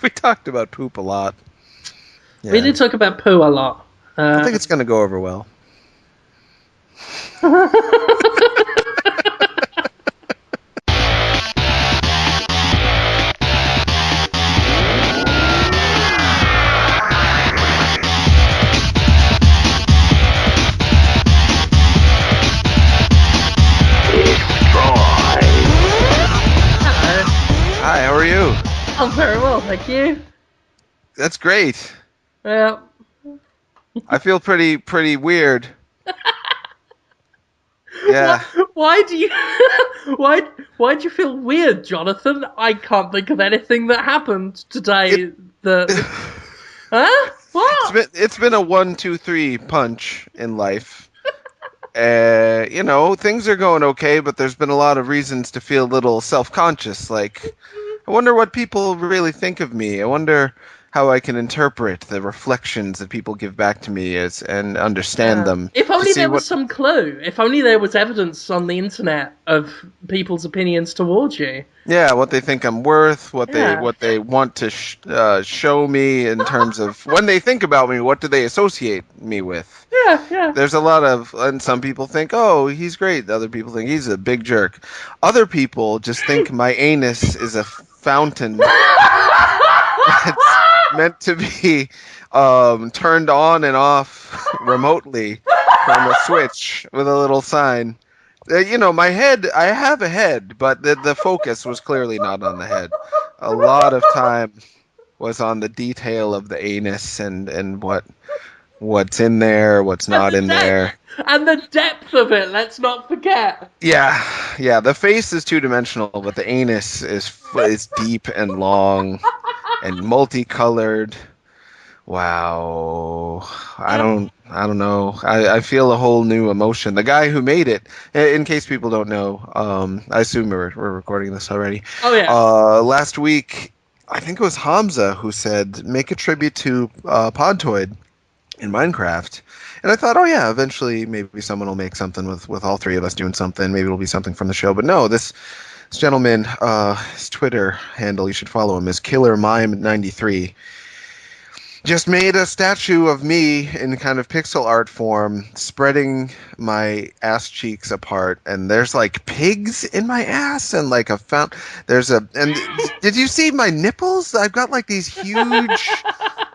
We talked about poop a lot. We Yeah. did talk about poo a lot. I don't think it's going to go over well. Hello. Hi, how are you? I'm very well, thank you. That's great. Yeah. I feel pretty weird. Why, Yeah. why do you why why do you feel weird, Jonathan? I can't think of anything that happened It today that huh? What? it's been a 1, 2, 3 punch in life. Things are going okay, but there's been a lot of reasons to feel a little self-conscious. Like, I wonder what people really think of me. I wonder how I can interpret the reflections that people give back to me and understand them If to only see there was what. some clue. If only there was evidence on the internet of people's opinions towards you. Yeah, what they think I'm worth, Yeah. what they want to show me in terms of when they think about me, what do they associate me with? Yeah, yeah. There's a lot of, and some people think, oh, he's great. Other people think he's a big jerk. Other people just think my anus is a fountain that's meant to be turned on and off remotely from a switch with a little sign. My head, I have a head, but the focus was clearly not on the head. A lot of time was on the detail of the anus and what's in there, what's And not the in depth there. and the depth of it, let's not forget. Yeah, yeah. The face is two-dimensional, but the anus is deep and long and multicolored. Wow. I don't know. I feel a whole new emotion. The guy who made it, in case people don't know, I assume we're recording this already. Oh yeah. Last week, I think it was Hamza who said, make a tribute to Podtoid in Minecraft. And I thought, oh yeah, eventually maybe someone will make something with all three of us doing something. Maybe it'll be something from the show. But no, this gentleman, his Twitter handle, you should follow him, is Killer Mime 93, just made a statue of me in kind of pixel art form, spreading my ass cheeks apart, and there's like pigs in my ass, and like a found. There's a and did you see my nipples? I've got like these huge,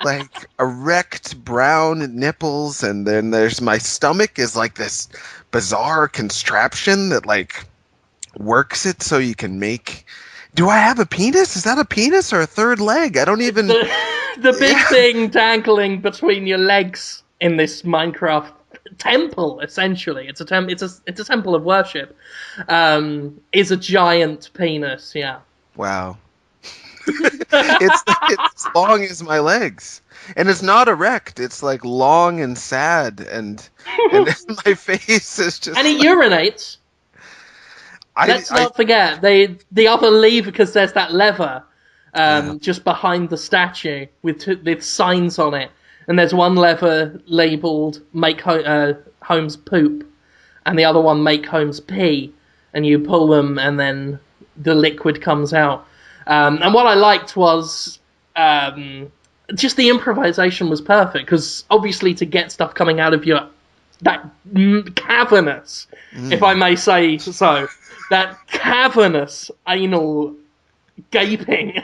like erect brown nipples, and then there's my stomach is like this bizarre contraption that like works it so you can make. Do I have a penis? Is that a penis or a third leg? I don't It's even. the big Yeah. thing dangling between your legs in this Minecraft temple. Essentially, it's a temple of worship. Is a giant penis. Yeah. Wow. It's as long as my legs. And it's not erect. It's like long and sad and my face is And just it like urinates. Let's I not forget the other lever, because there's that lever yeah. just behind the statue with signs on it, and there's one lever labeled "Make Holmes poop," and the other one "Make Holmes pee," and you pull them, and then the liquid comes out. And what I liked was just the improvisation was perfect, because obviously to get stuff coming out of your that cavernous, if I Mm. may say so, that cavernous anal gaping,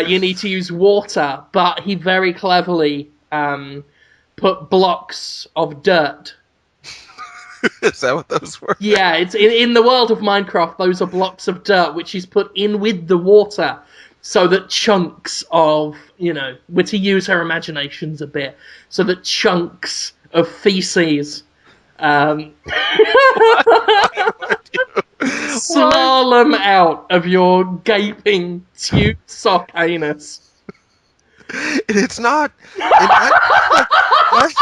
you need to use water. But he very cleverly put blocks of dirt. Is that what those were? Yeah, it's in the world of Minecraft. Those are blocks of dirt which he's put in with the water, so that chunks of we're to use our imaginations a bit, so that chunks of feces um, Why would you? Why? slalom out of your gaping tube sock anus. It's not in Minecraft, like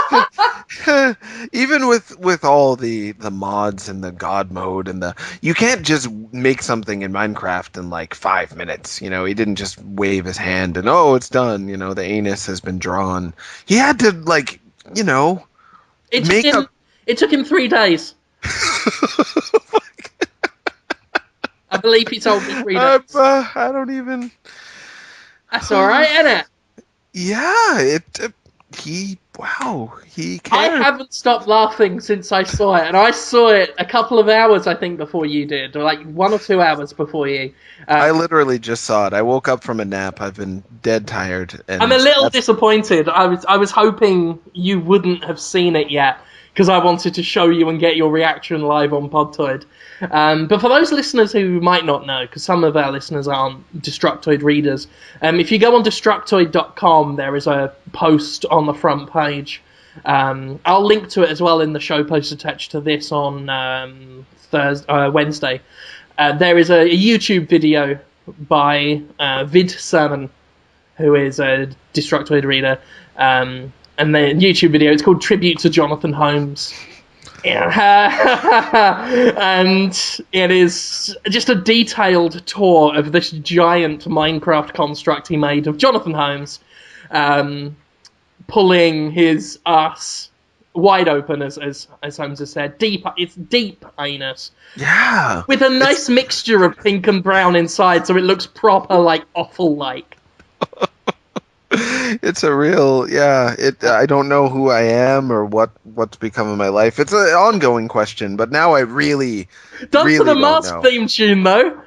what? Even with all the mods and the god mode and the you can't just make something in Minecraft in like 5 minutes. He didn't just wave his hand and oh it's done. The anus has been drawn. He had to like you know It took make a. him. It took him 3 days. I believe he told me 3 days. I don't even. That's all right, isn't it? Yeah, he I cared. haven't stopped laughing since I saw it, and I saw it a couple of hours, I think, before you did, or like 1 or 2 hours before you. I Um, literally just saw it. I woke up from a nap. I've been dead tired, I'm a and little that's disappointed. I was hoping you wouldn't have seen it yet because I wanted to show you and get your reaction live on Podtoid. But for those listeners who might not know, because some of our listeners aren't Destructoid readers, if you go on Destructoid.com, there is a post on the front page. I'll link to it as well in the show post attached to this on Wednesday. There is a YouTube video by Vid Sermon, who is a Destructoid reader, and the YouTube video, it's called Tribute to Jonathan Holmes. And it is just a detailed tour of this giant Minecraft construct he made of Jonathan Holmes, pulling his ass wide open, as Holmes has said. It's deep anus. yeah. With a It's nice mixture of pink and brown inside, so it looks proper, like, awful-like. it's a real yeah. I don't know who I am or what's become of my life. It's an ongoing question, but now I really, Done to the really don't Mask know. theme tune, though.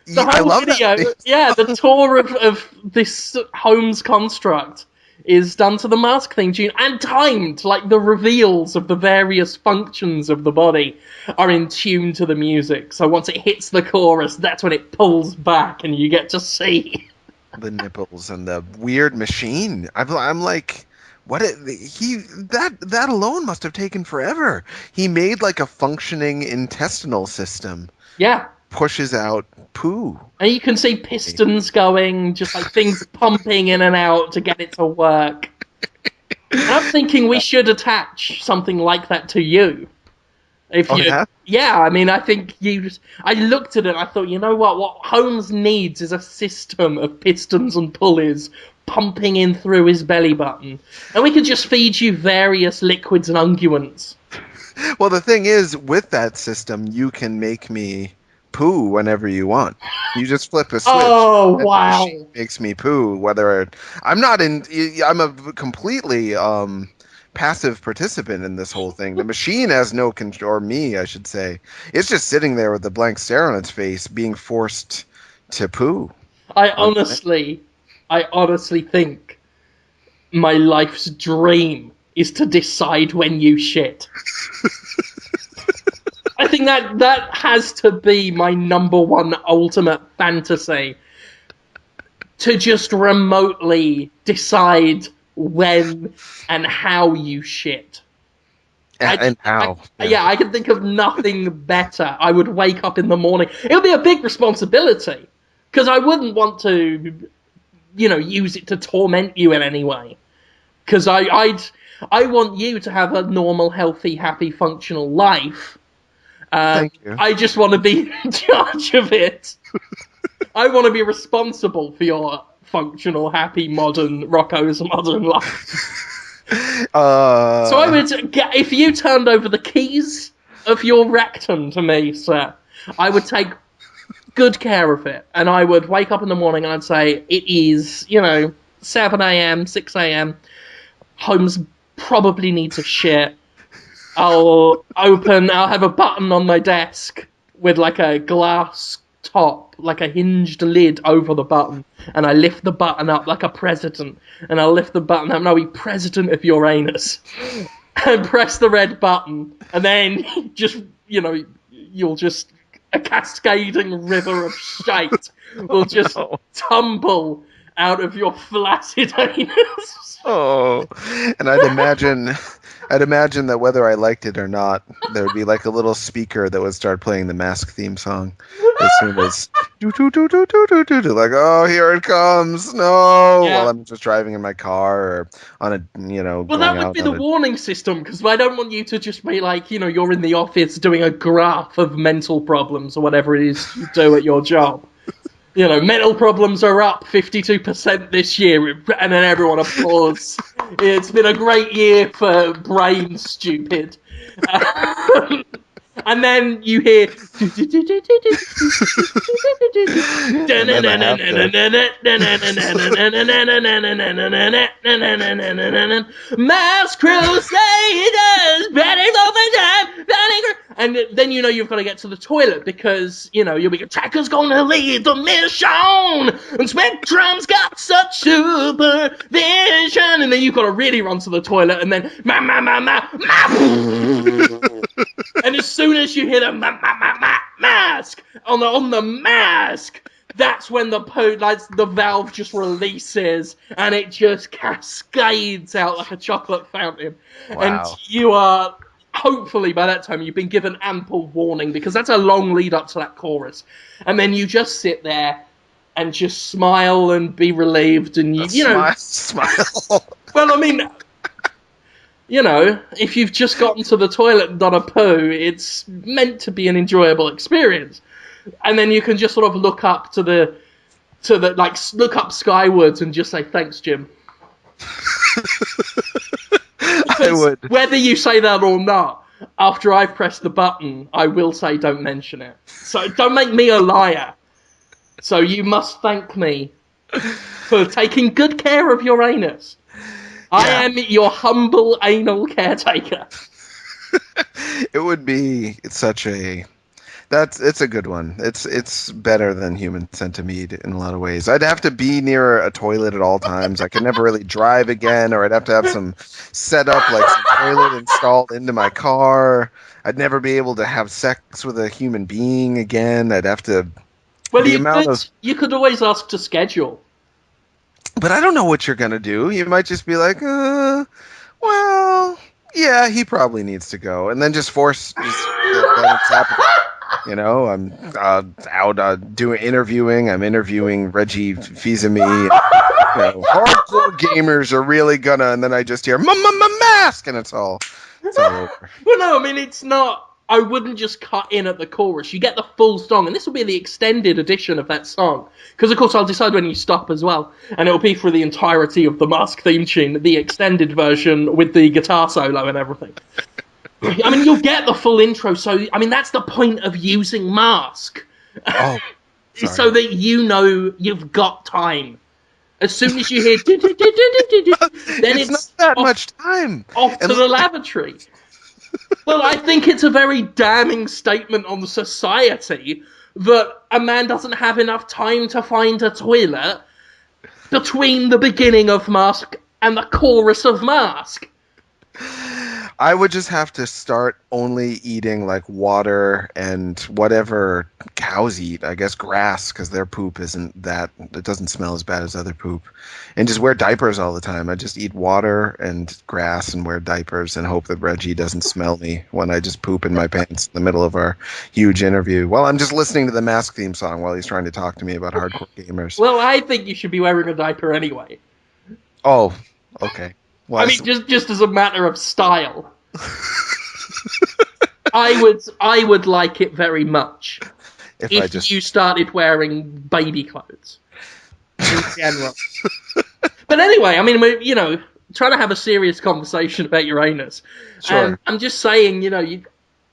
The I whole love that video, thing. yeah, the tour of this Holmes construct is done to the Mask theme tune and timed. Like, the reveals of the various functions of the body are in tune to the music. So once it hits the chorus, that's when it pulls back and you get to see. The nipples and the weird machine. I'm like, that alone must have taken forever. He made like a functioning intestinal system, Yeah. pushes out poo. And you can see pistons going, just like things pumping in and out to get it to work. And I'm thinking we should attach something like that to you. If Oh you, yeah, yeah, I mean, I think I looked at it and I thought, you know what? What Holmes needs is a system of pistons and pulleys pumping in through his belly button. And we could just feed you various liquids and unguents. well the thing is, with that system, you can make me poo whenever you want. You just flip a switch, Oh, and the machine wow. makes me poo. Whether I'm not in, I'm a completely passive participant in this whole thing. The machine has no control, or me, I should say. It's just sitting there with a blank stare on its face, being forced to poo. I On honestly, I honestly think my life's dream is to decide when you shit. I think that has to be my number one ultimate fantasy. To just remotely decide when and how you shit. and how? Yeah. Yeah, I can think of nothing better. I would wake up in the morning. It would be a big responsibility because I wouldn't want to, use it to torment you in any way. Because I want you to have a normal, healthy, happy, functional life. Thank you. I just want to be in charge of it. I want to be responsible for your functional, happy, modern Rocco's modern life. So I would get, if you turned over the keys of your rectum to me, sir, I would take good care of it, and I would wake up in the morning and I'd say it is, 7 a.m., 6 a.m. Holmes probably needs a shit. I'll have a button on my desk with like a glass top, like a hinged lid over the button, and I lift the button up like a president, and I'll lift the button up, and I'll be president of Uranus, and press the red button, and then you'll just, a cascading river of shite will just no. tumble out of your flaccid anus. Oh, and I'd imagine that whether I liked it or not, there would be like a little speaker that would start playing the Mask theme song as soon as do do do do do do do do, like, oh, here it comes, no, Yeah. while I'm just driving in my car or on a Well, going that would out be the on a. warning system, because I don't want you to just be like, you're in the office doing a graph of mental problems or whatever it is you do at your job. Mental problems are up 52% this year, and then everyone applauds. It's been a great year for brain stupid. And then you hear. And then I have to. Mass Crusaders, battles overtime, and then you know you've got to get to the toilet because you know you'll be Tracker's gonna lead the mission, and Spectrum's got such supervision, and then you've got to really run to the toilet, and then and as soon as you hear the mask on the mask, that's when the valve just releases and it just cascades out like a chocolate fountain. Wow. And you are, hopefully by that time, you've been given ample warning because that's a long lead up to that chorus. And then you just sit there and just smile and be relieved and you know. Smile. Well, I mean, you know, if you've just gotten to the toilet and done a poo, it's meant to be an enjoyable experience. And then you can just sort of look up look up skywards and just say, thanks, Jim. I would. Whether you say that or not, after I've pressed the button, I will say don't mention it. So don't make me a liar. So you must thank me for taking good care of your anus. I am your humble anal caretaker. It's a good one. It's better than human centipede in a lot of ways. I'd have to be near a toilet at all times. I could never really drive again, or I'd have to have some setup, like some toilet installed into my car. I'd never be able to have sex with a human being again. I'd have to. Well, you could always ask to schedule. But I don't know what you're gonna do. You might just be like, well, yeah, he probably needs to go, and then just force that it's happening. You know, I'm out doing interviewing. I'm interviewing Reggie Fils-Aimé. You know, hardcore gamers are really gonna, and then I just hear mask, and it's all over. Well, no, I mean it's not. I wouldn't just cut in at the chorus. You get the full song, and this will be the extended edition of that song. Because, of course, I'll decide when you stop as well. And it'll be for the entirety of the Mask theme tune, the extended version with the guitar solo and everything. I mean, you'll get the full intro, so, I mean, that's the point of using Mask. Oh, so that you know you've got time. As soon as you hear... then it's not that much time. Off to the lavatory. Well, I think it's a very damning statement on society that a man doesn't have enough time to find a toilet between the beginning of Mask and the chorus of Mask. I would just have to start only eating like water and whatever cows eat. I guess grass, because their poop it doesn't smell as bad as other poop. And just wear diapers all the time. I just eat water and grass and wear diapers and hope that Reggie doesn't smell me when I just poop in my pants in the middle of our huge interview. While I'm just listening to the Mask theme song while he's trying to talk to me about hardcore gamers. Well, I think you should be wearing a diaper anyway. Oh, okay. I mean, just as a matter of style. I would like it very much if you started wearing baby clothes in general. But anyway, I mean, we're, trying to have a serious conversation about your anus. Sure. And I'm just saying,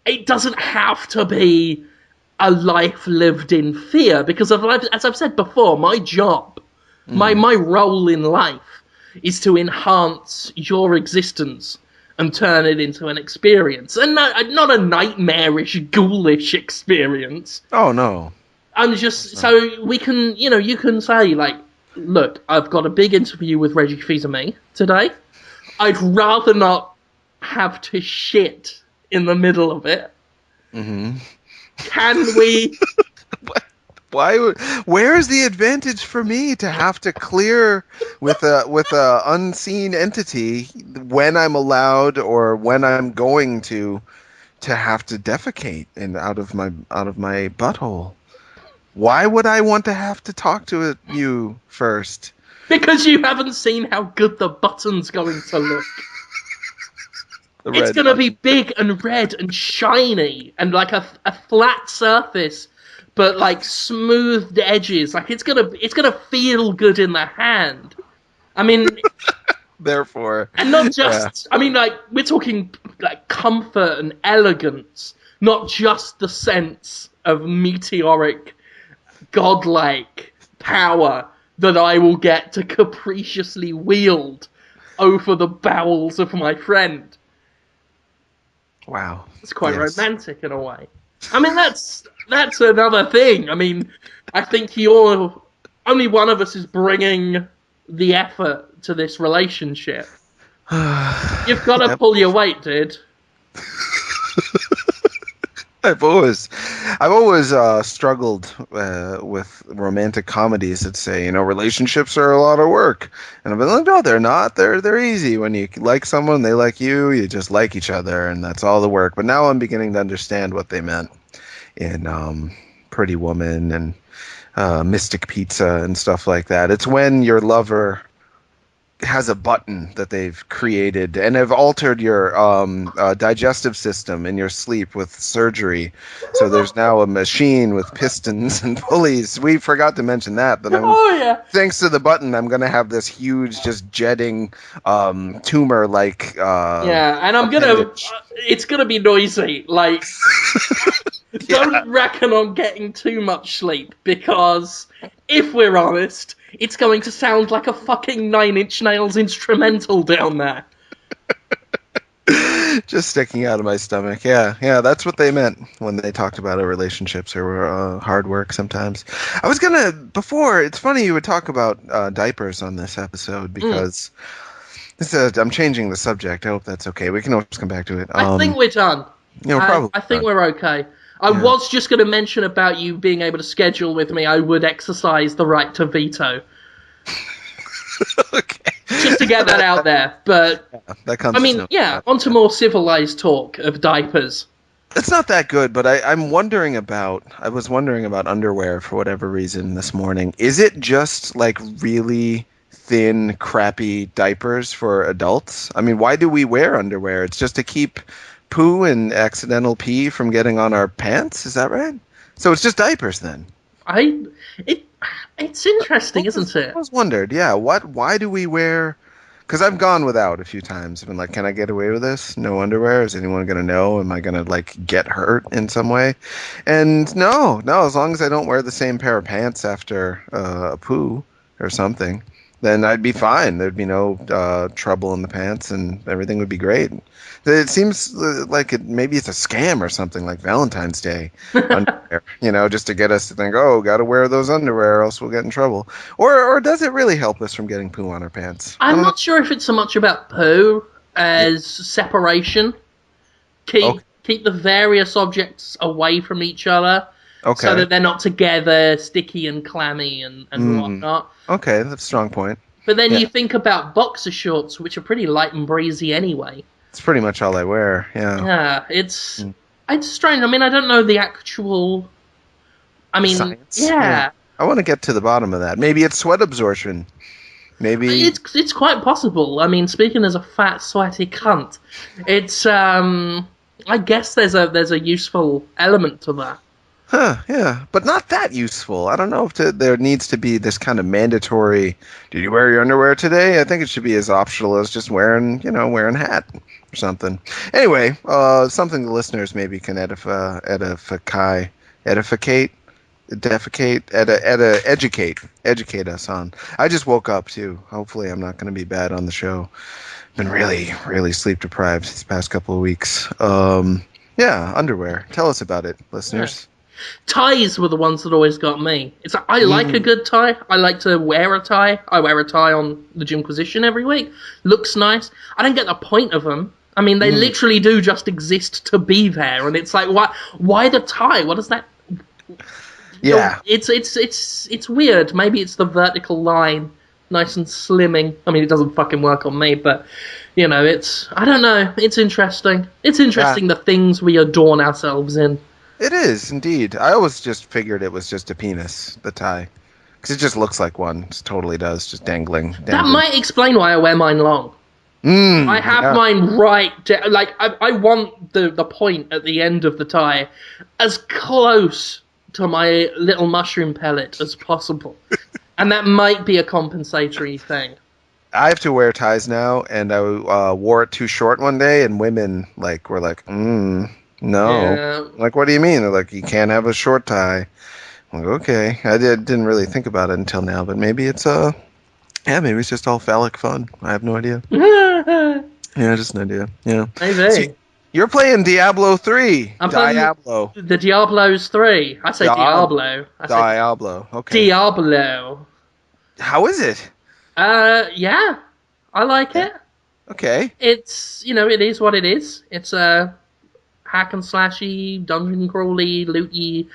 it doesn't have to be a life lived in fear, because as I've said before, my job, my role in life is to enhance your existence and turn it into an experience. And not a nightmarish, ghoulish experience. Oh, no. I'm just... So we can, you can say, like, look, I've got a big interview with Reggie Fils-Aimé today. I'd rather not have to shit in the middle of it. Mm-hmm. Can we... Where is the advantage for me to have to clear with a unseen entity when I'm allowed or when I'm going to have to defecate out of my butthole? Why would I want to have to talk to you first? Because you haven't seen how good the button's going to look. It's going to be big and red and shiny and like a flat surface, but like smoothed edges. Like it's gonna feel good in the hand. I mean, therefore, and not just. Yeah. I mean, like we're talking like comfort and elegance, not just the sense of meteoric, godlike power that I will get to capriciously wield over the bowels of my friend. Wow. It's quite Yes. romantic in a way. I mean, that's another thing. I mean, I think only one of us is bringing the effort to this relationship. You've got to Yep. pull your weight, dude. I've always, I've always struggled with romantic comedies that say, relationships are a lot of work, and I've been like, no, they're not. They're easy. When you like someone, they like you. You just like each other, and that's all the work. But now I'm beginning to understand what they meant in Pretty Woman and Mystic Pizza and stuff like that. It's when your lover has a button that they've created and have altered your digestive system in your sleep with surgery. So there's now a machine with pistons and pulleys. We forgot to mention that, but Oh yeah, thanks to the button, I'm going to have this huge, just jetting tumor-like yeah, and appendage. it's gonna be noisy. Like, Yeah. don't reckon on getting too much sleep because, if we're honest, it's going to sound like a fucking Nine Inch Nails instrumental down there. Just sticking out of my stomach. Yeah, yeah, that's what they meant when they talked about our relationships or hard work sometimes. I was gonna, before, it's funny you would talk about diapers on this episode Mm. because I'm changing the subject. I hope that's okay. We can always come back to it. I think we're done. Probably I think not. we're okay. I Yeah. was just going to mention about you being able to schedule with me. I would exercise the right to veto, Okay. just to get that out there. But That I comes as mean, no yeah, surprise. onto Yeah. more civilized talk of diapers. It's not that good, but I'm wondering about. I was wondering about underwear for whatever reason this morning. Is it just like really thin, crappy diapers for adults? I mean, why do we wear underwear? It's just to keep poo and accidental pee from getting on our pants. Is that right? So it's just diapers then. I it it's interesting, isn't I it? was wondered, yeah. Why do we wear? Because I've gone without a few times. I've been like, can I get away with this? No underwear? Is anyone gonna know? Am I gonna like get hurt in some way? And no, no. As long as I don't wear the same pair of pants after a poo or something, then I'd be fine. There'd be no trouble in the pants, and everything would be great. It seems like maybe it's a scam or something like Valentine's Day underwear, just to get us to think, oh, got to wear those underwear, or else we'll get in trouble. Or does it really help us from getting poo on our pants? I I'm don't know. not sure if it's so much about poo Yeah. as separation. Okay. Keep the various objects away from each other so Okay. that they're not together, sticky and clammy and Mm. whatnot. Okay, that's a strong point. But then Yeah, you think about boxer shorts, which are pretty light and breezy anyway. it's pretty much all I wear. Yeah. Yeah, Mm. it's strange. I mean, I don't know the actual. I mean, Science. Yeah. yeah, I want to get to the bottom of that. Maybe it's sweat absorption. Maybe. it's quite possible. I mean, speaking as a fat, sweaty cunt, it's I guess there's a useful element to that. Huh, yeah, but not that useful. I don't know if there needs to be this kind of mandatory. Did you wear your underwear today? I think it should be as optional as just wearing a hat or something. Anyway, something the listeners maybe can edificate, educate us on. I just woke up too. Hopefully, I'm not going to be bad on the show. Been really, really sleep deprived these past couple of weeks. Yeah, underwear. Tell us about it, Yeah. listeners. Ties were the ones that always got me. It's like, I like a Mm. good tie. I like to wear a tie. I wear a tie on the Gymquisition every week. Looks nice. I don't get the point of them. I mean, they Mm. literally do just exist to be there, and it's like, why the tie? What does that? Yeah. It's weird. Maybe it's the vertical line, nice and slimming. I mean, it doesn't fucking work on me, but it's I don't know. It's interesting. It's Yeah, interesting the things we adorn ourselves in. it is indeed. I always just figured it was just a penis, the tie, because it just looks like one. It totally does, just dangling, That dangling. might explain why I wear mine long. I have Yeah. mine like I want the point at the end of the tie as close to my little mushroom pellet as possible. And that might be a compensatory thing. I have to wear ties now, and I wore it too short one day, and women were like, No. Yeah. Like, what do you mean? They're like, you can't have a short tie. I'm like, okay. Didn't really think about it until now, but maybe it's yeah, maybe it's just all phallic fun. I have no idea. Yeah, just an idea. Yeah. So Maybe. you're playing Diablo 3. I'm playing Diablo. the Diablos 3. I say Diablo. Diablo. I say Diablo. Okay. Diablo. How is it? Yeah. I like Yeah. it. Okay. It's, it is what it is. It's a hack and slashy, dungeon crawly, looty.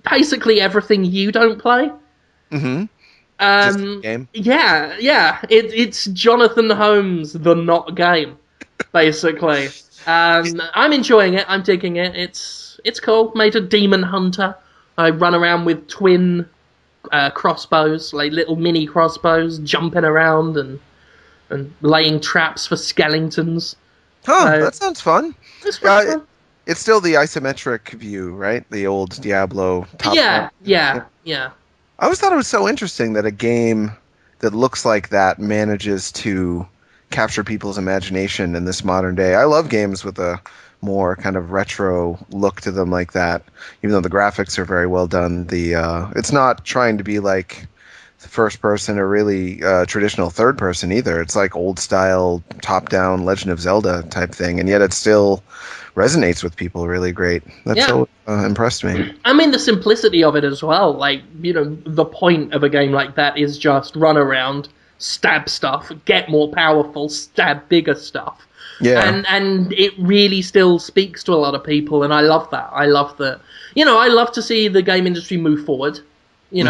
Basically everything you don't play. Mm-hmm. Just Um, game. yeah. It's Jonathan Holmes, the not game, basically. I'm enjoying it. I'm digging it. It's cool. Made a demon hunter. I run around with twin crossbows, like little mini crossbows, jumping around and laying traps for skeletons. Huh, So that sounds fun. it's pretty Yeah, fun. it's still the isometric view, right? The old Diablo top-down. Yeah, yeah, yeah. I always thought it was so interesting that a game that looks like that manages to capture people's imagination in this modern day. I love games with a more kind of retro look to them like that. Even though the graphics are very well done, the it's not trying to be like first person or really traditional third person either. It's like old style top down Legend of Zelda type thing, and yet it still resonates with people really great. That's Yeah. so impressed me. I mean, the simplicity of it as well. Like, the point of a game like that is just run around, stab stuff, get more powerful, stab bigger stuff. Yeah. And it really still speaks to a lot of people, and I love that. I love that. I love to see the game industry move forward. Hmm.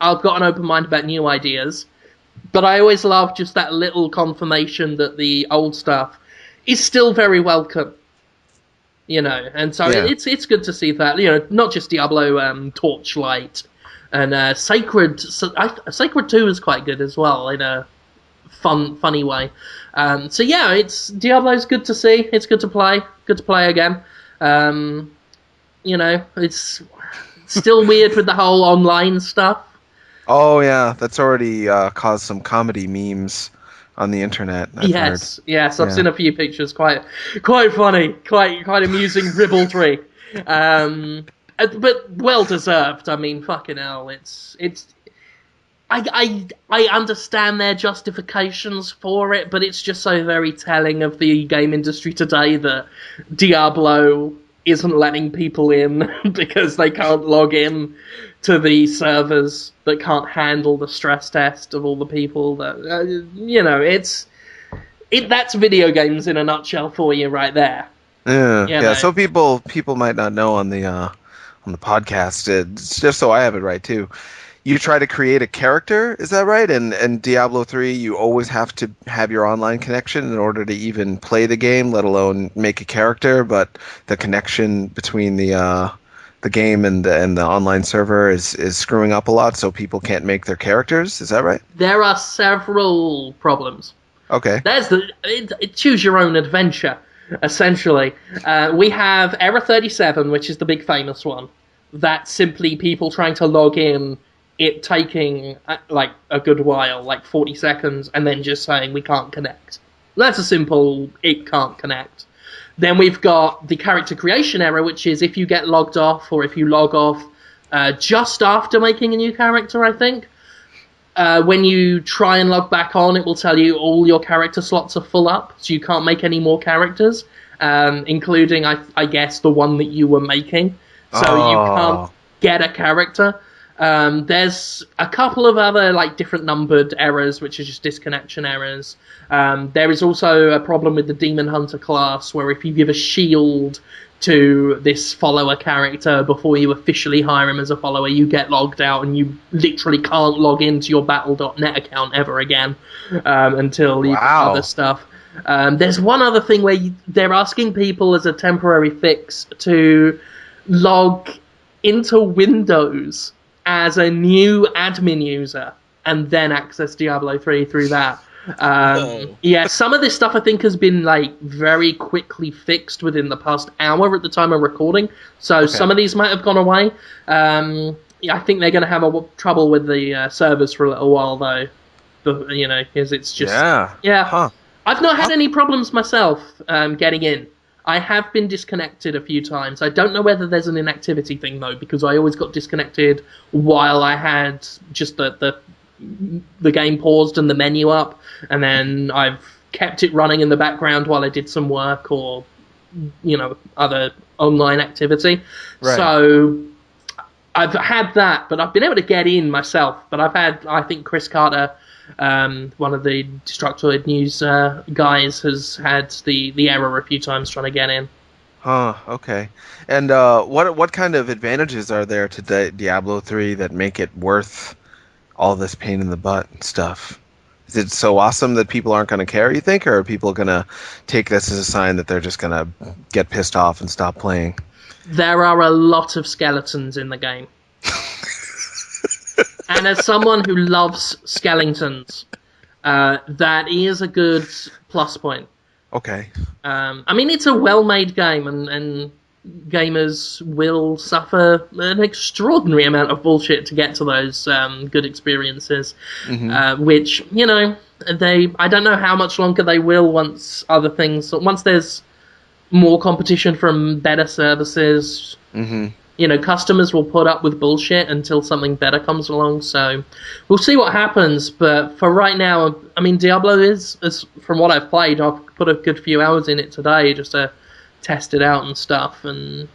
I've got an open mind about new ideas, but I always love just that little confirmation that the old stuff is still very welcome. And so Yeah. it's good to see that. Not just Diablo, Torchlight, and Sacred. Sacred 2 is quite good as well in a funny way. So yeah, it's Diablo's good to see. It's good to play again. It's still weird with the whole online stuff. Oh yeah, that's already caused some comedy memes on the internet, I've heard. Yes, I've Yeah. seen a few pictures. Quite funny, quite amusing ribaldry. But well deserved. I mean, fucking hell, it's. I understand their justifications for it, but it's just so very telling of the game industry today that Diablo isn't letting people in because they can't log in to the servers that can't handle the stress test of all the people that that's video games in a nutshell for you right there. Yeah, You yeah. know. So people might not know on the podcast. It's just so I have it right too. You try to create a character, is that right? And Diablo 3, you always have to have your online connection in order to even play the game, let alone make a character. But the connection between the game and the online server is screwing up a lot, so people can't make their characters. Is that right? There are several problems. Okay. There's choose your own adventure, essentially. We have Error 37, which is the big famous one. That's simply people trying to log in, it taking like a good while, like 40 seconds, and then just saying we can't connect. That's a simple it can't connect. Then we've got the character creation error, which is if you get logged off or if you log off just after making a new character, I think. When you try and log back on, it will tell you all your character slots are full up, so you can't make any more characters, including, I guess, the one that you were making. So you can't Oh. get a character. There's a couple of other different numbered errors, which are just disconnection errors. There is also a problem with the Demon Hunter class, where if you give a shield to this follower character before you officially hire him as a follower, you get logged out and you literally can't log into your Battle.net account ever again until you do other Wow. stuff. There's one other thing where they're asking people as a temporary fix to log into Windows as a new admin user and then access Diablo 3 through that. Whoa. Yeah, some of this stuff I think has been very quickly fixed within the past hour at the time of recording. So Okay. some of these might have gone away. Yeah, I think they're going to have trouble with the servers for a little while though. Because it's just Yeah. yeah. Huh. I've not had How any problems myself getting in. I have been disconnected a few times. I don't know whether there's an inactivity thing though, because I always got disconnected while I had just the game paused and the menu up, and then I've kept it running in the background while I did some work or other online activity. Right. So I've had that, but I've been able to get in myself. But I think Chris Carter, one of the Destructoid news guys, has had the error a few times trying to get in. Huh, okay. And what kind of advantages are there to Diablo 3 that make it worth all this pain in the butt and stuff? Is it so awesome that people aren't going to care, you think, or are people going to take this as a sign that they're just going to get pissed off and stop playing? There are a lot of skeletons in the game. And as someone who loves skeletons, that is a good plus point. Okay. I mean, it's a well-made game, and gamers will suffer an extraordinary amount of bullshit to get to those good experiences. Hmm. Which I don't know how much longer they will once there's more competition from better services. Hmm. Customers will put up with bullshit until something better comes along. So we'll see what happens. But for right now, I mean, Diablo is from what I've played, I've put a good few hours in it today just to test it out and stuff. And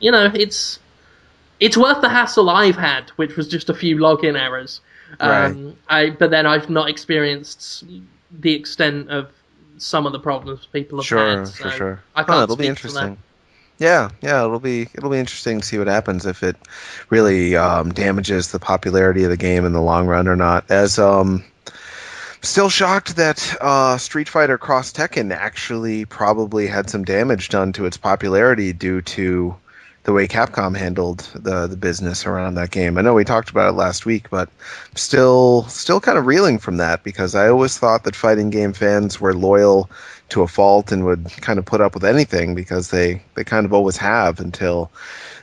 it's worth the hassle I've had, which was just a few login errors. Right. But then I've not experienced the extent of some of the problems people have had. Sure, for So sure. I Huh, can't it'll be speak to that. interesting. Yeah, yeah, it'll be interesting to see what happens if it really damages the popularity of the game in the long run or not. As still shocked that Street Fighter Cross Tekken actually probably had some damage done to its popularity due to the way Capcom handled the business around that game. I know we talked about it last week, but still kind of reeling from that because I always thought that fighting game fans were loyal to a fault and would kind of put up with anything because they kind of always have until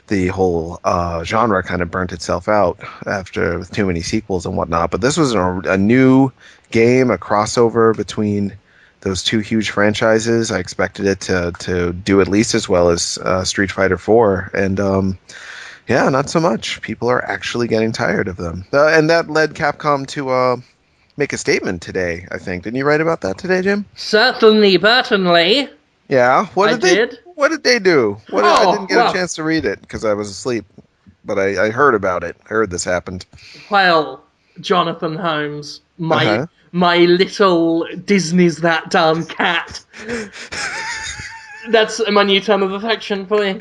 the whole genre kind of burnt itself out after with too many sequels and whatnot. But this was a new game, a crossover between those two huge franchises. I expected it to do at least as well as Street Fighter 4, and yeah, not so much. People are actually getting tired of them, and that led Capcom to make a statement today. I think didn't you write about that today, Jim? Certainly. Yeah. I did. What did they do? I Oh, didn't get a well, chance to read it because I was asleep, but I heard about it. I heard this happened. well, Jonathan Holmes, Uh my huh. my little Disney's that darn cat. That's my new term of affection for you.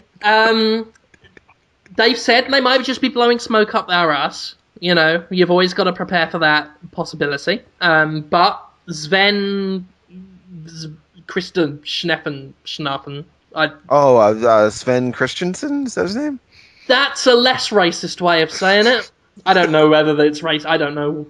They've said they might just be blowing smoke up their ass. You've always got to prepare for that possibility. But Sven, Kristen Schnappen, Oh, Sven Christensen, is that his name? that's a less racist way of saying it. I don't know whether it's race. I don't know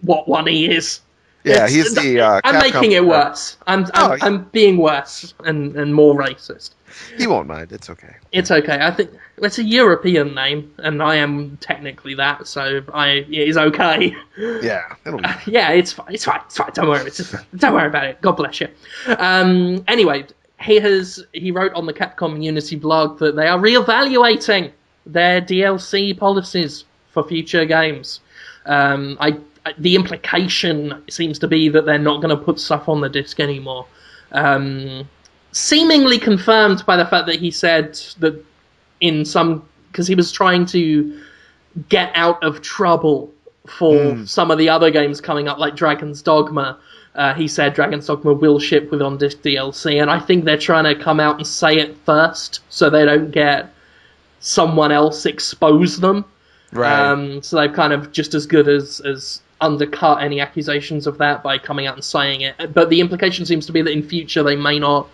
what one he is. Yeah, he's the I'm Capcom. making it worse. Oh, I'm being worse and more racist. he won't mind. It's okay. It's okay. I think it's a European name, and I am technically that, so it is okay. Yeah, it'll be fine. Yeah, it's fine. It's fine. It's fine. Don't worry about it. God bless you. Anyway, he wrote on the Capcom Community blog that they are reevaluating their DLC policies for future games. The implication seems to be that they're not going to put stuff on the disc anymore. Seemingly confirmed by the fact that he said that because he was trying to get out of trouble for Mm, some of the other games coming up, like Dragon's Dogma. He said Dragon's Dogma will ship with on-disc DLC, and I think they're trying to come out and say it first so they don't get someone else expose them. right. So they've kind of just as good as undercut any accusations of that by coming out and saying it. But the implication seems to be that in future they may not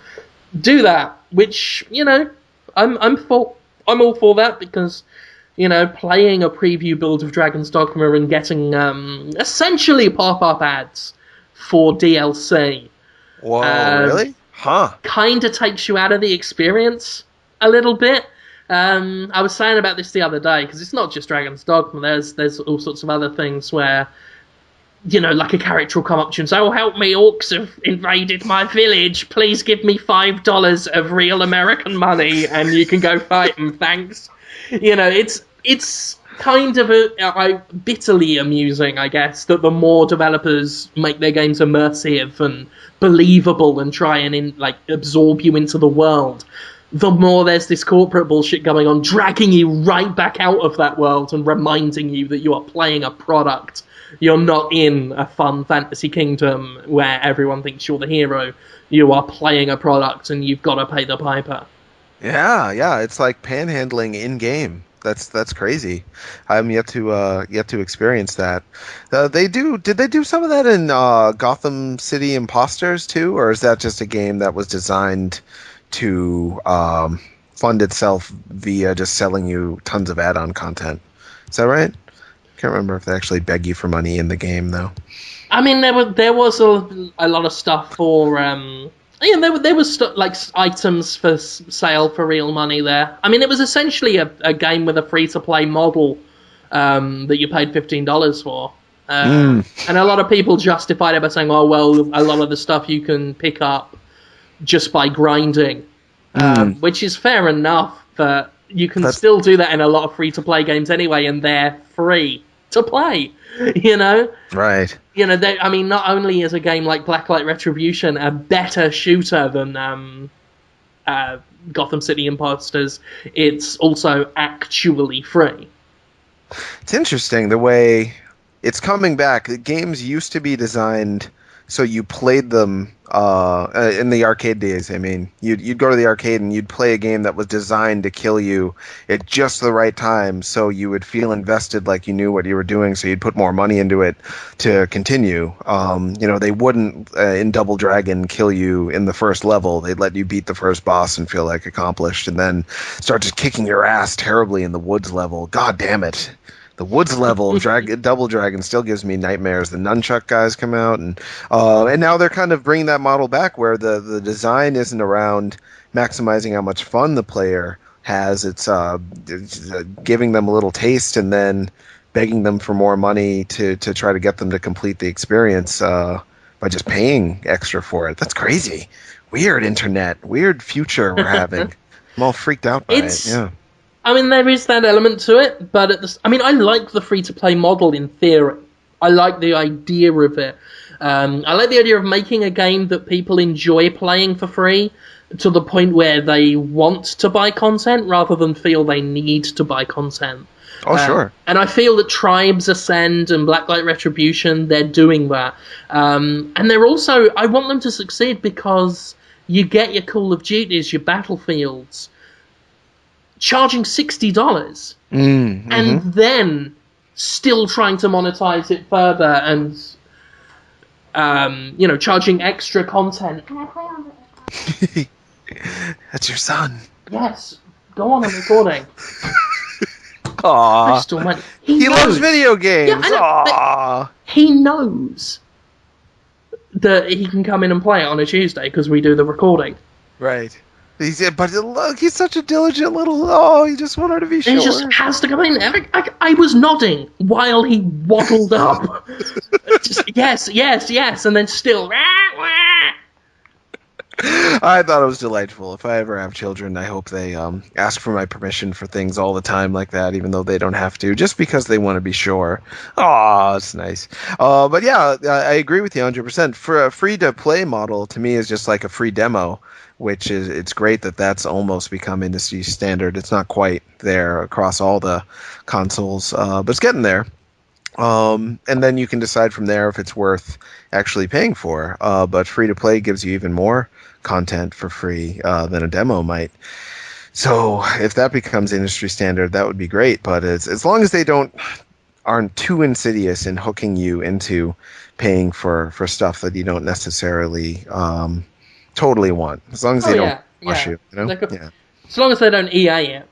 do that, which I'm all for that because playing a preview build of Dragon's Dogma and getting essentially pop-up ads for DLC Whoa, really? Huh. kind of takes you out of the experience a little bit. I was saying about this the other day because it's not just Dragon's Dogma. There's all sorts of other things where like a character will come up to you and say, "Oh, help me, orcs have invaded my village. Please give me $5 of real American money and you can go fight them, thanks." It's kind of bitterly amusing, I guess, that the more developers make their games immersive and believable and try and absorb you into the world, the more there's this corporate bullshit going on, dragging you right back out of that world and reminding you that you are playing a product. You're not in a fun fantasy kingdom where everyone thinks you're the hero. You are playing a product and you've got to pay the piper. Yeah, it's like panhandling in game. That's crazy. I'm yet to experience that. Did they do some of that in Gotham City Imposters too, or is that just a game that was designed to fund itself via just selling you tons of add-on content? Is that right? Can't remember if they actually beg you for money in the game though. I mean, there was a lot of stuff for there was items for sale for real money there. I mean, it was essentially a game with a free to play model that you paid $15 for. And a lot of people justified it by saying, "Oh well, a lot of the stuff you can pick up just by grinding," which is fair enough. But you can still do that in a lot of free to play games anyway, and they're free to play. You know. Right. I mean, not only is a game like Blacklight Retribution a better shooter than Gotham City Imposters, it's also actually free. It's interesting the way it's coming back. The games used to be designed so you played them in the arcade days. I mean, you'd go to the arcade and you'd play a game that was designed to kill you at just the right time, so you would feel invested, like you knew what you were doing. So you'd put more money into it to continue. They wouldn't in Double Dragon kill you in the first level. They'd let you beat the first boss and feel like accomplished, and then start just kicking your ass terribly in the woods level. God damn it. The woods level of Double Dragon still gives me nightmares. The nunchuck guys come out, and now they're kind of bringing that model back, where the design isn't around maximizing how much fun the player has. It's giving them a little taste and then begging them for more money to try to get them to complete the experience by just paying extra for it. That's crazy. Weird internet. Weird future we're having. I'm all freaked out by it. Yeah. I mean, there is that element to it, but I like the free-to-play model in theory. I like the idea of it. I like the idea of making a game that people enjoy playing for free to the point where they want to buy content rather than feel they need to buy content. Oh, sure. And I feel that Tribes Ascend and Blacklight Retribution, they're doing that. And they're also, I want them to succeed because you get your Call of Duties, your Battlefields, charging $60 and then still trying to monetize it further and charging extra content. Can I play on it? That's your son. Yes, go on recording. Aww. Crystal, man. He loves video games. Yeah, Aww. He knows that he can come in and play it on a Tuesday because we do the recording. Right. But look, he's such a diligent little. Oh, he just wanted to be sure. He just has to come in. I was nodding while he waddled up. Just yes, and then still. I thought it was delightful. If I ever have children, I hope they ask for my permission for things all the time like that, even though they don't have to, just because they want to be sure. Oh, it's nice. But yeah, I agree with you 100%. For a free-to-play model, to me, is just like a free demo, which is, it's great that that's almost become industry standard. It's not quite there across all the consoles, but it's getting there. And then you can decide from there if it's worth actually paying for. But free to play gives you even more content for free than a demo might. So if that becomes industry standard, that would be great. But as long as they aren't too insidious in hooking you into paying for stuff that you don't necessarily totally want. As long as they don't push you. As long as they don't EA it.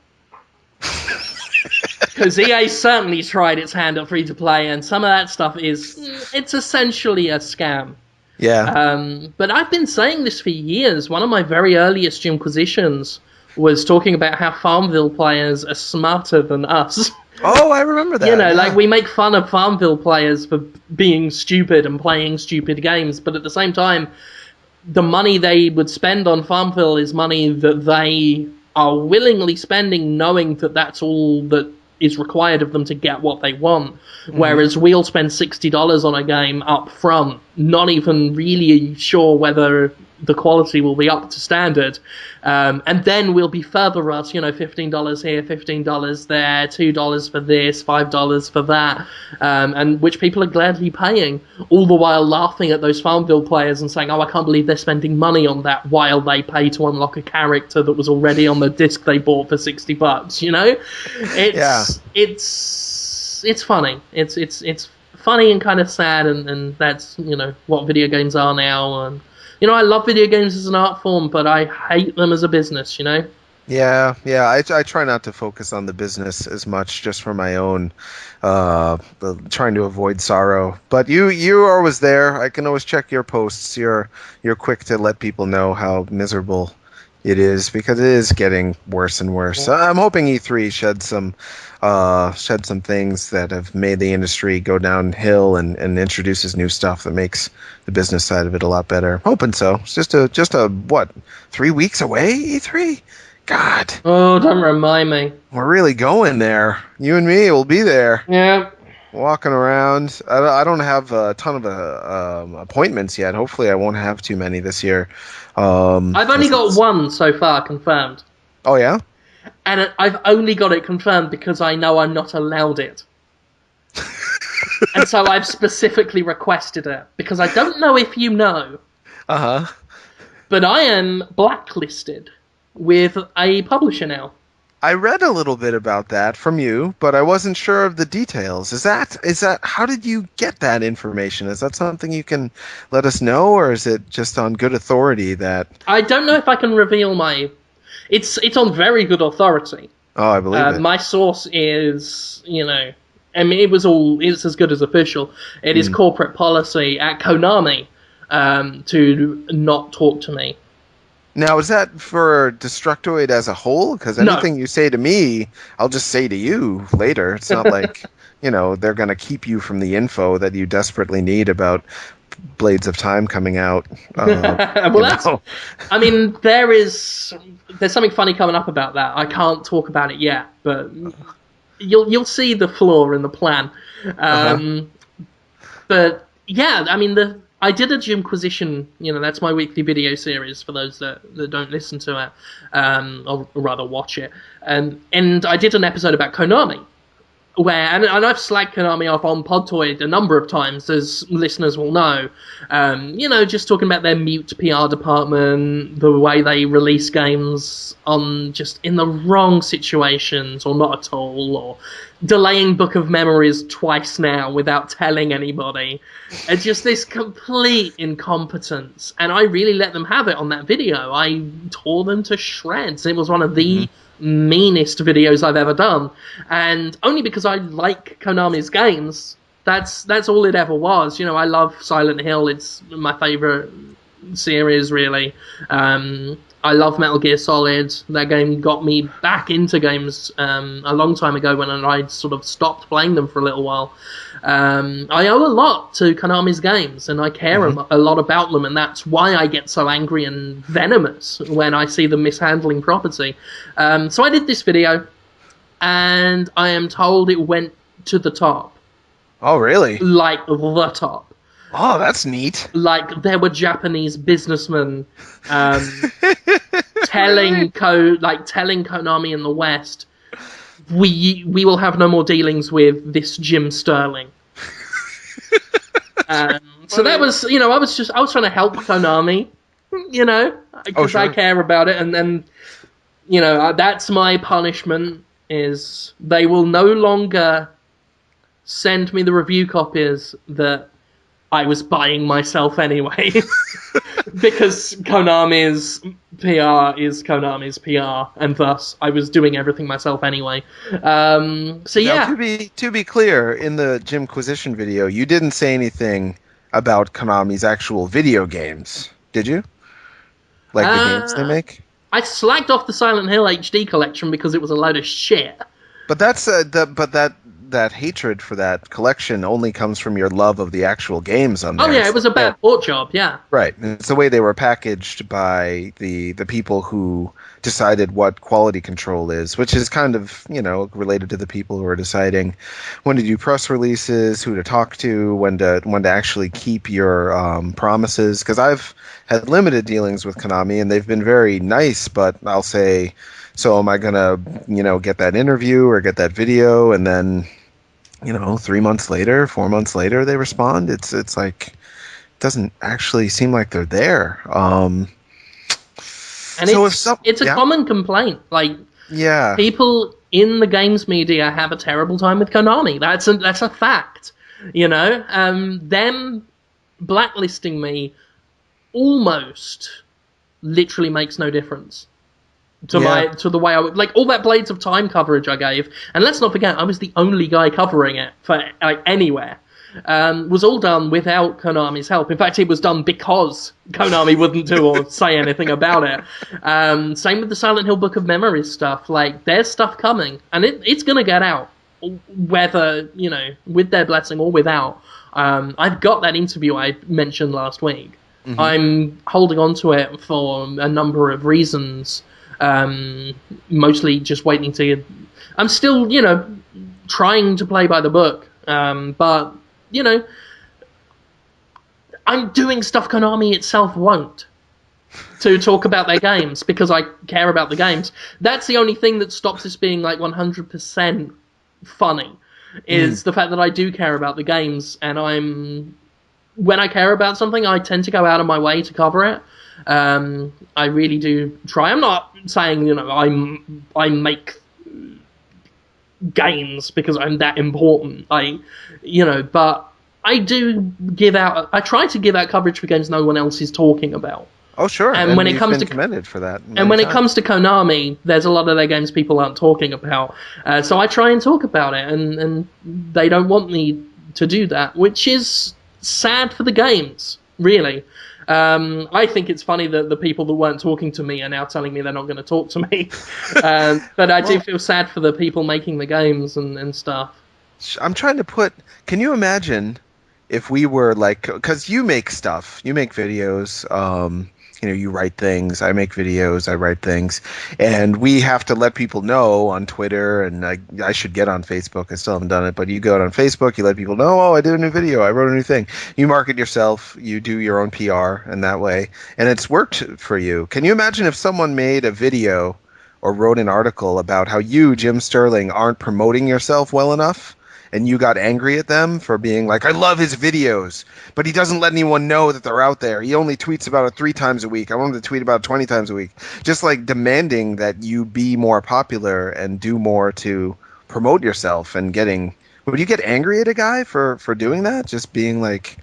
Because EA certainly tried its hand at free-to-play, and some of that stuff it's essentially a scam. Yeah. But I've been saying this for years. One of my very earliest Inquisitions was talking about how Farmville players are smarter than us. Oh, I remember You that. know, like Yeah. we make fun of Farmville players for being stupid and playing stupid games, but at the same time, the money they would spend on Farmville is money that they are willingly spending, knowing that that's all that is required of them to get what they want. Hmm. Whereas we'll spend $60 on a game up front, not even really sure whether the quality will be up to standard. And then we'll be further us, $15 here, $15 there, $2 for this, $5 for that, and which people are gladly paying, all the while laughing at those Farmville players and saying, oh, I can't believe they're spending money on that while they pay to unlock a character that was already on the disc they bought for $60, Yeah. It's funny. It's funny and kind of sad, and that's what video games are now. And I love video games as an art form, but I hate them as a business. Yeah. I try not to focus on the business as much, just for my own, trying to avoid sorrow. But you are always there. I can always check your posts. You're quick to let people know how miserable it is, because it is getting worse and worse. So I'm hoping E3 shed some things that have made the industry go downhill, and introduces new stuff that makes the business side of it a lot better. Hoping so. It's just a what, 3 weeks away, E3? God, Oh, don't remind me. we're really going there. You and me will be there, Yeah, walking around. I don't have a ton of appointments yet. Hopefully, I won't have too many this year. I've only 'Cause got it's. one so far confirmed, Oh yeah. and I've only got it confirmed because I know I'm not allowed it. And so I've specifically requested it because I don't know if you know, Uh huh. but I am blacklisted with a publisher now. I read a little bit about that from you, but I wasn't sure of the details. Is that how did you get that information? Is that something you can let us know, or is it just on good authority that? I don't know if I can reveal my. It's on very good authority. Oh, I believe it. My source is, I mean, it's as good as official. It is Hmm. corporate policy at Konami to not talk to me. Now, is that for Destructoid as a whole? Because No, anything you say to me, I'll just say to you later. It's not like, they're going to keep you from the info that you desperately need about Blades of Time coming out. well, You know. I mean, there's something funny coming up about that. I can't talk about it yet, but you'll see the flaw in the plan. Uh-huh. Um, but yeah, I mean, I did a Jimquisition. That's my weekly video series for those that don't listen to it, or rather watch it. And I did an episode about Konami, and I've slagged Konami off on Podtoid a number of times, as listeners will know. Just talking about their mute PR department, the way they release games on just in the wrong situations, or not at all, or delaying Book of Memories twice now without telling anybody. It's just this complete incompetence, and I really let them have it on that video. I tore them to shreds. It was one of Hmm. the meanest videos I've ever done, and only because I like Konami's games. That's all it ever was. I love Silent Hill. It's my favorite series, really. I love Metal Gear Solid. That game got me back into games a long time ago when I sort of stopped playing them for a little while. I owe a lot to Konami's games, and I care Hmm. a lot about them, and that's why I get so angry and venomous when I see them mishandling property. So I did this video, and I am told it went to the top, Oh, really? like the top. Oh, that's neat. Like there were Japanese businessmen um, Really? telling Konami in the West, we will have no more dealings with this Jim Sterling. So that Funny. was, I was trying to help Konami, Oh, because I sure. care about it, and then, that's my punishment, is they will no longer send me the review copies that I was buying myself anyway. Because Konami's PR is Konami's PR, and thus I was doing everything myself anyway. So Now, yeah, to be clear, in the Jimquisition video, you didn't say anything about Konami's actual video games, did you? Like the games they uh, make? I slagged off the Silent Hill HD collection because it was a load of shit. But that's that hatred for that collection only comes from your love of the actual games on Oh there. yeah, it It's was like a bad port job. Yeah. right. It's the way they were packaged by the people who decided what quality control is, which is kind of, related to the people who are deciding when to do press releases, who to talk to, when to actually keep your promises. Because I've had limited dealings with Konami, and they've been very nice, but I'll say, so am I gonna, get that interview or get that video, and then, 3 months later, 4 months later, they respond. It's like doesn't actually seem like they're there. And So if some, it's a yeah, common complaint. Like, yeah, people in the games media have a terrible time with Konami. That's a fact. Them blacklisting me almost literally makes no difference yeah, to the way I would, like, all that Blades of Time coverage I gave. And let's not forget, I was the only guy covering it for, like, anywhere. Was all done without Konami's help. In fact, it was done because Konami wouldn't do or say anything about it. Same with the Silent Hill Book of Memories stuff. Like, there's stuff coming, and it's going to get out, whether, with their blessing or without. I've got that interview I mentioned last week. hmm I'm holding on to it for a number of reasons. Mostly just waiting to. I'm still, trying to play by the book. But, you know, I'm doing stuff Konami itself won't to talk about their games because I care about the games. That's the only thing that stops this being like 100% funny, is the fact that I do care about the games, and when I care about something, I tend to go out of my way to cover it. I really do try. I'm not saying, I make games because I'm that important. But I try to give out coverage for games no one else is talking about. oh sure, And when and it you've comes been to commended for that and many when it times. comes to Konami, there's a lot of their games people aren't talking about. So I try and talk about it, and they don't want me to do that, which is sad for the games, really. I think it's funny that the people that weren't talking to me are now telling me they're not going to talk to me. But I do Well, feel sad for the people making the games and stuff. I'm trying to put. Can you imagine if we were like, because you make stuff, you make videos, you write things. I make videos, I write things, and we have to let people know on Twitter, and I should get on Facebook. I still haven't done it, but you go out on Facebook, you let people know, oh, I did a new video, I wrote a new thing. You market yourself, you do your own PR, and that way, and it's worked for you. Can you imagine if someone made a video or wrote an article about how you, Jim Sterling, aren't promoting yourself well enough? And you got angry at them for being like, I love his videos, but he doesn't let anyone know that they're out there. He only tweets about it 3 times a week. I want him to tweet about it 20 times a week. Just like demanding that you be more popular and do more to promote yourself and getting. Would you get angry at a guy for doing that? Just being like,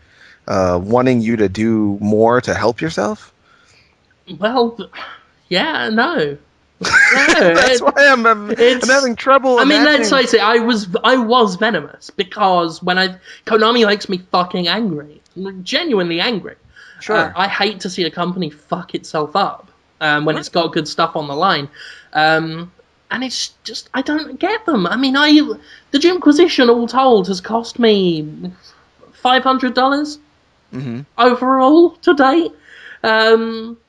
wanting you to do more to help yourself? Well, yeah, no. No, That's why I'm it's. having trouble I mean, let's imagining. face it. I was venomous because Konami makes me fucking angry, genuinely angry. Sure. I hate to see a company fuck itself up when it's got good stuff on the line, and it's just I don't get them. I mean, the Jimquisition all told has cost me $500 hmm overall to date.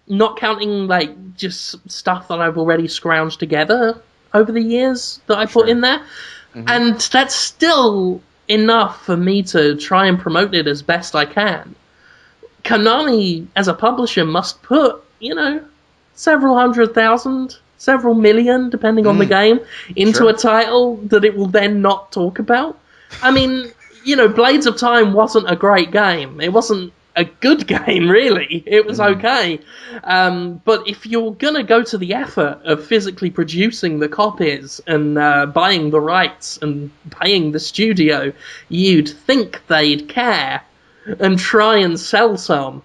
Not counting like just stuff that I've already scrounged together over the years that I put Sure. in there. hmm And that's still enough for me to try and promote it as best I can. Konami, as a publisher, must put, several 100,000, several million, depending on the Mm, game, into a sure. title that it will then not talk about. I mean, Blades of Time wasn't a great game. It wasn't a good game, really. It was hmm okay. But if you're going to go to the effort of physically producing the copies and buying the rights and paying the studio, you'd think they'd care and try and sell some.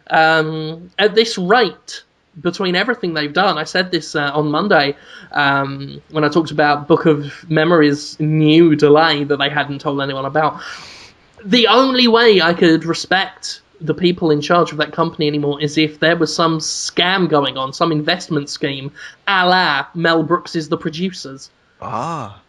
At this rate, between everything they've done, I said this on Monday when I talked about Book of Memories' new delay that they hadn't told anyone about. The only way I could respect the people in charge of that company anymore is if there was some scam going on, some investment scheme, a la Mel Brooks is The Producers. Ah.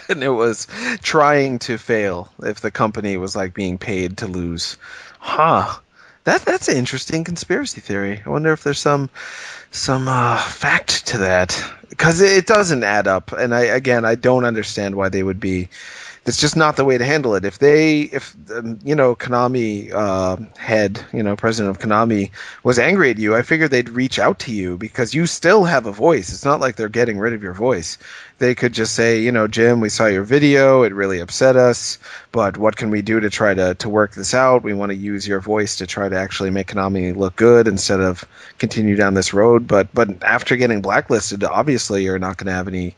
and it was trying to fail if the company was like being paid to lose. Huh. That's an interesting conspiracy theory. I wonder if there's some fact to that because it doesn't add up. And I don't understand why they would be. It's just not the way to handle it. If Konami head, president of Konami was angry at you, I figured they'd reach out to you because you still have a voice. It's not like they're getting rid of your voice. They could just say, Jim, we saw your video. It really upset us, but what can we do to try to work this out? We want to use your voice to try to actually make Konami look good instead of continue down this road. But after getting blacklisted, obviously you're not going to have any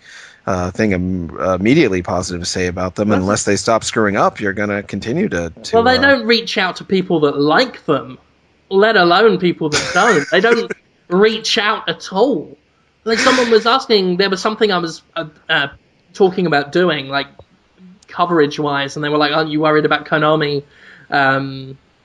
thing immediately positive to say about them unless they stop screwing up. You're going to continue to Well, they don't reach out to people that like them, let alone people that don't. They don't reach out at all. Like, someone was asking, there was something I was talking about doing, like, coverage-wise, and they were like, aren't you worried about Konami,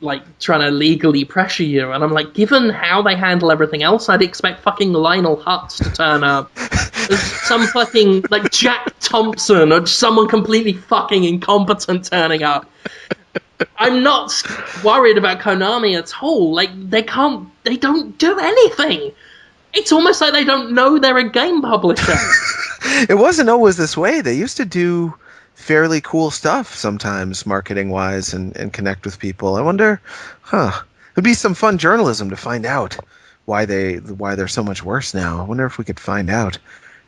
like, trying to legally pressure you? And I'm like, given how they handle everything else, I'd expect fucking Lionel Hutz to turn up. Some fucking, like, Jack Thompson or someone completely fucking incompetent turning up. I'm not worried about Konami at all. Like, they don't do anything. It's almost like they don't know they're a game publisher. It wasn't always this way. They used to do fairly cool stuff sometimes, marketing-wise, and connect with people. I wonder, it'd be some fun journalism to find out why they're so much worse now. I wonder if we could find out.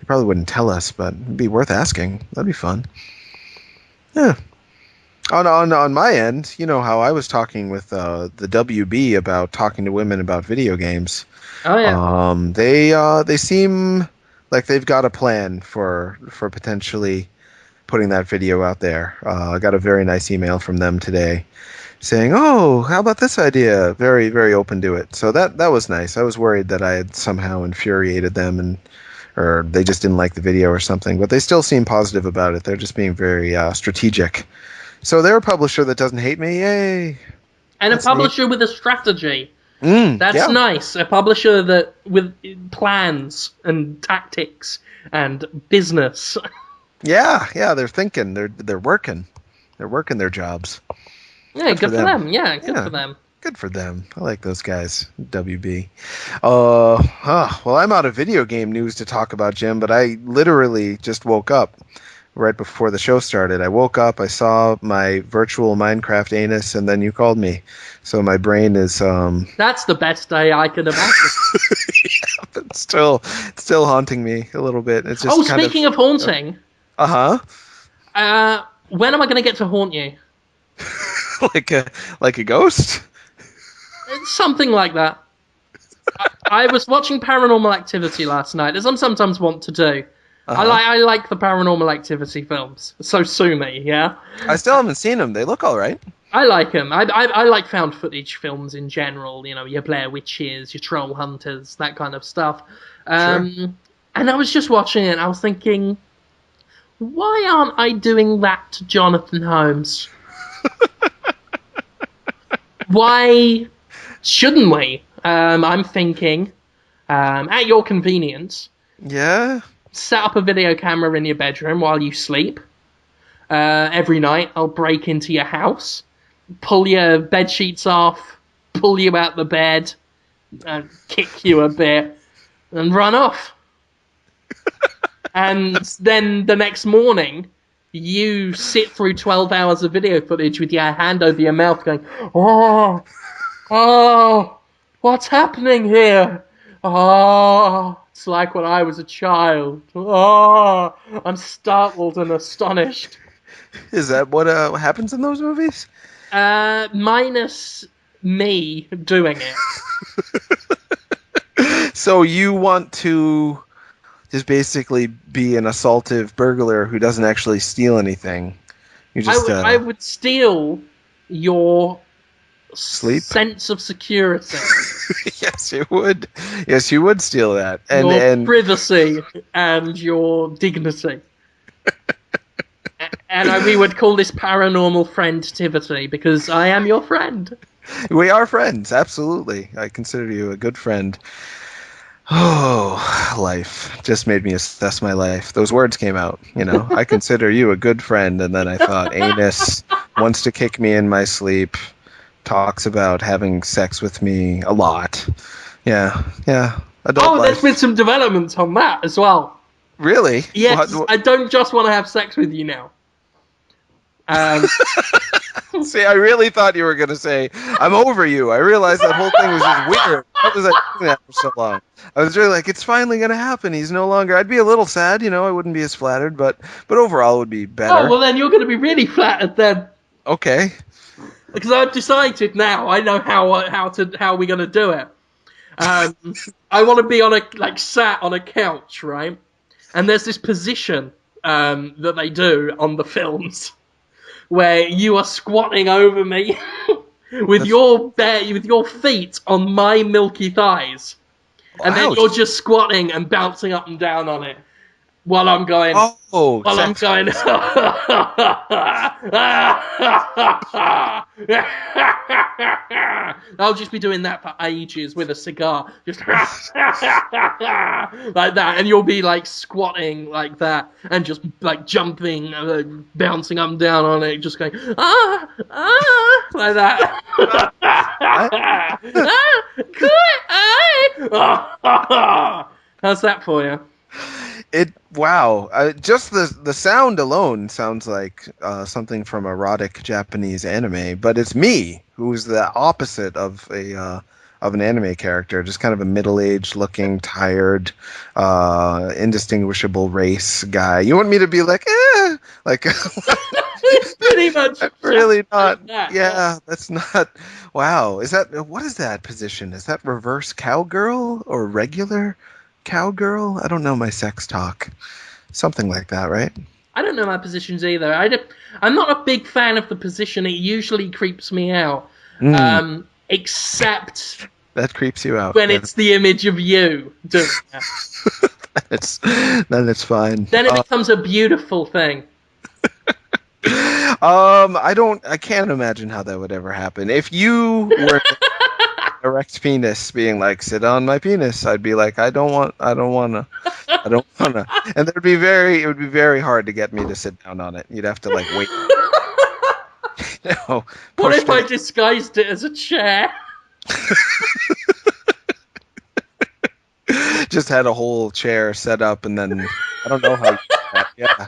They probably wouldn't tell us, but it'd be worth asking. That'd be fun. Yeah. On my end, you know how I was talking with the WB about talking to women about video games. Oh yeah. They seem like they've got a plan for potentially putting that video out there. I got a very nice email from them today saying, "Oh, how about this idea?" Very, very open to it. So that was nice. I was worried that I had somehow infuriated them or they just didn't like the video or something, but they still seem positive about it. They're just being very strategic. So they're a publisher that doesn't hate me. Yay! And That's a publisher neat. with a strategy. That's Yeah. nice. A publisher that with plans and tactics and business. Yeah, they're thinking. They're working. They're working their jobs. Yeah, Good for good for them. them. Yeah, good Yeah. for them. Good for them. I like those guys. WB. Well, I'm out of video game news to talk about, Jim, but I literally just woke up right before the show started. I woke up, I saw my virtual Minecraft anus, and then you called me. So my brain is That's the best day I could imagine. it's still haunting me a little bit. It's Oh, just kind speaking of haunting, uh-huh. when am I going to get to haunt you? like a ghost? Something like that. I was watching Paranormal Activity last night, as I sometimes want to do. Uh-huh. I like the Paranormal Activity films. So sue me, yeah? I still haven't seen them. They look all right. I like them. I like found footage films in general. You know, your Blair Witches, your Troll Hunters, that kind of stuff. Sure. And I was just watching it and I was thinking, why aren't I doing that to Jonathan Holmes? Why shouldn't we? I'm thinking, at your convenience, Yeah. set up a video camera in your bedroom while you sleep. Every night, I'll break into your house, pull your bed sheets off, pull you out the bed, kick you a bit, and run off. And then the next morning, you sit through 12 hours of video footage with your hand over your mouth going, oh, what's happening here? Oh, it's like when I was a child. Oh, I'm startled and astonished. Is that what happens in those movies? Minus me doing it. So you want to just basically be an assaultive burglar who doesn't actually steal anything. You just I would steal your sleep. sense of security. Yes, you would. Yes, you would steal that. Your privacy and your dignity. And we would call this paranormal friendtivity because I am your friend. We are friends, absolutely. I consider you a good friend. Oh, life just made me assess my life. Those words came out, you know. I consider you a good friend, and then I thought, anus wants to kick me in my sleep, talks about having sex with me a lot. Yeah, yeah. Adult Oh, there's been life. some developments on that as well. Really? Yes, I don't just want to have sex with you now. Um, See, I really thought you were going to say, I'm over you. I realized that whole thing was just weird. Why was I doing that for so long? I was really like, it's finally going to happen. He's no longer. I'd be a little sad, you know, I wouldn't be as flattered, but overall it would be oh, better. well, then you're going to be really flattered then. Okay. Because I've decided now, I know how we're going to do it. Um, I want to be sat on a couch, right? And there's this position that they do on the films where you are squatting over me with That's, your feet on my milky thighs, and then you're ouch. just squatting and bouncing up and down on it while I'm going. Oh, While I'm sex going. toys. I'll just be doing that for ages with a cigar, just like that, and you'll be like squatting like that, and just like jumping, bouncing up and down on it, just going like that. I, How's that for you? wow. Just the sound alone sounds like something from erotic Japanese anime, but it's me who's the opposite of an anime character, just kind of a middle-aged looking, tired, indistinguishable race guy. You want me to be like It's pretty much I'm just really like not. that. Yeah. Yeah, that's not. Wow, what is that position? Is that reverse cowgirl or regular cowgirl? I don't know my sex talk. Something like that, right? I don't know my positions either. I'm not a big fan of the position. It usually creeps me out. Mm, Except that creeps you out. when Yeah, it's the image of you doing that. it's then it's fine. Then it becomes a beautiful thing. I can't imagine how that would ever happen. If you were an erect penis being like, sit on my penis, I'd be like, I don't wanna. And it would be very hard to get me to sit down on it. You'd have to like wait, you know, What push if me. I disguised it as a chair? Just had a whole chair set up, and then I don't know how you do that. Yeah,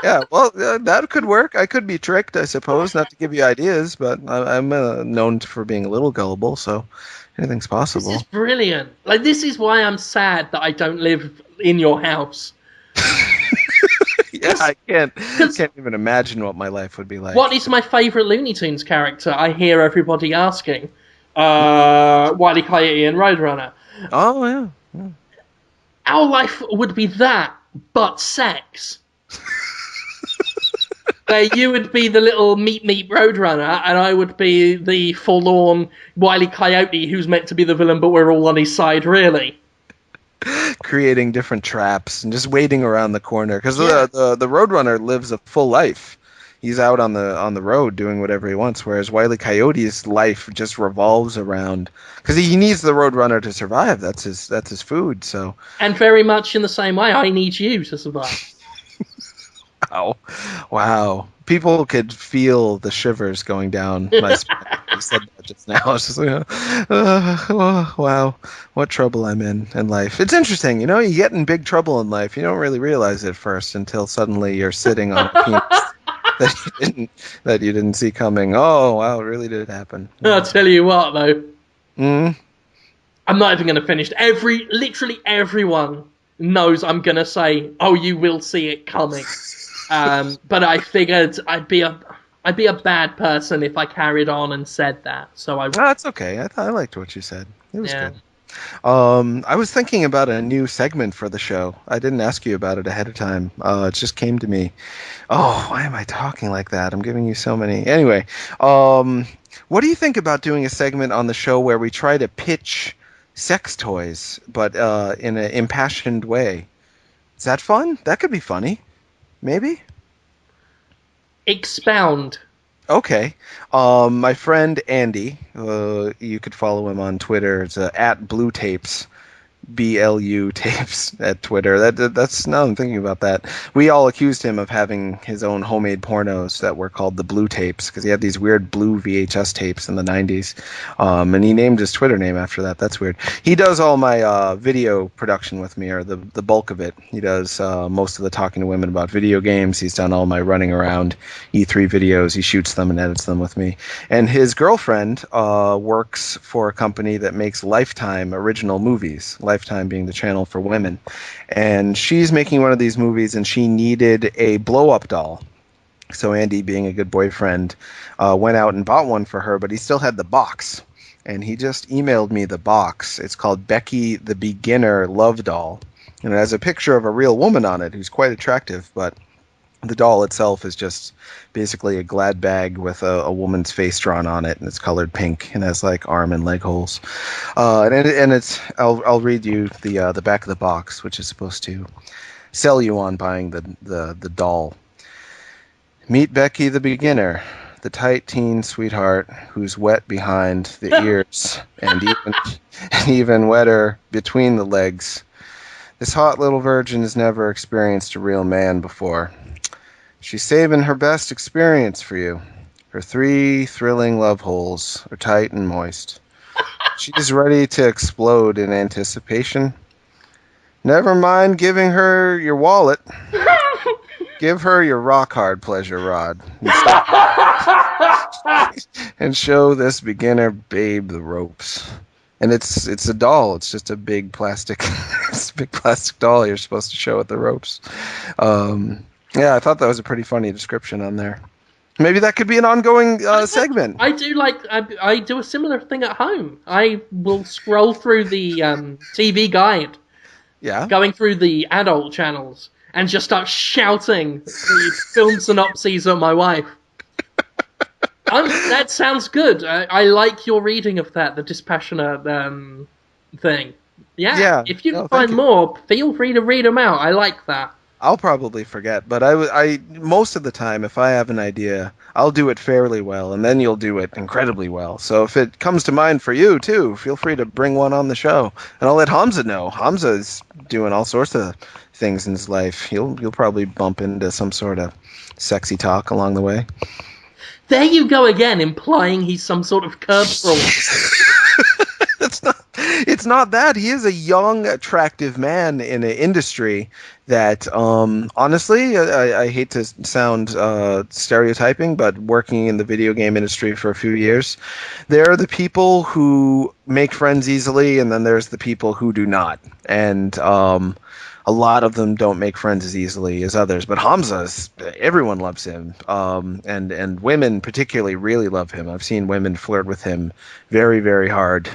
yeah. Well, that could work. I could be tricked, I suppose. Not to give you ideas, but I'm known for being a little gullible, so anything's This is possible. brilliant. Like, this is why I'm sad that I don't live in your house. Yeah, I Because can't even imagine what my life would be what like. is my favourite Looney Tunes character? I hear everybody asking. Wile E. Coyote and Roadrunner. Oh yeah. Yeah. Our life would be that, but sex. Where you would be the little meat Roadrunner, and I would be the forlorn Wile E. Coyote who's meant to be the villain, but we're all on his side, really. Creating different traps and just waiting around the corner because Yeah. the Roadrunner lives a full life. He's out on the road doing whatever he wants, whereas Wile E. Coyote's life just revolves around because he needs the Roadrunner to survive. That's his food. So And very much in the same way, I need you to survive. wow, wow, people could feel the shivers going down my spine. You said that just now. I was just like, oh, wow, what trouble I'm in life. It's interesting, you know. You get in big trouble in life. You don't really realize it at first until suddenly you're sitting on a penis that you didn't see coming. Oh wow, it really did happen. I'll Yeah. tell you what, though. Mm, I'm not even going to finish. Literally everyone knows I'm going to say, "Oh, you will see it coming." But I figured I'd be a bad person if I carried on and said that. So I, that's okay. I liked what you said. It was yeah. good. I was thinking about a new segment for the show. I didn't ask you about it ahead of time. It just came to me. Oh, why am I talking like that? I'm giving you so many. Anyway, um, what do you think about doing a segment on the show where we try to pitch sex toys, but in an impassioned way? Is that fun? That could be funny. Maybe? Expound. Okay. My friend Andy, you could follow him on Twitter. It's at Blue Tapes. BLU tapes at Twitter. That's now I'm thinking about that. We all accused him of having his own homemade pornos that were called the blue tapes because he had these weird blue VHS tapes in the 90s. And he named his Twitter name after that. That's weird. He does all my video production with me, or the bulk of it. He does most of the talking to women about video games. He's done all my running around E3 videos. He shoots them and edits them with me. And his girlfriend works for a company that makes Lifetime original movies, Lifetime being the channel for women. And she's making one of these movies, and she needed a blow-up doll. So Andy, being a good boyfriend, went out and bought one for her, but he still had the box. And he just emailed me the box. It's called Becky the Beginner Love Doll. And it has a picture of a real woman on it who's quite attractive, but the doll itself is just basically a glad bag with a woman's face drawn on it, and it's colored pink and has like arm and leg holes. And it's I'll read you the back of the box, which is supposed to sell you on buying the doll. Meet Becky the Beginner, the tight teen sweetheart who's wet behind the ears and even wetter between the legs. This hot little virgin has never experienced a real man before. She's saving her best experience for you. Her 3 thrilling love holes are tight and moist. She's ready to explode in anticipation. Never mind giving her your wallet. Give her your rock-hard pleasure rod. And show this beginner babe the ropes. And it's a doll. It's just a big plastic, it's a big plastic doll you're supposed to show at the ropes. Yeah, I thought that was a pretty funny description on there. Maybe that could be an ongoing segment. I do a similar thing at home. I will scroll through the TV guide, Yeah. going through the adult channels, and just start shouting the film synopses at my wife. That sounds good. I like your reading of that, the dispassionate thing. Yeah. If you can find more, feel free to read them out. I like that. I'll probably forget, but I most of the time, if I have an idea, I'll do it fairly well, and then you'll do it incredibly well. So if it comes to mind for you too, feel free to bring one on the show, and I'll let Hamza know. Hamza's doing all sorts of things in his life. You'll probably bump into some sort of sexy talk along the way. There you go again, implying he's some sort of curb crawl. It's not that. He is a young, attractive man in an industry that, honestly, I hate to sound stereotyping, but working in the video game industry for a few years, there are the people who make friends easily, and then there's the people who do not. And a lot of them don't make friends as easily as others. But Hamza, everyone loves him, and women particularly really love him. I've seen women flirt with him very, very hard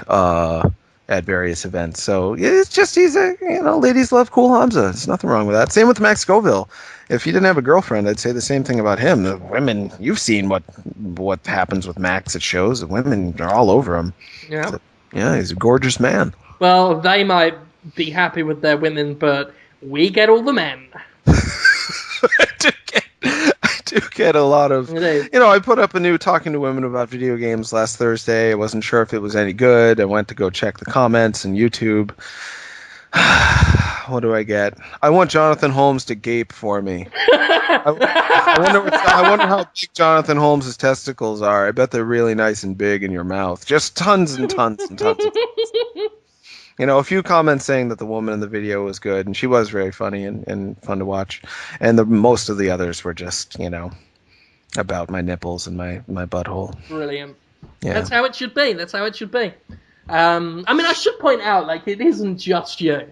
at various events. So it's just ladies love cool Hamza. There's nothing wrong with that. Same with Max Scoville. If he didn't have a girlfriend, I'd say the same thing about him. The women, you've seen what happens with Max at shows. The women are all over him. Yeah. So, yeah, he's a gorgeous man. Well, they might be happy with their women, but we get all the men. I do get a lot of... I put up a new Talking to Women About Video Games last Thursday. I wasn't sure if it was any good. I went to go check the comments and YouTube. What do I get? I want Jonathan Holmes to gape for me. I wonder how big Jonathan Holmes' testicles are. I bet they're really nice and big in your mouth. Just tons and tons and tons of tons. A few comments saying that the woman in the video was good, and she was very funny and fun to watch. And most of the others were just, about my nipples and my butthole. Brilliant. Yeah. That's how it should be. I should point out, it isn't just you.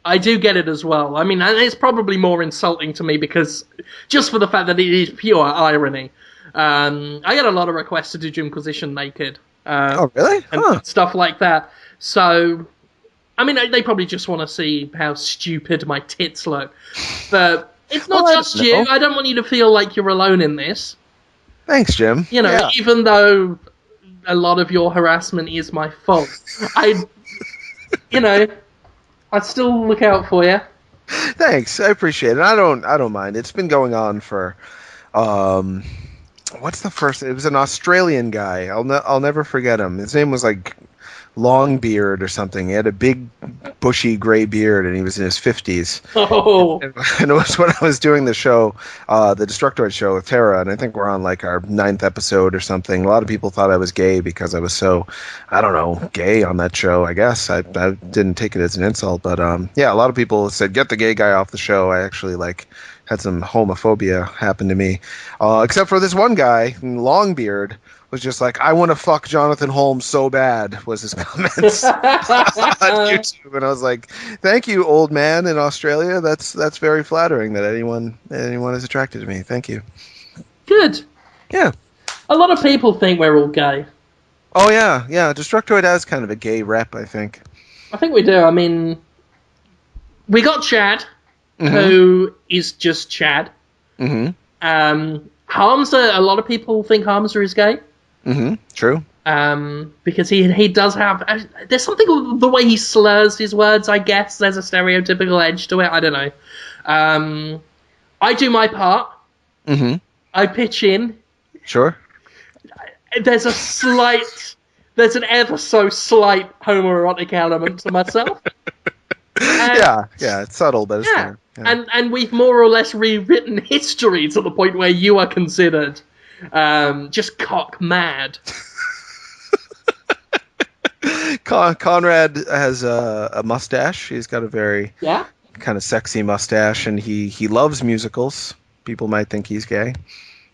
I do get it as well. It's probably more insulting to me because, just for the fact that it is pure irony. I get a lot of requests to do Jimquisition naked. Oh, really? And stuff like that. So... they probably just want to see how stupid my tits look. But it's not just you. I don't want you to feel like you're alone in this. Thanks, Jim. Even though a lot of your harassment is my fault, I'd still look out for you. Thanks. I appreciate it. I don't mind. It's been going on for... what's the first... It was an Australian guy. I'll never forget him. His name was long beard or something. He had a big, bushy gray beard, and he was in his 50s. Oh, And it was when I was doing the show, the Destructoid show with Tara, and I think we're on like our 9th episode or something. A lot of people thought I was gay because I was so, I don't know, gay on that show. I guess I didn't take it as an insult, but yeah, a lot of people said get the gay guy off the show. I actually like had some homophobia happen to me, except for this one guy, long beard. Was just like, I want to fuck Jonathan Holmes so bad, was his comments on YouTube. And I was like, thank you, old man in Australia. That's very flattering that anyone is attracted to me. Thank you. good. Yeah. A lot of people think we're all gay. Oh, yeah. Yeah. Destructoid has kind of a gay rep, I think. I think we do. I mean, we got Chad, who is just Chad. Harmser, a lot of people think Harmser is gay. True. Because he does have... There's something with the way he slurs his words, I guess. There's a stereotypical edge to it. I don't know. I do my part. I pitch in. Sure. There's an ever so slight homoerotic element to myself. Yeah, it's subtle, but it's there. Yeah. And we've more or less rewritten history to the point where you are considered just cock mad. Conrad has a mustache. He's got a very Yeah. kind of sexy mustache, and he loves musicals. People might think he's gay.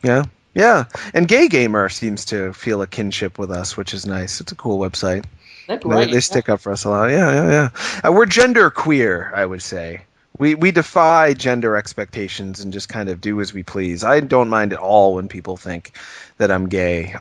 Yeah. Yeah. And Gay Gamer seems to feel a kinship with us, which is nice. It's a cool website. They're great. They stick up for us a lot. Yeah. We're gender queer, I would say. We defy gender expectations and just kind of do as we please. I don't mind at all when people think that I'm gay,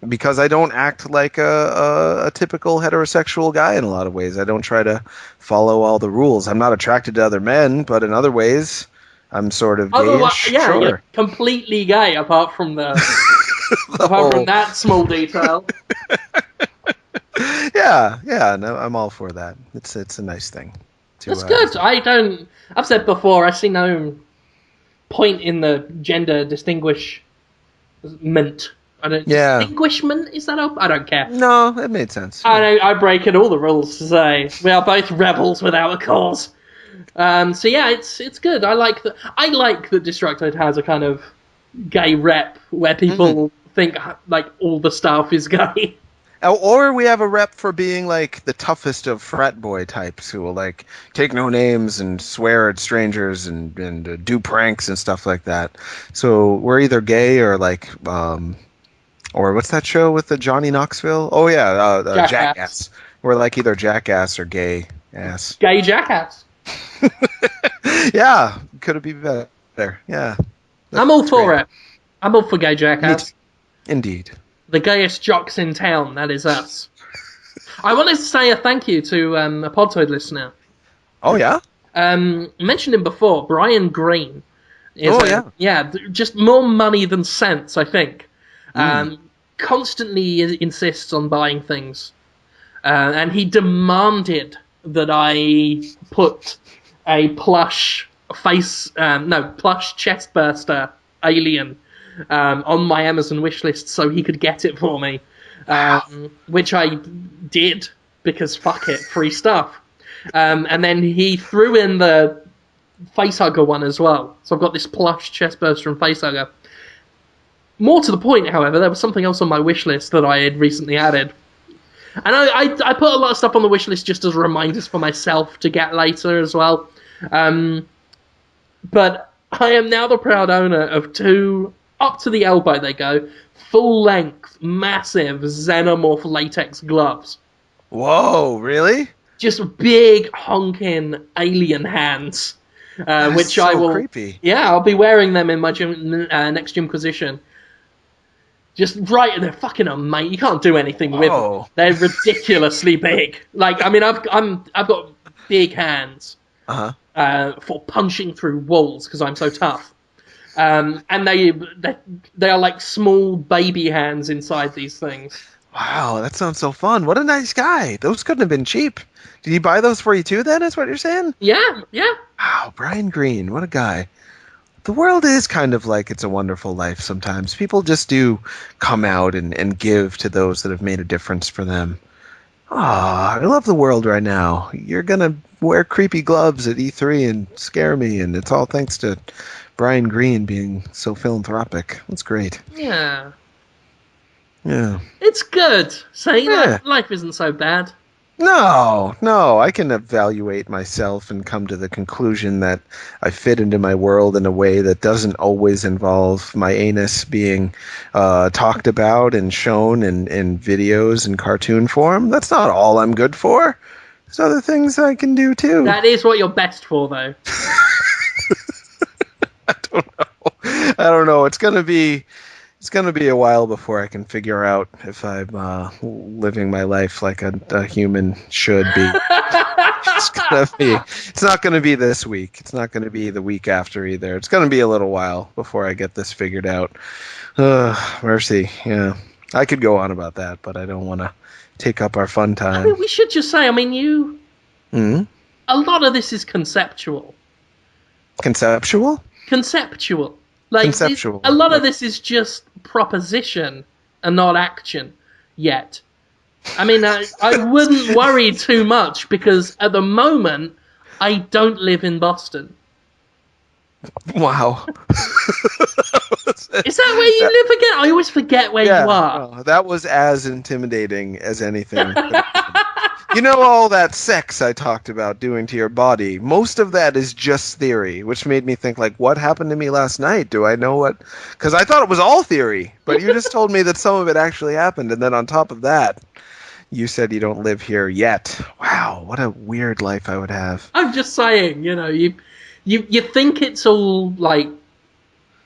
because I don't act like a typical heterosexual guy in a lot of ways. I don't try to follow all the rules. I'm not attracted to other men, but in other ways, I'm sort of gayish. Yeah, sure. You're completely gay apart from from that small detail. Yeah, no, I'm all for that. It's a nice thing. That's good. I've said before, I see no point in the gender distinguishment. Distinguishment? Is that up? I don't care. No, it made sense. I break all the rules to say we are both rebels without a cause. So yeah, it's good. I like that Destructoid has a kind of gay rep where people think like all the staff is gay. Or we have a rep for being like the toughest of frat boy types who will like take no names and swear at strangers and do pranks and stuff like that. So we're either gay or like or what's that show with the Johnny Knoxville? Oh yeah, Jackass. We're like either jackass or gay ass. Gay jackass. Yeah, could it be better? Yeah. I'm all for it. I'm all for gay jackass. Indeed. The gayest jocks in town, that is us. I wanted to say a thank you to a Podtoid listener. Oh, yeah? Mentioned him before, Brian Green. Just more money than sense, I think. Constantly insists on buying things. And he demanded that I put a plush chestburster alien on my Amazon wishlist so he could get it for me, which I did because fuck it, free stuff. And then he threw in the Facehugger one as well. So I've got this plush chestburster and Facehugger. More to the point, however, there was something else on my wishlist that I had recently added. And I put a lot of stuff on the wishlist just as reminders for myself to get later as well. But I am now the proud owner of two, up to the elbow they go, full-length, massive Xenomorph latex gloves. Whoa, really? Just big, honking alien hands. Which so I will... creepy. Yeah, I'll be wearing them in my next Gymquisition. Just right, they're fucking amazing. You can't do anything with them. They're ridiculously big. Like, I mean, I've got big hands for punching through walls because I'm so tough. And they are like small baby hands inside these things. Wow, that sounds so fun. What a nice guy. Those couldn't have been cheap. Did he buy those for you too, then, is what you're saying? Yeah. Wow, Brian Green, what a guy. The world is kind of like It's a Wonderful Life sometimes. People just do come out and give to those that have made a difference for them. Ah, I love the world right now. You're gonna wear creepy gloves at E3 and scare me, and it's all thanks to Brian Greene being so philanthropic. That's great. Yeah. Yeah. It's good. See, Yeah. life isn't so bad. No, no, I can evaluate myself and come to the conclusion that I fit into my world in a way that doesn't always involve my anus being talked about and shown in videos and cartoon form. That's not all I'm good for. There's other things I can do too. That is what you're best for, though. I don't know. I don't know. It's gonna be a while before I can figure out if I'm living my life like a human should be. It's gonna be. It's not gonna be this week. It's not gonna be the week after either. It's gonna be a little while before I get this figured out. Mercy. Yeah, I could go on about that, but I don't want to take up our fun I mean, time. we should just say, I mean, Hmm. a lot of this is conceptual. Conceptual. Conceptual. Like, Conceptual. a lot of Like, this is just proposition and not action yet. I mean, I wouldn't worry too much because at the moment, I don't live in Boston. wow. Is that where you That- live again? I always forget where you yeah. are. No, that was as intimidating as anything. You know all that sex I talked about doing to your body. Most of that is just theory, which made me think like, what happened to me last night? Do I know what? Because I thought it was all theory, but you just told me that some of it actually happened, and then on top of that, you said you don't live here yet. Wow, what a weird life I would have. I'm just saying, you think it's all like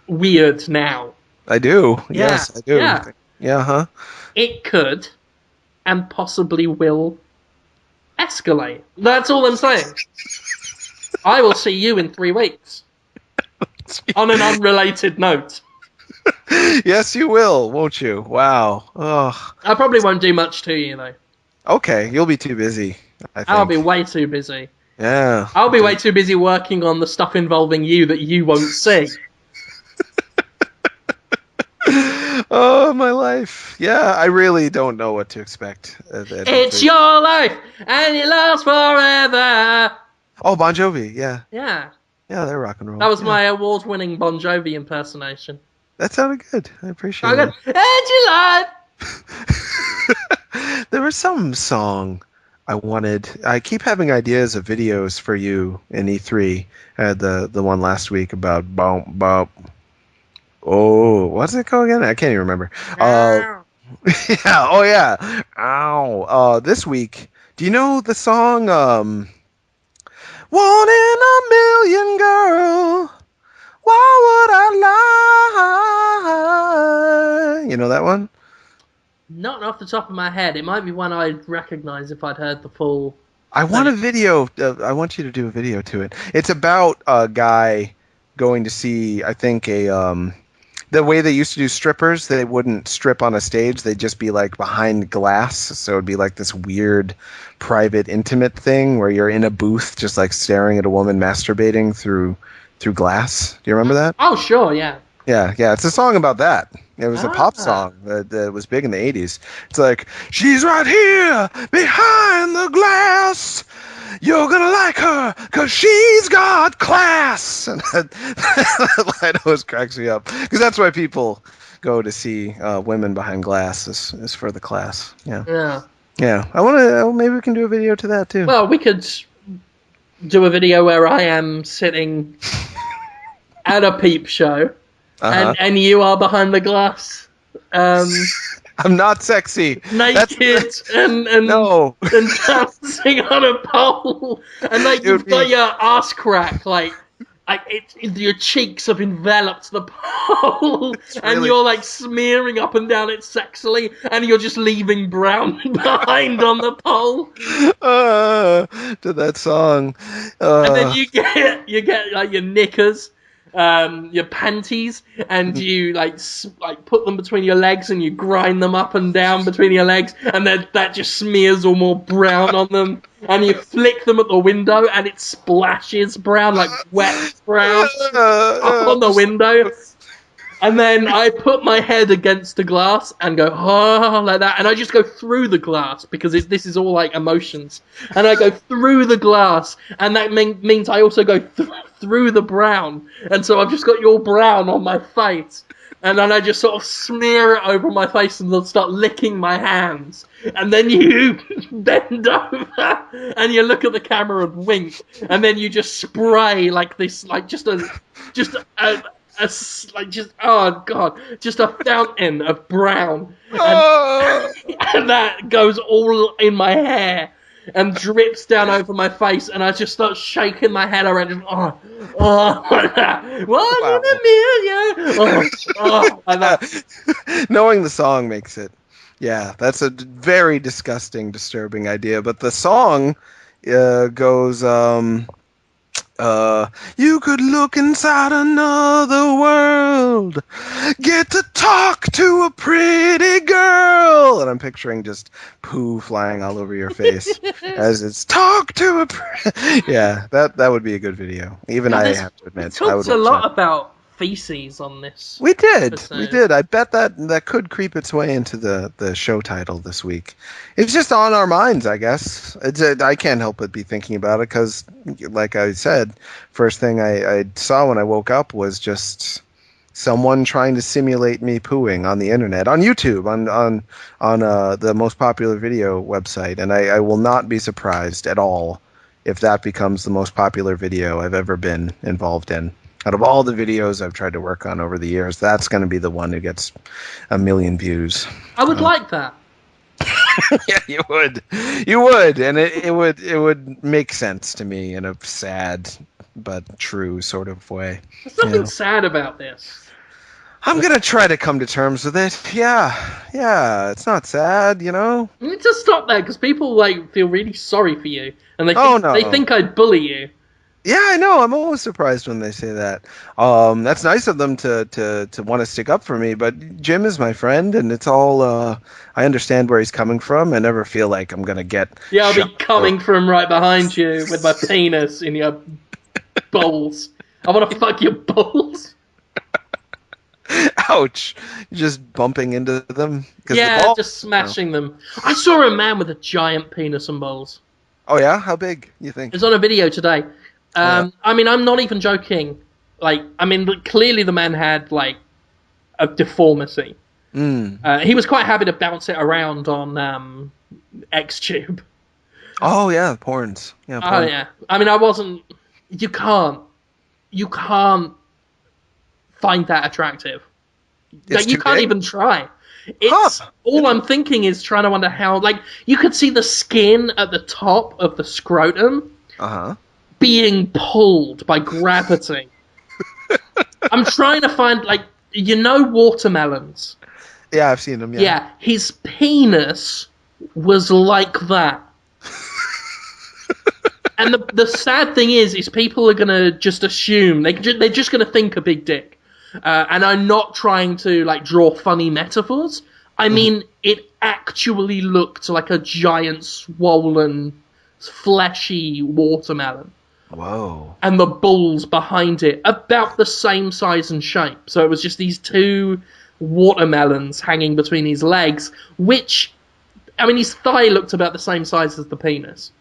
weird now. I do. Yeah, Yes, I do. yeah. Yeah, huh? It could and possibly will escalate. That's all I'm saying. I will see you in 3 weeks. On an unrelated note. Yes, you will, won't you? Wow. Oh, I probably won't do much to you, though. okay. You'll be too busy, I I'll be think. way too busy. Yeah. I'll be way too busy working on the stuff involving you that you won't see. Oh, my life. Yeah, I really don't know what to expect. It's your life, and it lasts forever. Oh, Bon Jovi. Yeah. Yeah, Yeah, they're rock and roll. that was Yeah. my award-winning Bon Jovi impersonation. That sounded good. I I appreciate got, it. it's your life. There was some song I wanted. I keep having ideas of videos for you in E3. I had the one last week about bump bump. Oh, what's it called again? I can't even remember. Yeah. Oh yeah. Ow. This week. Do you know the song "One in a Million Girl"? Why would I lie? You know that one? Not off the top of my head. It might be one I'd recognise if I'd heard the full I want a thing. video. I want you to do a video to it. It's about a guy going to see, I think, the way they used to do strippers, they wouldn't strip on a stage. They'd just be like behind glass. So it'd be like this weird private intimate thing where you're in a booth just like staring at a woman masturbating through glass. Do you remember that? Oh, sure, yeah. Yeah, yeah, it's a song about that. It was a pop Ah. song that was big in the 80s. It's like, she's right here behind the glass. You're gonna like her because she's got class. And that line always cracks me up because that's why people go to see women behind glass is for the class. Yeah, Yeah. yeah. I want to. Maybe we can do a video to that too. Well, we could do a video where I am sitting at a peep show, Uh-huh. and you are behind the glass, I'm not sexy. naked No. and dancing on a pole, and like It would you've got be- your ass crack, your cheeks have enveloped the pole, and really- you're like smearing up and down it sexily, and you're just leaving brown behind on the pole. To that song. And then you get like your knickers, your panties, and you like put them between your legs and you grind them up and down between your legs, and then that just smears all more brown on them. And you flick them at the window, and it splashes brown, like wet brown, up on the window. And then I put my head against the glass and go, oh, like that. And I just go through the glass because this is all like emotions. And I go through the glass. And that means I also go through the brown. And so I've just got your brown on my face. And then I just sort of smear it over my face and then start licking my hands. And then you bend over and you look at the camera and wink. And then you just spray like this, like just a like just oh god, just a fountain of brown, Oh! and that goes all in my hair and drips down over my face, and I just start shaking my head around. And, like that. What Wow. in a million? Like that. Knowing the song makes it. Yeah, that's a very disgusting, disturbing idea. But the song goes. You could look inside another world, get to talk to a pretty girl, and I'm picturing just poo flying all over your face as it's talk to a. Yeah, that would be a good video. Even I have to admit, It talks a lot about feces on this. We did. episode. We did. I bet that could creep its way into the show title this week. It's just on our minds, I guess. I can't help but be thinking about it because, like I said, first thing I saw when I woke up was just someone trying to simulate me pooing on the internet, on YouTube, on the most popular video website, and I will not be surprised at all if that becomes the most popular video I've ever been involved in. Out of all the videos I've tried to work on over the years, that's going to be the one who gets 1 million views. I would like that. Yeah, you would, and it would make sense to me in a sad but true sort of way. There's nothing sad about this. I'm gonna try to come to terms with it. Yeah, it's not sad, you know. You need to stop that because people like feel really sorry for you, and they think I'd bully you. Yeah, I know. I'm always surprised when they say that. That's nice of them to want to stick up for me, but Jim is my friend, and it's all. I understand where he's coming from. I never feel like I'm gonna get. Yeah, I'll be coming from right behind you with my penis in your balls. I want to fuck your balls. Ouch! Just bumping into them. Yeah, just smashing them. I saw a man with a giant penis and balls. Oh yeah, how big? You think? It's on a video today. I mean, I'm not even joking. Like, I mean, clearly the man had like a deformity. He was quite happy to bounce it around on XTube. Oh yeah, porns. Yeah. Oh yeah. I mean, I wasn't. You can't find that attractive. Like, you can't even try. It's all I'm thinking is trying to wonder how. Like, you could see the skin at the top of the scrotum. Being pulled by gravity. I'm trying to find, like, watermelons. Yeah, I've seen them. Yeah, his penis was like that. And the sad thing is people are gonna just assume they're just gonna think a big dick. And I'm not trying to like draw funny metaphors. I mean, it actually looked like a giant, swollen, fleshy watermelon. Whoa. And the balls behind it, about the same size and shape. So it was just these two watermelons hanging between his legs, which, I mean, his thigh looked about the same size as the penis.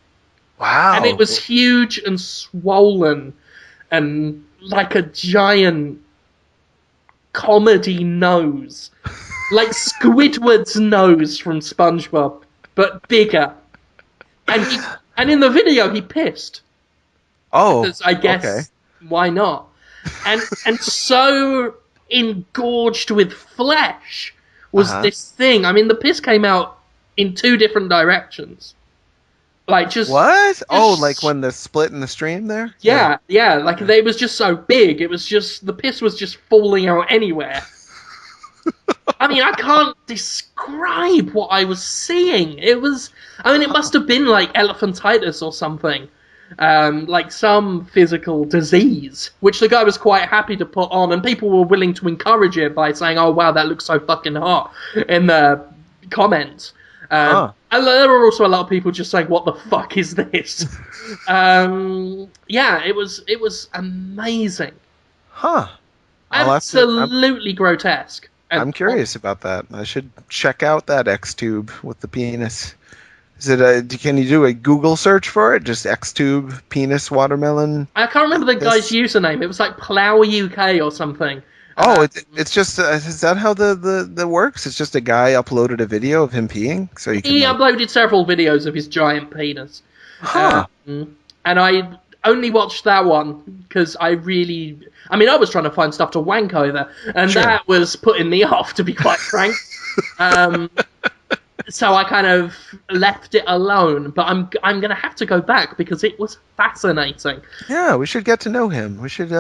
Wow. And it was huge and swollen and like a giant comedy nose. Like Squidward's nose from SpongeBob, but bigger. And in the video, he pissed. Oh, because I guess why not? And so engorged with flesh was this thing. I mean, the piss came out in two different directions. Like just what? Like when the split in the stream there? Yeah. Like it was just so big. It was just the piss was just falling out anywhere. I mean, I can't describe what I was seeing. It was. I mean, it must have been like elephantitis or something. Like some physical disease, which the guy was quite happy to put on, and people were willing to encourage it by saying, "Oh wow, that looks so fucking hot," in the comments. And there were also a lot of people just saying, "What the fuck is this?" Yeah, it was amazing. I'll have to. Absolutely grotesque. I'm And curious about that. I should check out that X tube with the penis. Is it can you do a Google search for it? Just X tube penis watermelon. I can't remember the guy's This. username. It was like Plow UK or something. Oh, Uh, it's just is that how the works? It's just a guy uploaded a video of him peeing, so you can he like, uploaded several videos of his giant penis. huh? And I only watched that one because I mean, I was trying to find stuff to wank over, and Sure. that was putting me off, to be quite frank. Um, so I kind of left it alone, but I'm gonna have to go back because it was fascinating. Yeah, we should get to know him. We should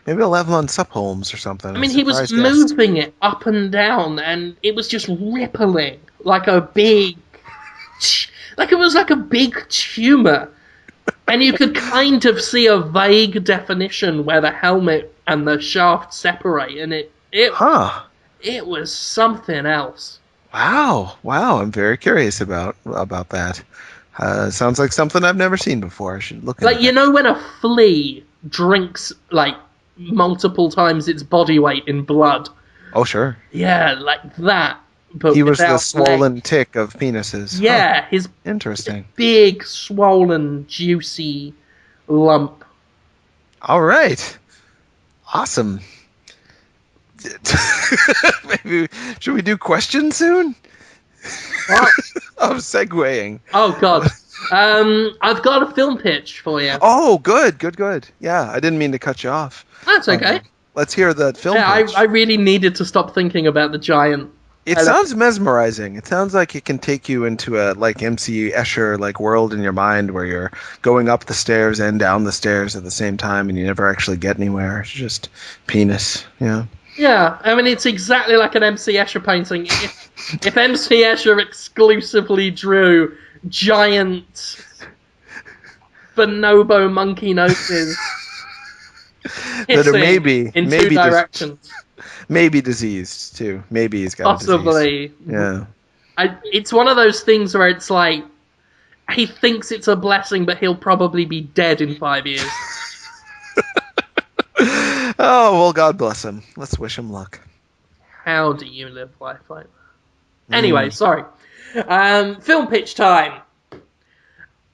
maybe I'll have him on Sup Holmes or something. I A mean, he was surprise guest. moving it up and down, and it was just rippling like a big, like it was like a big tumor. And you could kind of see a vague definition where the helmet and the shaft separate, and Huh. it was something else. Wow. I'm very curious about that. Sounds like something I've never seen before. I should look into Like, you that. know when a flea drinks like multiple times its body weight in blood? Oh, sure. Yeah, like that, but He was the without swollen legs. tick of penises. Huh. Yeah, his Interesting. big, swollen, juicy lump. All right. Awesome. Maybe should we do questions soon? What? I'm segueing. Oh God. I've got a film pitch for you. Oh, good. Yeah, I didn't mean to cut you off. That's okay. Let's hear the film Yeah, pitch. I really needed to stop thinking about the giant. It sounds mesmerizing. It sounds like it can take you into a like MC Escher like world in your mind where you're going up the stairs and down the stairs at the same time and you never actually get anywhere. It's just penis. Yeah. Yeah, I mean, it's exactly like an MC Escher painting. If MC Escher exclusively drew giant bonobo monkey noses That are hissing in two directions. Maybe diseased too. Maybe he's got a disease. Possibly. Yeah. It's one of those things where it's like, he thinks it's a blessing, but he'll probably be dead in 5 years. Oh, well, God bless him. Let's wish him luck. How do you live life like that? Anyway, sorry. Film pitch time.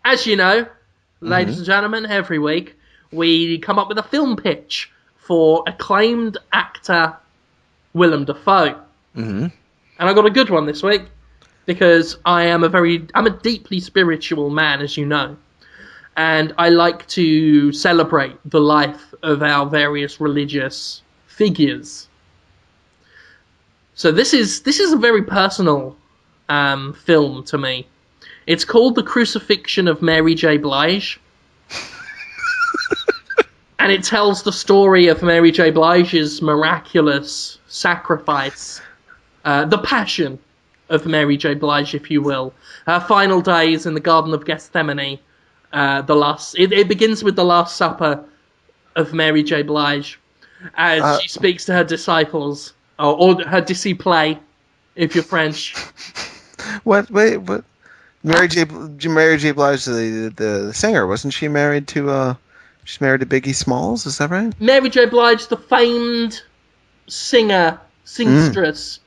As you know, ladies and gentlemen, every week we come up with a film pitch for acclaimed actor Willem Dafoe. Mm-hmm. And I got a good one this week because I'm a deeply spiritual man, as you know. And I like to celebrate the life of our various religious figures. So this is a very personal film to me. It's called The Crucifixion of Mary J. Blige. And it tells the story of Mary J. Blige's miraculous sacrifice, the passion of Mary J. Blige, if you will. Her final days in the Garden of Gethsemane. It begins with the Last Supper of Mary J. Blige as she speaks to her disciples, or her disciples, if you're French. What? Wait, what? Mary J. Blige, the singer, wasn't she married to? She's married to Biggie Smalls. Is that right? Mary J. Blige, the famed singstress.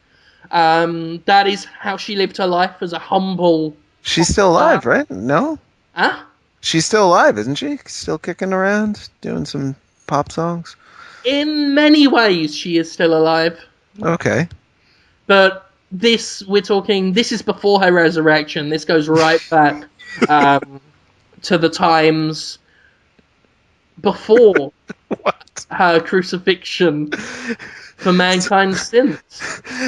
That is how she lived her life, as a humble. She's still alive, right? No. Huh? She's still alive, isn't she? Still kicking around, doing some pop songs. In many ways, she is still alive. Okay. But this is before her resurrection. This goes right back to the times before her crucifixion for mankind's sins.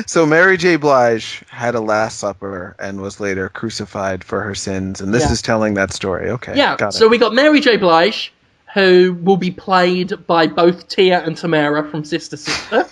So Mary J. Blige had a Last Supper and was later crucified for her sins, and this is telling that story. Okay, yeah. got it. So we got Mary J. Blige, who will be played by both Tia and Tamara from Sister Sister.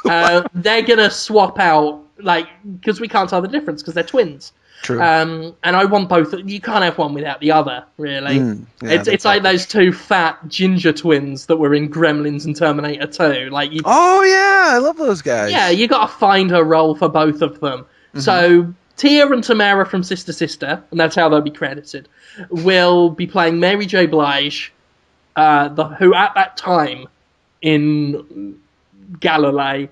They're gonna swap out, like, because we can't tell the difference because they're twins. True. And I want both. You can't have one without the other, really. It's like those two fat ginger twins that were in Gremlins and Terminator 2. Oh yeah, I love those guys. Yeah, you got to find a role for both of them. Mm-hmm. So Tia and Tamara from Sister Sister, and that's how they'll be credited, will be playing Mary J. Blige, who at that time in Galilei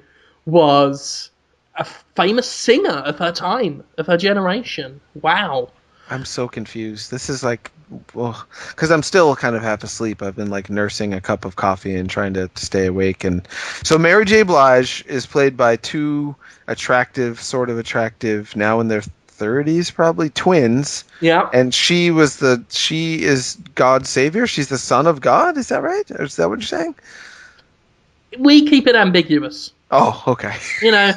was a famous singer of her time, of her generation. Wow. I'm so confused. This is like, well, because I'm still kind of half asleep. I've been like nursing a cup of coffee and trying to stay awake. And so Mary J. Blige is played by two sort of attractive, now in their 30s, probably twins. Yeah. And she is God's savior. She's the son of God. Is that right? Or is that what you're saying? We keep it ambiguous. Oh, okay. You know,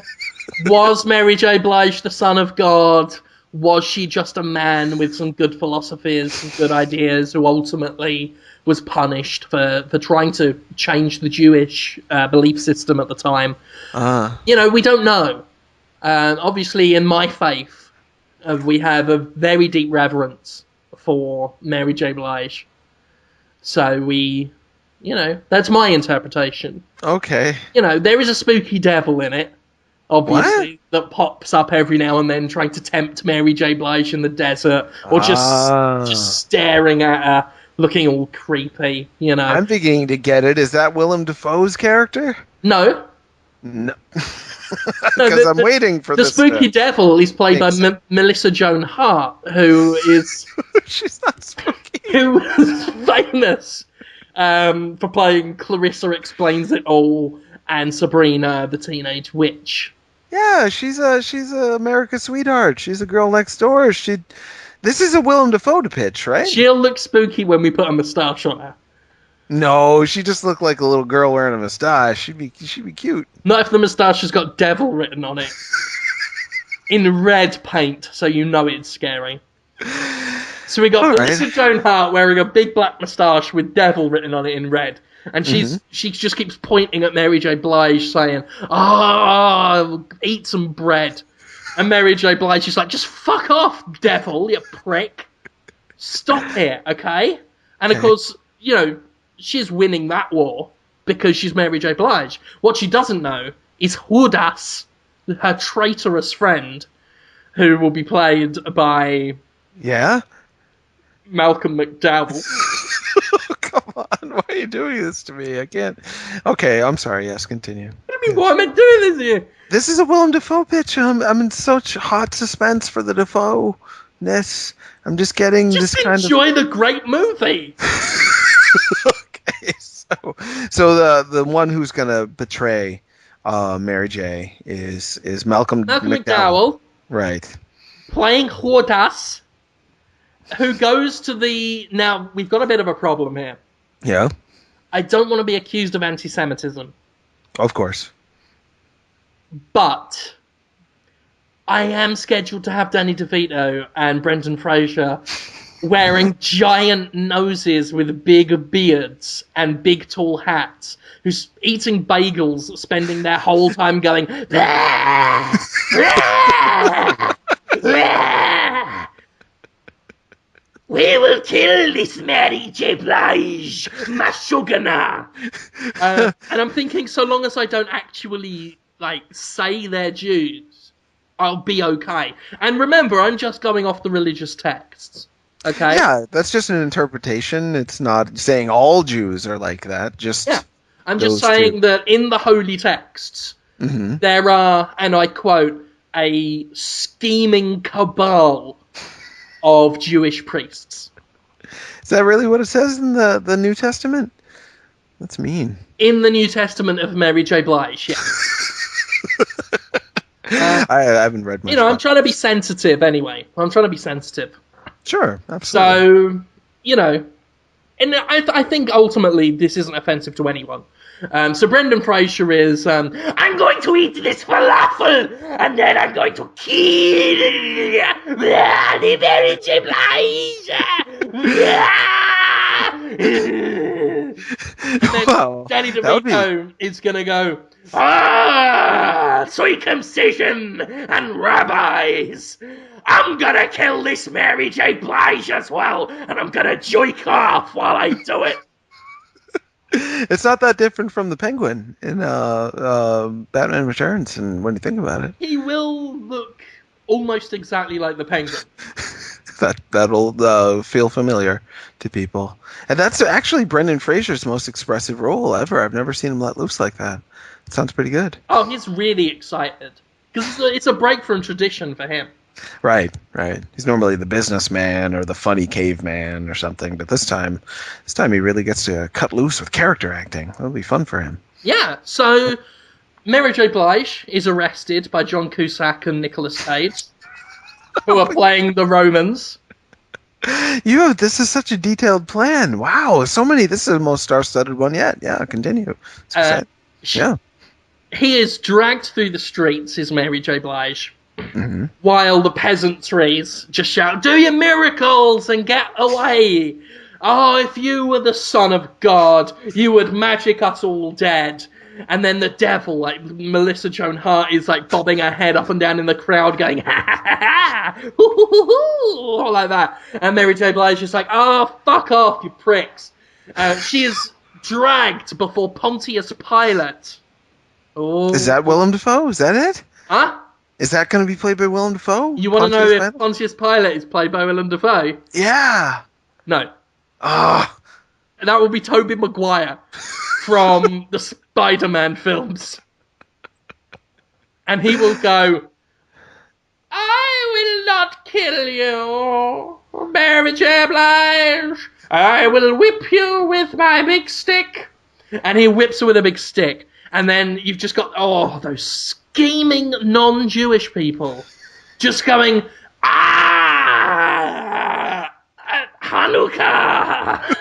was Mary J. Blige the son of God? Was she just a man with some good philosophies, some good ideas, who ultimately was punished for trying to change the Jewish belief system at the time? You know, we don't know. Obviously, in my faith, we have a very deep reverence for Mary J. Blige. So that's my interpretation. Okay. You know, there is a spooky devil in it, obviously, that pops up every now and then trying to tempt Mary J. Blige in the desert, or just staring at her, looking all creepy, you know. I'm beginning to get it. Is that Willem Dafoe's character? No. No. No, Because I'm waiting for the this. spooky devil is played by Melissa Joan Hart, who is She's not spooky. who was famous for playing Clarissa Explains It All and Sabrina the Teenage Witch. Yeah, she's a America's sweetheart. She's a girl next door. This is a Willem Dafoe to pitch, right? She'll look spooky when we put a moustache on her. No, she just looked like a little girl wearing a mustache. She'd be cute. Not if the moustache has got devil written on it. In red paint, so you know it's scary. So we got Melissa Joan Hart wearing a big black moustache with devil written on it in red. And she just keeps pointing at Mary J. Blige saying, eat some bread. And Mary J. Blige is like, just fuck off, devil, you prick. Stop it, okay? And of course, she's winning that war because she's Mary J. Blige. What she doesn't know is Judas, her traitorous friend, who will be played by... Yeah? Malcolm McDowell. Come on, why are you doing this to me? I can't... Okay, I'm sorry, yes, continue. What do you mean, why am I doing this here? This is a Willem Dafoe pitch. I'm in such hot suspense for the Dafoe-ness. I'm just getting this kind of... Just enjoy the great movie! Okay, so the one who's gonna betray Mary J is Malcolm McDowell. Right. Playing Judas, who goes to the... Now, we've got a bit of a problem here. Yeah? I don't want to be accused of anti-Semitism. Of course. But I am scheduled to have Danny DeVito and Brendan Fraser wearing giant noses with big beards and big tall hats, who's eating bagels, spending their whole time going... We will kill this Mary J. Blige, Mashugana. And I'm thinking, so long as I don't actually, say they're Jews, I'll be okay. And remember, I'm just going off the religious texts, okay? Yeah, that's just an interpretation. It's not saying all Jews are like that, just... Yeah, I'm just saying that in the holy texts, there are, and I quote, a scheming cabal of Jewish priests. Is that really what it says in the New Testament? That's mean. In the New Testament of Mary J. Blige, yeah. I haven't read much. I'm trying to be sensitive anyway. I'm trying to be sensitive. Sure, absolutely. So, and I think ultimately this isn't offensive to anyone. So Brendan Fraser is, I'm going to eat this falafel, and then I'm going to kill the Mary J. Blige. Wow, Danny DeVito is going to go, circumcision and rabbis. I'm going to kill this Mary J. Blige as well, and I'm going to joke off while I do it. It's not that different from the Penguin in Batman Returns, and when you think about it. He will look almost exactly like the Penguin. That'll feel familiar to people. And that's actually Brendan Fraser's most expressive role ever. I've never seen him let loose like that. It sounds pretty good. Oh, he's really excited because it's a break from tradition for him. Right, right. He's normally the businessman or the funny caveman or something, but this time he really gets to cut loose with character acting. That'll be fun for him. Yeah, so Mary J. Blige is arrested by John Cusack and Nicolas Cage, who are playing the Romans. This is such a detailed plan. Wow, so many. This is the most star-studded one yet. Yeah, continue. Yeah. He is dragged through the streets, is Mary J. Blige, Mm-hmm. while the peasantries just shout, "Do your miracles and get away! Oh, if you were the son of God, you would magic us all dead." And then the devil, like Melissa Joan Hart, is like bobbing her head up and down in the crowd going, "Ha ha ha ha, hoo hoo hoo hoo," all like that. And Mary J. Blige is like, "Oh, fuck off, you pricks." She is dragged before Pontius Pilate. Oh. Is that Willem Dafoe? Is that it? Huh? Is that going to be played by Willem Dafoe? You want to know if Pilate? Pontius Pilate is played by Willem Dafoe? Yeah. No. Ah. That will be Tobey Maguire from the Spider-Man films. And he will go, "I will not kill you, Mary J. Blige. I will whip you with my big stick." And he whips her with a big stick. And then you've just got, those scheming non-Jewish people just going, Hanukkah!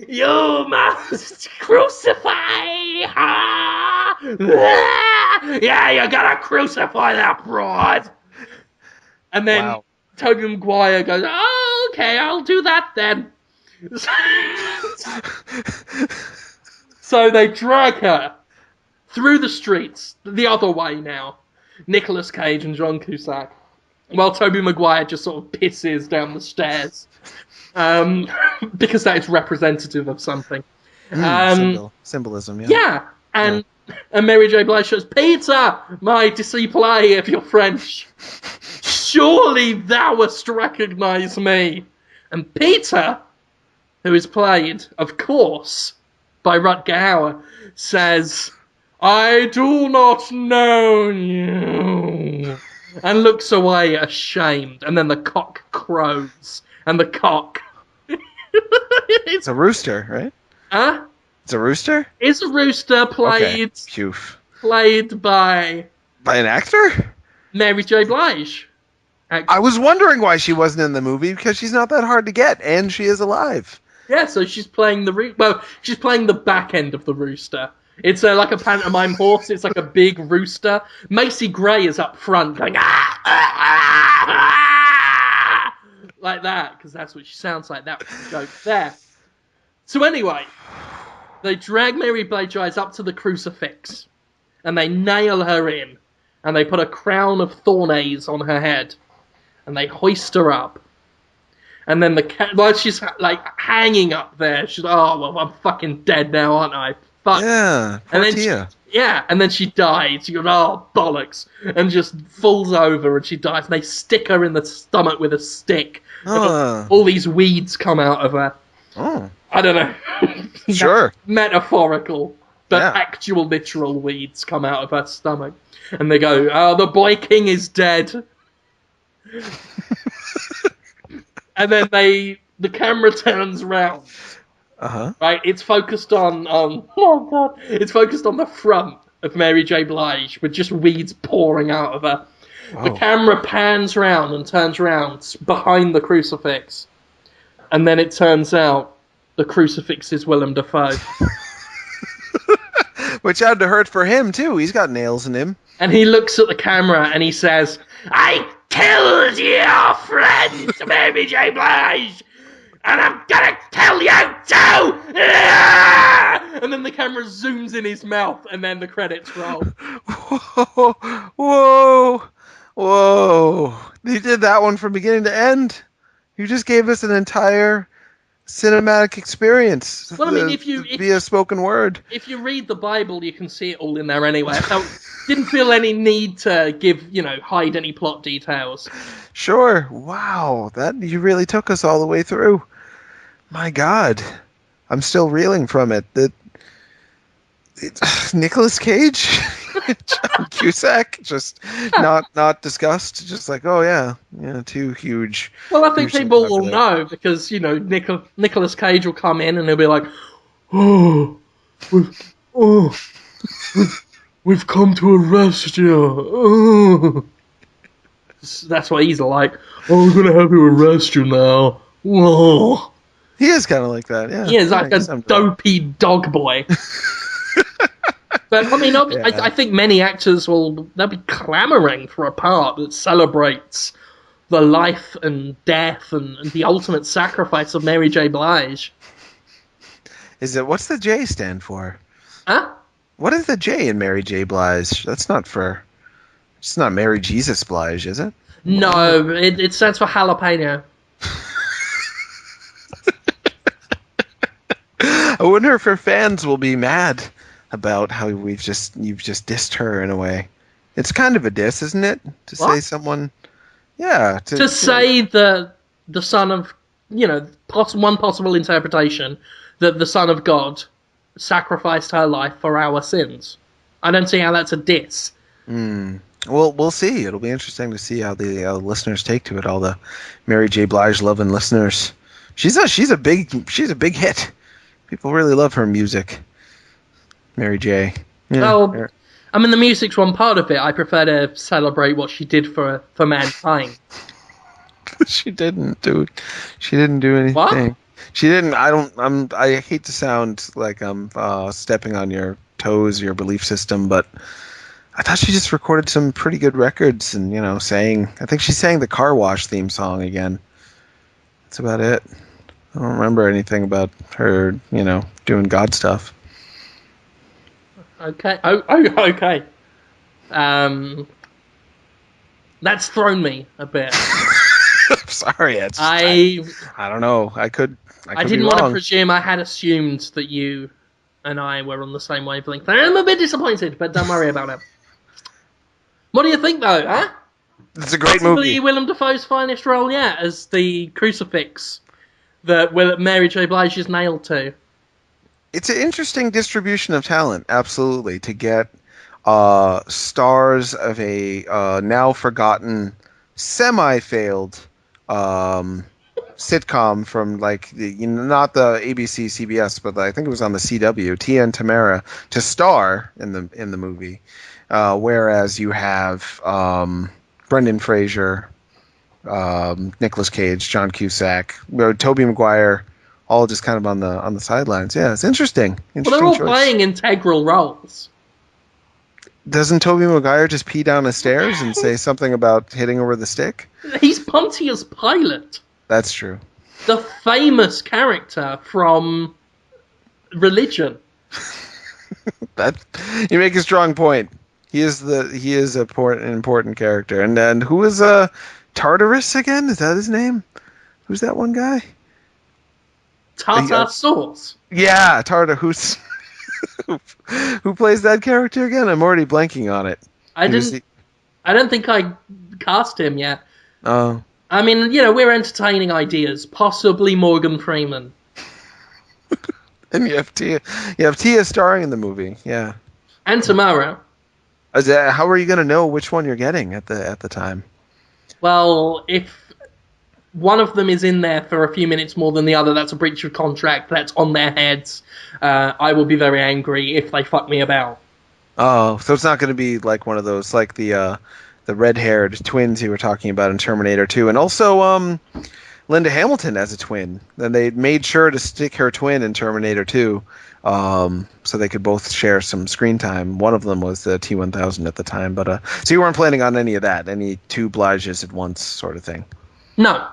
You must crucify her! Yeah, you gotta crucify that broad! And then Tobey Maguire goes, "Oh, okay, I'll do that then." So they drag her through the streets, the other way now. Nicolas Cage and John Cusack. While Tobey Maguire just sort of pisses down the stairs. Because that is representative of something. Symbolism, yeah. Yeah, and Mary J. Blige says, "Peter, my disciple, if you're French, surely thou wouldst recognise me." And Peter, who is played, of course, by Rutger Hauer, says, "I do not know you," and looks away ashamed. And then the cock crows, and the cock... It's a rooster, right? Huh? It's a rooster? It's a rooster played by an actor? Mary J. Blige. I was wondering why she wasn't in the movie, because she's not that hard to get, and she is alive. Yeah, so she's playing she's playing the back end of the rooster. It's like a pantomime horse. It's like a big rooster. Macy Gray is up front going, like that, because that's what she sounds like. That was the joke there. So anyway, they drag Mary Blige up to the crucifix, and they nail her in, and they put a crown of thornays on her head, and they hoist her up. And then while she's like hanging up there, she's like, "Oh, well, I'm fucking dead now, aren't I? Fuck." Yeah, and then and then she dies. She goes, "Oh, bollocks," and just falls over and she dies. And they stick her in the stomach with a stick. All these weeds come out of her. Oh. I don't know. Sure. Metaphorical, but actual literal weeds come out of her stomach. And they go, "Oh, the boy king is dead." And then the camera turns round. Right, it's focused on it's focused on the front of Mary J. Blige with just weeds pouring out of her. Whoa. The camera pans round and turns round behind the crucifix, and then it turns out the crucifix is Willem Dafoe. Which had to hurt for him too. He's got nails in him. And he looks at the camera and he says, "I killed your friend, Mary J. Blige, and I'm gonna kill you too!" And then the camera zooms in his mouth, and then the credits roll. Whoa! You did that one from beginning to end. You just gave us an entire cinematic experience Well, I mean, if you via spoken word. if you read the Bible, you can see it all in there anyway. I didn't feel any need to hide any plot details. Sure. Wow, that you really took us all the way through. My God, I'm still reeling from it. Nicolas Cage, John Cusack, just not discussed. Just like, oh yeah, two huge. Well, I think Hugely people will popular. know because Nicolas Cage will come in and he'll be like, "Oh, we've oh we've come to arrest you." Oh. That's what he's like. Oh, we're gonna have to arrest you now. Whoa. He is kind of like that, yeah. He is Yeah, like a he's up to that. dopey dog boy. But I mean, Yeah. I think many actors they'll be clamoring for a part that celebrates the life and death and the ultimate sacrifice of Mary J. Blige. What's the J stand for? Huh? What is the J in Mary J. Blige? It's not Mary Jesus Blige, is it? No, it stands for jalapeno. I wonder if her fans will be mad about how you've just dissed her in a way. It's kind of a diss, isn't it? To say What? someone, yeah, To say the son of, one possible interpretation that the son of God sacrificed her life for our sins. I don't see how that's a diss. Well, we'll see. It'll be interesting to see how the listeners take to it. All the Mary J. Blige loving listeners. She's a big hit. People really love her music. Mary J. Well, I mean, the music's one part of it. I prefer to celebrate what she did for mankind. She didn't do. She didn't do What? anything. She didn't. I don't. I hate to sound like I'm stepping on your toes, your belief system, but I thought she just recorded some pretty good records, and sang. I think she sang the Car Wash theme song again. That's about it. I don't remember anything about her, doing God stuff. Okay. Oh, okay. Um, that's thrown me a bit. I'm sorry. I don't know. I could I be didn't want to wrong. presume. I had assumed that you and I were on the same wavelength. I'm a bit disappointed, but don't worry about it. What do you think, though, huh? It's a great Possibly movie. Willem Dafoe's finest role yet as the crucifix that Mary J. Blige is nailed to. It's an interesting distribution of talent, absolutely, to get stars of a now forgotten, semi-failed sitcom from like not the ABC CBS, but I think it was on the CW. Tia and Tamara to star in the movie, whereas you have Brendan Fraser, Nicolas Cage, John Cusack, Tobey Maguire, all just kind of on the sidelines. Yeah, it's interesting. Well, they're Interesting all choice. playing integral roles. Doesn't Tobey Maguire just pee down the stairs and say something about hitting her with a stick? He's Pontius Pilate, That's true. the famous character from Religion. That you make a strong point. He is an important character. And who is Tartarus again? Is that his name? Who's that one guy? Tartar sauce. Yeah, Tartar. Who plays that character again? I'm already blanking on it. I don't think I cast him yet. Oh. I mean, we're entertaining ideas. Possibly Morgan Freeman. And you have Tia starring in the movie. Yeah. And Tamara. How are you going to know which one you're getting at the time? Well, if one of them is in there for a few minutes more than the other, that's a breach of contract. That's on their heads. I will be very angry if they fuck me about. Oh, so it's not going to be like one of those, like the red-haired twins you were talking about in Terminator 2, and also Linda Hamilton as a twin. Then they made sure to stick her twin in Terminator 2, so they could both share some screen time. One of them was the T-1000 at the time, but so you weren't planning on any of that, any two Bliges at once sort of thing. No.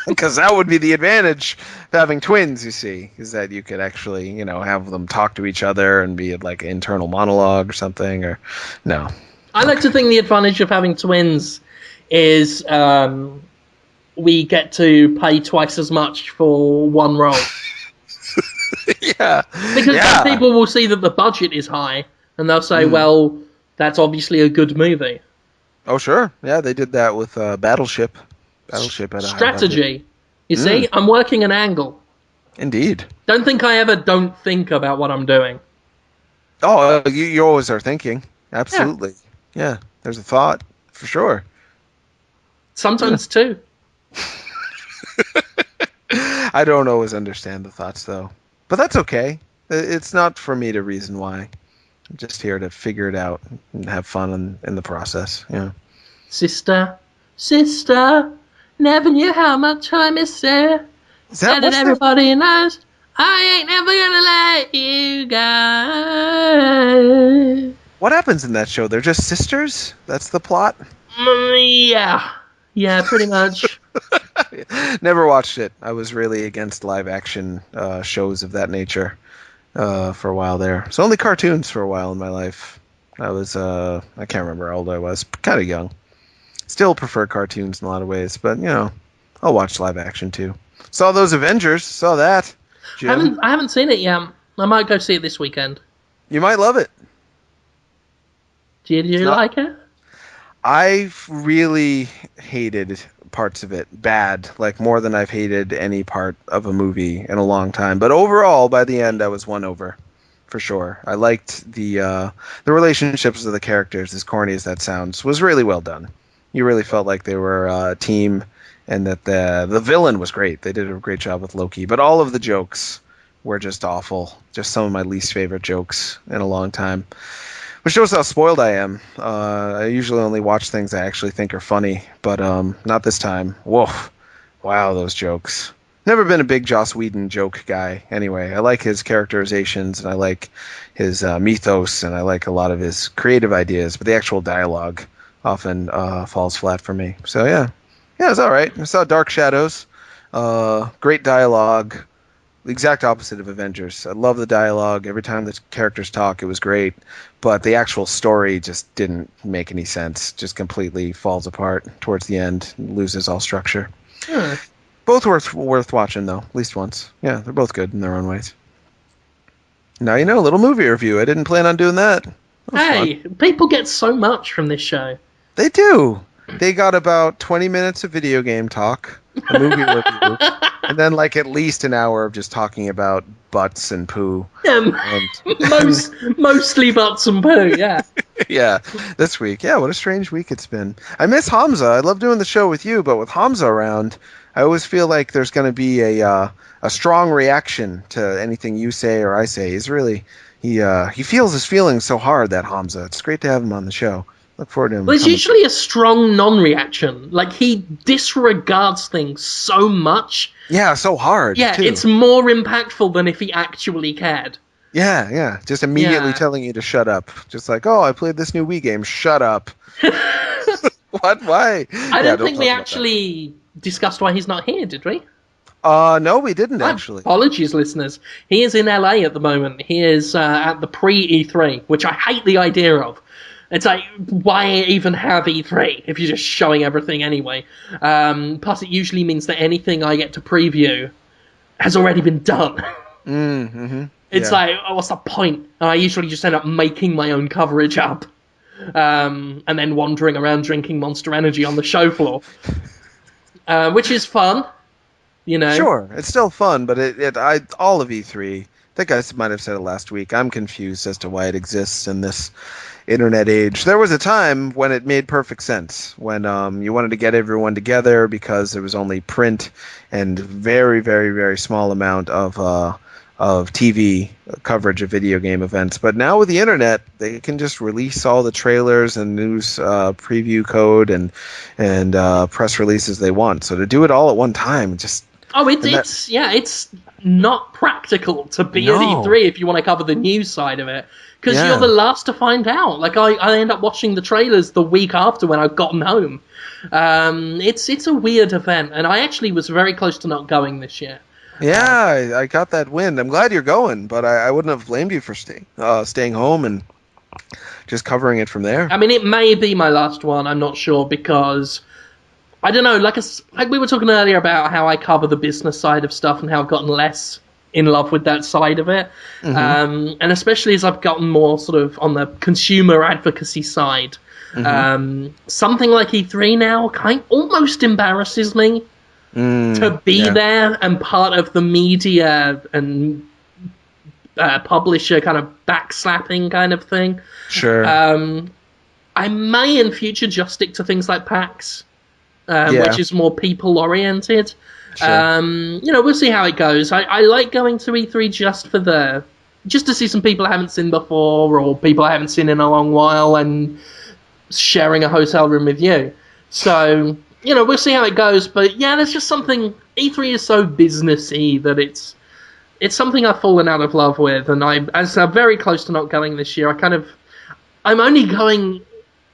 Because that would be the advantage of having twins, you see, is that you could actually, have them talk to each other and be like an internal monologue or something, or no. I like to think the advantage of having twins is we get to pay twice as much for one role. Yeah. Because Yeah. people will see that the budget is high, and they'll say, well, that's obviously a good movie. Oh, sure. Yeah, they did that with Battleship. Battleship had a high budget. Strategy. You see, I'm working an angle. Indeed. Don't think I ever don't think about what I'm doing. Oh, you always are thinking. Yeah. Absolutely. Yeah, there's a thought, for sure. Sometimes two. I don't always understand the thoughts, though. But that's okay. It's not for me to reason why. I'm just here to figure it out and have fun in the process. Yeah. Sister, never knew how much I miss her. Is that And what's that? everybody knows I ain't never gonna let you go. What happens in that show? They're just sisters? That's the plot? Yeah, pretty much. Never watched it. I was really against live action shows of that nature for a while there. So only cartoons for a while in my life. I was I can't remember how old I was. Kind of young. Still prefer cartoons in a lot of ways, but I'll watch live action too. Saw those Avengers. Saw that. Jim. I haven't seen it yet. I might go see it this weekend. You might love it. Did you like it? I really hated parts of it bad, like more than I've hated any part of a movie in a long time. But overall, by the end, I was won over, for sure. I liked the relationships of the characters, as corny as that sounds, was really well done. You really felt like they were a team, and that the villain was great. They did a great job with Loki, but all of the jokes were just awful. Just some of my least favorite jokes in a long time. Which shows how spoiled I am. I usually only watch things I actually think are funny, but not this time. Whoa. Wow, those jokes. Never been a big Joss Whedon joke guy, anyway. I like his characterizations, and I like his mythos, and I like a lot of his creative ideas, but the actual dialogue often falls flat for me. So, yeah. Yeah, it's all right. I saw Dark Shadows. Great dialogue. The exact opposite of Avengers. I love the dialogue. Every time the characters talk, it was great. But the actual story just didn't make any sense. Just completely falls apart towards the end. Loses all structure. Both worth watching, though. At least once. Yeah, they're both good in their own ways. Now you know, a little movie review. I didn't plan on doing that. Hey, people get so much from this show. They do. They got about 20 minutes of video game talk, a movie review, and then like at least an hour of just talking about butts and poo. Mostly butts and poo, yeah. Yeah, this week. Yeah, what a strange week it's been. I miss Hamza. I love doing the show with you, but with Hamza around, I always feel like there's going to be a strong reaction to anything you say or I say. He's really he feels his feelings so hard, that Hamza. It's great to have him on the show. Look forward to him. Well, it's usually a strong non-reaction. Like, he disregards things so much. Yeah, so hard. Yeah, too. It's more impactful than if he actually cared. Yeah. Just immediately telling you to shut up. Just like, oh, I played this new Wii game. Shut up. What? Why? I don't think we actually discussed why he's not here, did we? No, we didn't, actually. Apologies, listeners. He is in LA at the moment. He is at the pre-E3, which I hate the idea of. It's like, why even have E3 if you're just showing everything anyway? Plus, it usually means that anything I get to preview has already been done. It's like, oh, what's the point? And I usually just end up making my own coverage up. And then wandering around drinking Monster Energy on the show floor. Which is fun, you know. Sure, it's still fun, but all of E3, I think I might have said it last week, I'm confused as to why it exists in this internet age. There was a time when it made perfect sense, when you wanted to get everyone together because there was only print and very, very, very small amount of TV coverage of video game events. But now with the internet, they can just release all the trailers and news preview code and press releases they want. So to do it all at one time, just it's not practical to be at E3 if you want to cover the news side of it. Because you're the last to find out. Like, I end up watching the trailers the week after when I've gotten home. It's a weird event, and I actually was very close to not going this year. Yeah, I got that wind. I'm glad you're going, but I wouldn't have blamed you for staying home and just covering it from there. I mean, it may be my last one, I'm not sure, because I don't know, like we were talking earlier about how I cover the business side of stuff and how I've gotten less in love with that side of it. Mm-hmm. And especially as I've gotten more sort of on the consumer advocacy side. Mm-hmm. Something like E3 now almost embarrasses me to be Yeah. there and part of the media and publisher kind of backslapping kind of thing. Sure. I may in future just stick to things like PAX, which Yeah. is more people oriented. Sure. We'll see how it goes. I like going to E3 just to see some people I haven't seen before or people I haven't seen in a long while and sharing a hotel room with you. So, we'll see how it goes. But yeah, there's just something. E3 is so businessy that it's something I've fallen out of love with, and as I'm very close to not going this year, I'm only going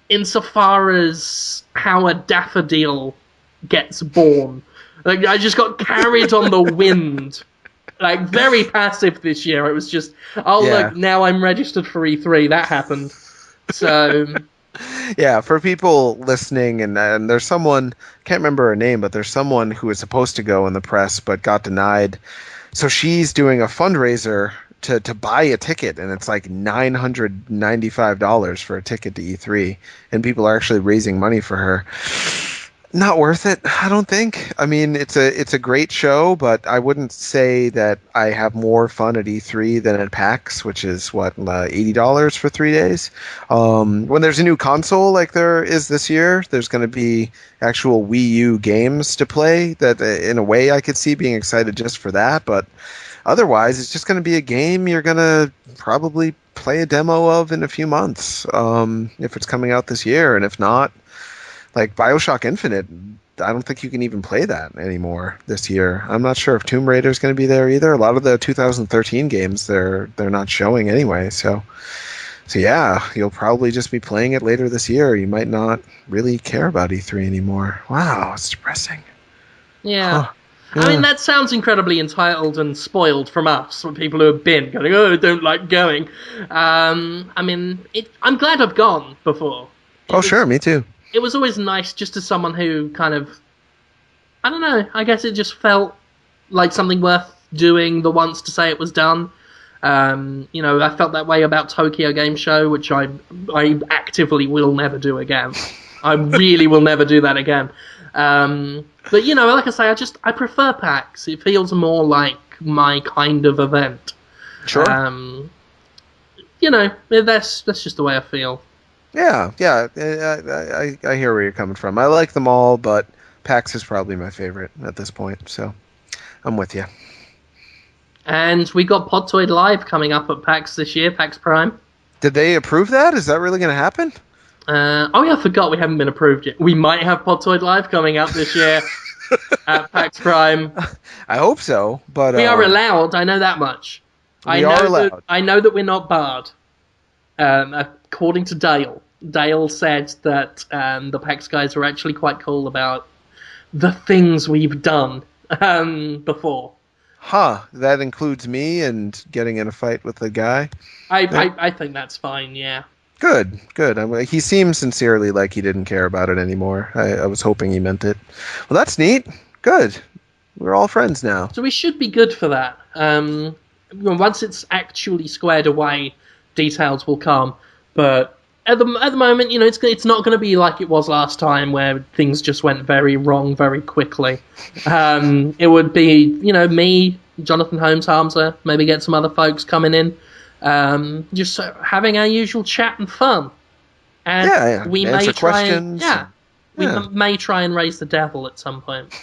insofar as how a daffodil gets born. Like I just got carried on the wind. Like very passive this year. It was just, oh Yeah. look, now I'm registered for E3. That happened. So Yeah, for people listening, and there's someone, can't remember her name, but there's someone who was supposed to go in the press but got denied. So she's doing a fundraiser to buy a ticket, and it's like $995 for a ticket to E3, and people are actually raising money for her. Not worth it, I don't think. I mean, it's a great show, but I wouldn't say that I have more fun at E3 than at PAX, which is what, $80 for 3 days. When there's a new console like there is this year, there's going to be actual Wii U games to play. That in a way I could see being excited just for that, but otherwise, it's just going to be a game you're going to probably play a demo of in a few months, if it's coming out this year, and if not, like BioShock Infinite, I don't think you can even play that anymore this year. I'm not sure if Tomb Raider is going to be there either. A lot of the 2013 games they're not showing anyway. So yeah, you'll probably just be playing it later this year. You might not really care about E3 anymore. Wow, it's depressing. yeah. Huh. I mean, Yeah. that sounds incredibly entitled and spoiled from us, from people who have been going, oh, I don't like going. I mean, I'm glad I've gone before. It Oh was sure, me too. it was always nice just as someone who kind of, I don't know, I guess it just felt like something worth doing the once to say it was done. I felt that way about Tokyo Game Show, which I actively will never do again. I really will never do that again. But like I say, I prefer PAX. It feels more like my kind of event. Sure. Um, that's just the way I feel. Yeah, yeah. I hear where you're coming from. I like them all, but PAX is probably my favorite at this point. So I'm with you. And we got Podtoid Live coming up at PAX this year, PAX Prime. Did they approve that? Is that really going to happen? Oh yeah, I forgot we haven't been approved yet. We might have Podtoid Live coming up this year at PAX Prime. I hope so, but We are allowed. I know that much. I we are know that. allowed. I know that we're not barred. According to Dale, Dale said that the PAX guys were actually quite cool about the things we've done before. Huh, that includes me and getting in a fight with the guy. I think that's fine. Yeah. Good, good. He seems sincerely like he didn't care about it anymore. I was hoping he meant it. Well, that's neat. Good. We're all friends now. So we should be good for that. Once it's actually squared away, details will come. But at the moment, it's not going to be like it was last time, where things just went very wrong very quickly. It would be, me, Jonathan Holmes, Hamza, maybe get some other folks coming in, just having our usual chat and fun. And Yeah, we yeah. may Answer try and questions. Yeah. may try and raise the devil at some point.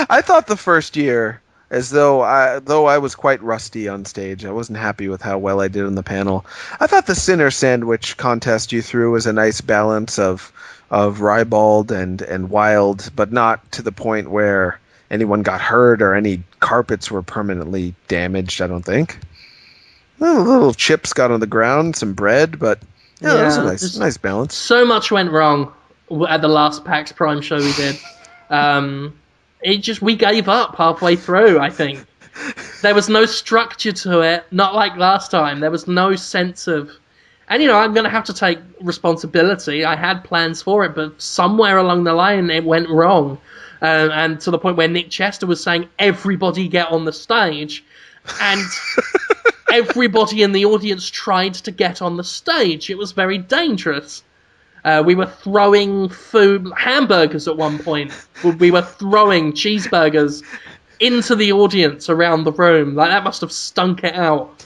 I thought the first year, as though I was quite rusty on stage, I wasn't happy with how well I did on the panel. I thought the Sinner Sandwich contest you threw was a nice balance of ribald and wild, but not to the point where anyone got hurt or any carpets were permanently damaged. I don't think. Little chips got on the ground, some bread, but yeah, that was a Yeah, nice balance. so much went wrong at the last PAX Prime show we did. We gave up halfway through. I think there was no structure to it, not like last time. There was no sense of, And, I'm going to have to take responsibility. I had plans for it, but somewhere along the line it went wrong. And to the point where Nick Chester was saying, everybody get on the stage. And everybody in the audience tried to get on the stage. It was very dangerous. We were throwing hamburgers at one point. We were throwing cheeseburgers into the audience around the room. Like, that must have stunk it out.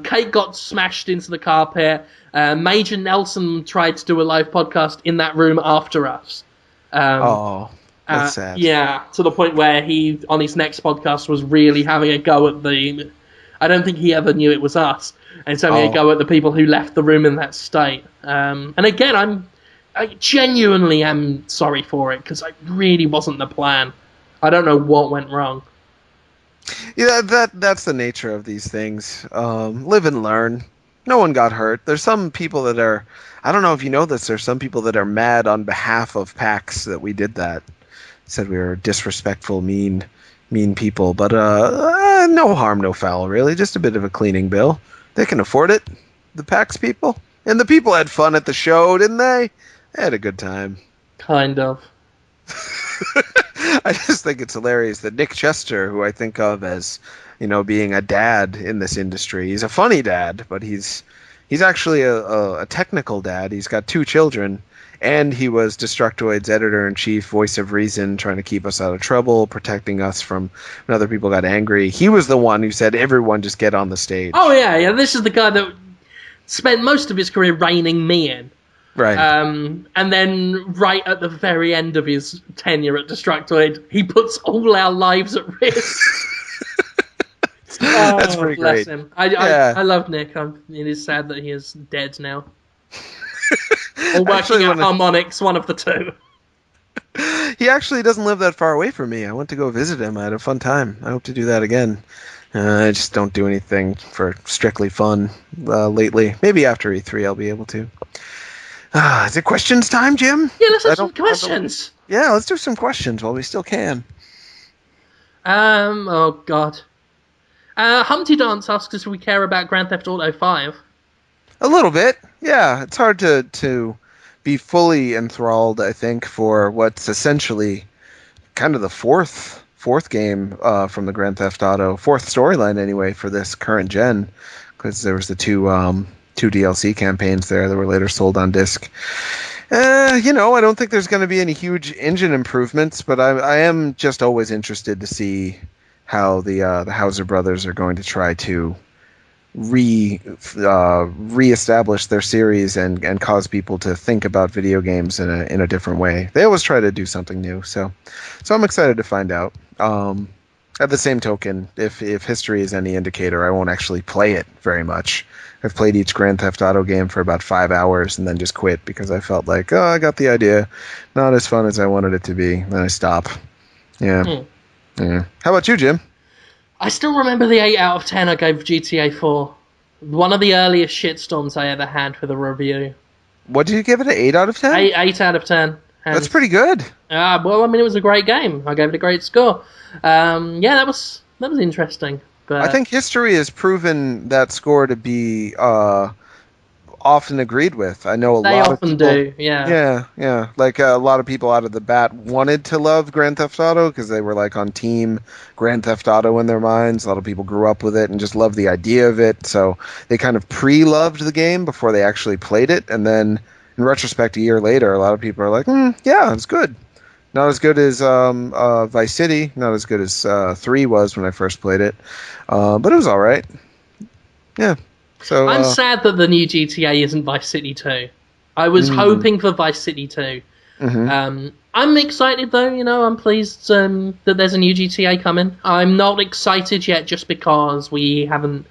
Kate got smashed into the carpet. Major Nelson tried to do a live podcast in that room after us. That's sad. Yeah, to the point where he, on his next podcast, was really having a go at the... I don't think he ever knew it was us. And he's having a go at the people who left the room in that state. And again, I genuinely am sorry for it, because it really wasn't the plan. I don't know what went wrong. Yeah, that's the nature of these things. Live and learn. No one got hurt. There's some people that are... I don't know if you know this. There's some people that are mad on behalf of PAX that we did that. Said we were disrespectful, mean people. But no harm, no foul, really. Just a bit of a cleaning bill. They can afford it, the PAX people. And the people had fun at the show, didn't they? They had a good time. Kind of. I just think it's hilarious that Nick Chester, who I think of as, being a dad in this industry, he's a funny dad, but he's actually a technical dad. He's got 2 children, and he was Destructoid's editor-in-chief, voice of reason, trying to keep us out of trouble, protecting us from when other people got angry. He was the one who said, everyone just get on the stage. Oh, yeah, this is the guy that spent most of his career reining me in. Right. And then right at the very end of his tenure at Destructoid, he puts all our lives at risk. That's pretty bless great. Him. I love Nick. It is sad that he is dead now. Or working at Harmonix, one of the two. He actually doesn't live that far away from me. I went to go visit him. I had a fun time. I hope to do that again. I just don't do anything for strictly fun lately. Maybe after E3 I'll be able to. Is it questions time, Jim? Yeah, let's have some questions. Yeah, let's do some questions while we still can. Oh, God. Humpty Dance asks us if we care about Grand Theft Auto 5. A little bit, yeah. It's hard to be fully enthralled, I think, for what's essentially kind of the fourth game from the Grand Theft Auto, fourth storyline anyway, for this current gen, because there was the two DLC campaigns there that were later sold on disc. I don't think there's going to be any huge engine improvements, but I am just always interested to see how the Hauser brothers are going to try to reestablish their series and cause people to think about video games in a different way. They always try to do something new, so I'm excited to find out. At the same token, if history is any indicator, I won't actually play it very much. I've played each Grand Theft Auto game for about 5 hours and then just quit because I felt like, I got the idea. Not as fun as I wanted it to be. Then I stop. Yeah. Yeah. How about you, Jim? I still remember the 8 out of 10 I gave GTA 4. One of the earliest shitstorms I ever had for the review. What did you give it, an 8 out of 10? 8 out of 10. And, that's pretty good. Well, I mean, it was a great game. I gave it a great score. That was interesting. But I think history has proven that score to be often agreed with. I know they lot often of people do. Yeah. Yeah. Like a lot of people out of the bat wanted to love Grand Theft Auto because they were like on team Grand Theft Auto in their minds. A lot of people grew up with it and just loved the idea of it. So they kind of pre-loved the game before they actually played it. And then in retrospect, a year later, a lot of people are like, yeah, it's good. Not as good as Vice City. Not as good as 3 was when I first played it. But it was all right. Yeah. So I'm sad that the new GTA isn't Vice City 2. I was hoping for Vice City 2. Mm-hmm. I'm excited, though. I'm pleased that there's a new GTA coming. I'm not excited yet just because we haven't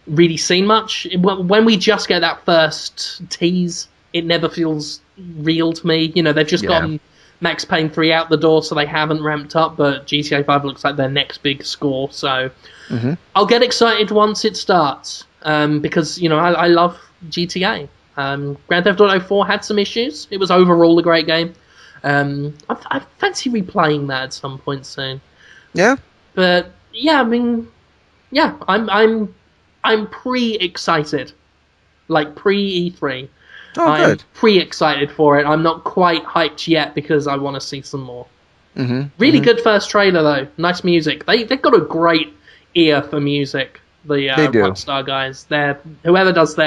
really seen much. When we just get that first tease, it never feels real to me. They've just gotten Max Payne 3 out the door, so they haven't ramped up, but GTA 5 looks like their next big score, so I'll get excited once it starts, because, I love GTA. Grand Theft Auto 4 had some issues. It was overall a great game. I fancy replaying that at some point soon. Yeah. like pre-E3. Oh, I'm good. pre-excited for it. I'm not quite hyped yet because I want to see some more. Really Mm-hmm. good first trailer though. Nice music. They've got a great ear for music. The They do. Rockstar guys. Whoever does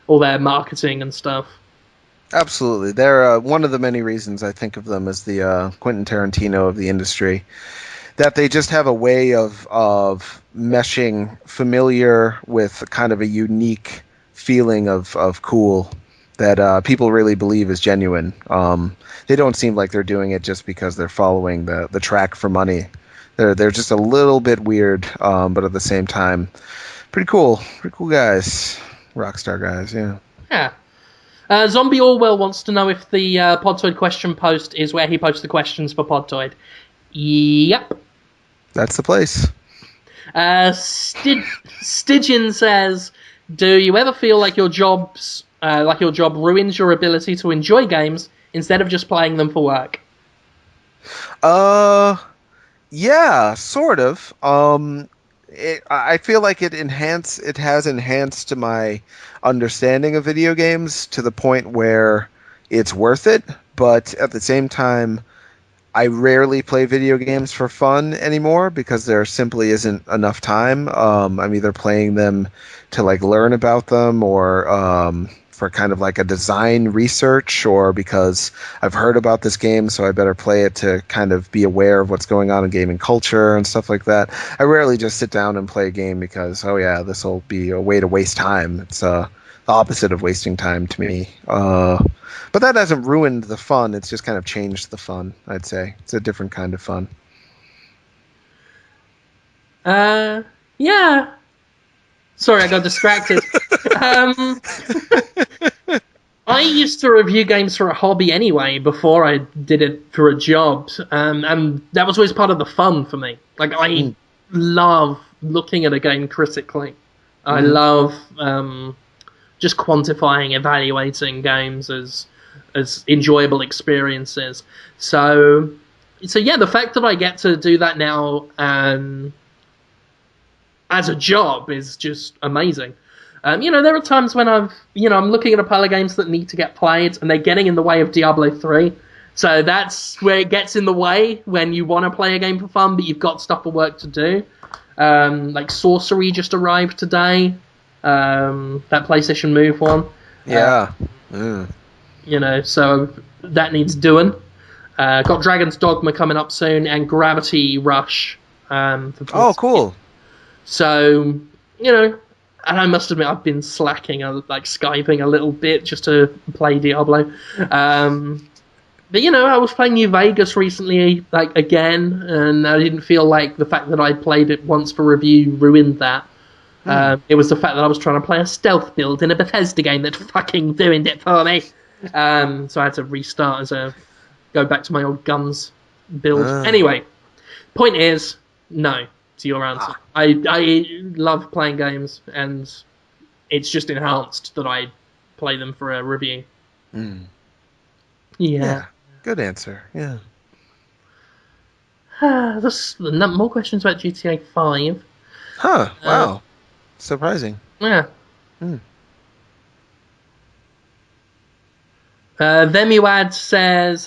all their marketing and stuff. Absolutely. They're one of the many reasons I think of them as the Quentin Tarantino of the industry. That they just have a way of meshing familiar with kind of a unique feeling of cool that people really believe is genuine. They don't seem like they're doing it just because they're following the track for money. They're just a little bit weird, but at the same time, pretty cool. Pretty cool guys. Rockstar guys, yeah. Yeah. Zombie Orwell wants to know if the Podtoid question post is where he posts the questions for Podtoid. Yep. That's the place. Stygian says, "Do you ever feel like your job ruins your ability to enjoy games instead of just playing them for work?" Uh, yeah, sort of. I feel like it has enhanced my understanding of video games to the point where it's worth it, but at the same time, I rarely play video games for fun anymore because there simply isn't enough time. I'm either playing them to like learn about them or for kind of like a design research or because I've heard about this game, so I better play it to kind of be aware of what's going on in gaming culture and stuff like that. I rarely just sit down and play a game because, oh yeah, this will be a way to waste time. It's the opposite of wasting time to me. But that hasn't ruined the fun. It's just kind of changed the fun, I'd say. It's a different kind of fun. Yeah. Sorry, I got distracted. um, I used to review games for a hobby anyway before I did it for a job, and that was always part of the fun for me. Like I Mm, love looking at a game critically. I hmm love just quantifying, evaluating games as enjoyable experiences. So yeah, the fact that I get to do that now as a job is just amazing. There are times when I'm looking at a pile of games that need to get played, and they're getting in the way of Diablo 3. So that's where it gets in the way when you want to play a game for fun, but you've got stuff for work to do. Like Sorcery just arrived today. That PlayStation Move one. Uh, Yeah. Mm. so that needs doing. Got Dragon's Dogma coming up soon, and Gravity Rush for Oh, PC. cool. So, and I must admit, I've been slacking, like Skyping a little bit just to play Diablo. But I was playing New Vegas recently, like again, and I didn't feel like the fact that I played it once for review ruined that. Hmm. It was the fact that I was trying to play a stealth build in a Bethesda game that fucking ruined it for me. So I had to restart go back to my old guns build. Ah. Anyway, point is, no to your answer. Ah. I love playing games, and it's just enhanced that I play them for a review. Mm. Yeah. Yeah. Good answer. Yeah. There's more questions about GTA 5. Huh. Uh, Wow. Surprising. yeah. Hmm. Vemuad says,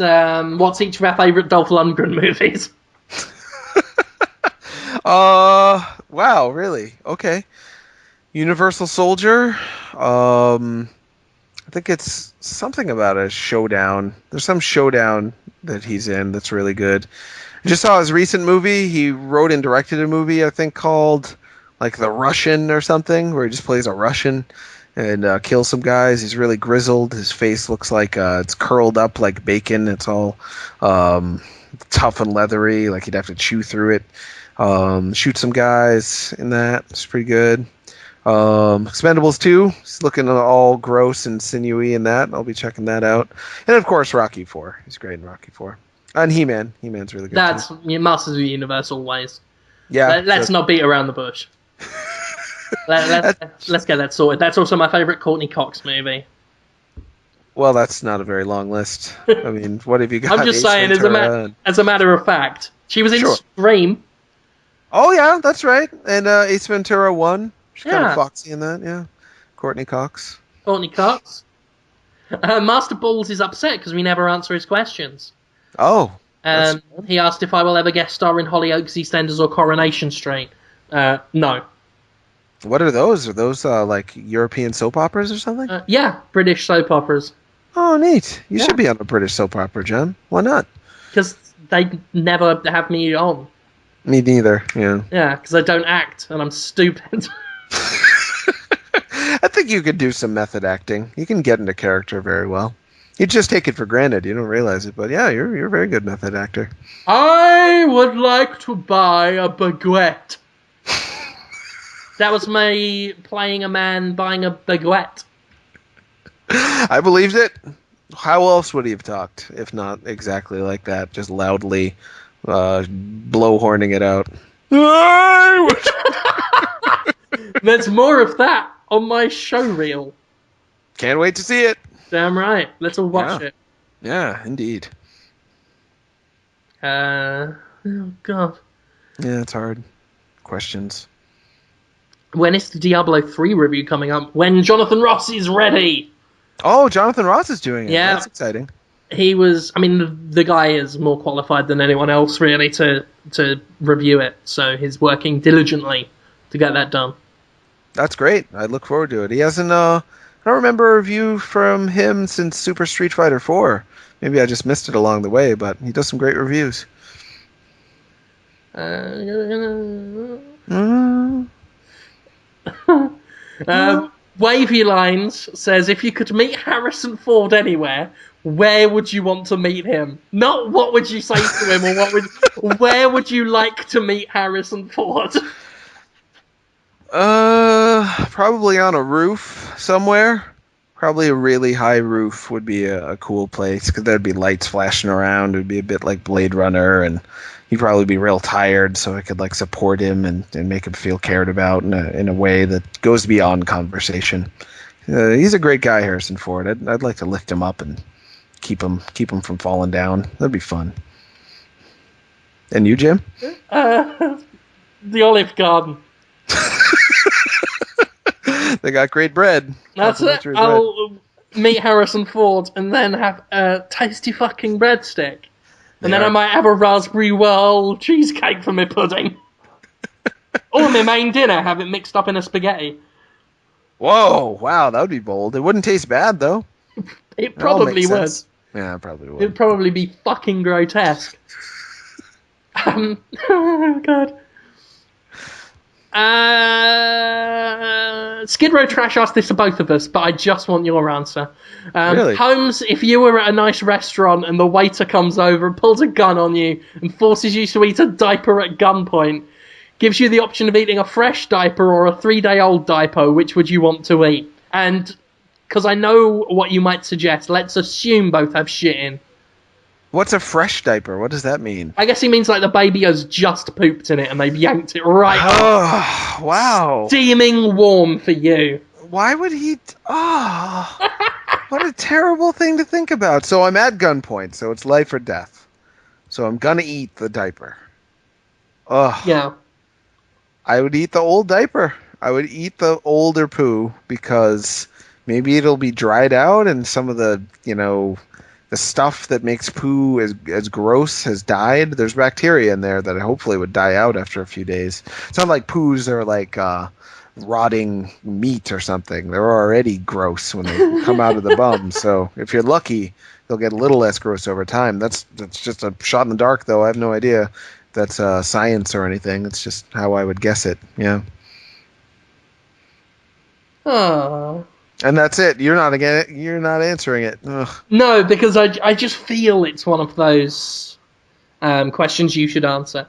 what's each of our favourite Dolph Lundgren movies? Wow, really? Okay. Universal Soldier. I think it's something about a showdown. There's some showdown that he's in that's really good. I just saw his recent movie. He wrote and directed a movie, I think, called like The Russian or something, where he just plays a Russian and kills some guys. He's really grizzled. His face looks like it's curled up like bacon. It's all um, tough and leathery, like he'd have to chew through it. Shoot some guys in that. It's pretty good. Expendables 2. He's looking all gross and sinewy in that. I'll be checking that out. And of course, Rocky 4. He's great in Rocky 4. And He-Man. He-Man's really good too. That's Masters of the Universe always. Yeah. Let's not beat around the bush. That, Let's get that sorted. That's also my favourite Courtney Cox movie. well, that's not a very long list. I mean, what have you got? I'm just Ace saying, Ventura. as a matter of fact, she was in Sure. Scream. Oh, yeah, that's right. And Ace Ventura 1. She's kind of Yeah, foxy in that, yeah. Courtney Cox. Courtney Cox. Master Balls is upset because we never answer his questions. Oh, He asked if I will ever guest star in Hollyoaks, EastEnders, or Coronation Street. No. what are those? Are those like European soap operas or something? Yeah, British soap operas. Oh, neat. You Yeah. should be on a British soap opera, Jen. Why not? Because they never have me on. Me neither. Yeah. Yeah, because I don't act, and I'm stupid. I think you could do some method acting. You can get into character very well. You just take it for granted. You don't realize it, but yeah, you're a very good method actor. I would like to buy a baguette. That was me playing a man buying a baguette. I believed it. How else would he have talked if not exactly like that, just loudly blowhorning it out? There's more of that on my show reel. Can't wait to see it. Damn right. Let's all watch it. Yeah, indeed. Oh, God. Yeah, it's hard. Questions. When is the Diablo 3 review coming up? When Jonathan Ross is ready! Oh, Jonathan Ross is doing it. Yeah. That's exciting. He was... I mean, the guy is more qualified than anyone else, really, to review it. So he's working diligently to get that done. That's great. I look forward to it. He hasn't... I don't remember a review from him since Super Street Fighter 4. Maybe I just missed it along the way, but he does some great reviews. Wavy Lines says, if you could meet Harrison Ford anywhere, where would you want to meet him? Not what would you say to him, or where would you like to meet Harrison Ford? Probably on a roof somewhere. Probably a really high roof would be a cool place, because there'd be lights flashing around. It'd be a bit like Blade Runner, and he'd probably be real tired, so I could like support him and make him feel cared about in a way that goes beyond conversation. He's a great guy, Harrison Ford. I'd like to lift him up and keep him from falling down. That'd be fun. And you, Jim? The Olive Garden. They got great bread. That's it. I'll meet Harrison Ford and then have a tasty fucking breadstick. And then I might have a raspberry whirl cheesecake for my pudding. Or my main dinner, have it mixed up in a spaghetti. Whoa, wow, that would be bold. It wouldn't taste bad, though. It probably would. Yeah, it probably would. It'd probably be fucking grotesque. Oh, God. Skid Row Trash asked this to both of us, but I just want your answer. Really? Holmes, if you were at a nice restaurant and the waiter comes over and pulls a gun on you and forces you to eat a diaper at gunpoint, gives you the option of eating a fresh diaper or a 3-day-old diaper, which would you want to eat? And, because I know what you might suggest, let's assume both have shit in. What's a fresh diaper? What does that mean? I guess he means like the baby has just pooped in it and they've yanked it right off. Wow. Steaming warm for you. Why would he... what a terrible thing to think about. So I'm at gunpoint, so it's life or death. So I'm gonna eat the diaper. Ugh. Yeah. I would eat the old diaper. I would eat the older poo because maybe it'll be dried out and some of the, the stuff that makes poo as gross has died. There's bacteria in there that hopefully would die out after a few days. It's not like poos are like rotting meat or something. They're already gross when they come out of the bum. So if you're lucky, they'll get a little less gross over time. That's just a shot in the dark, though. I have no idea if that's science or anything. It's just how I would guess it. Yeah. Oh. And that's it. You're not answering it. Ugh. No, because I just feel it's one of those questions you should answer.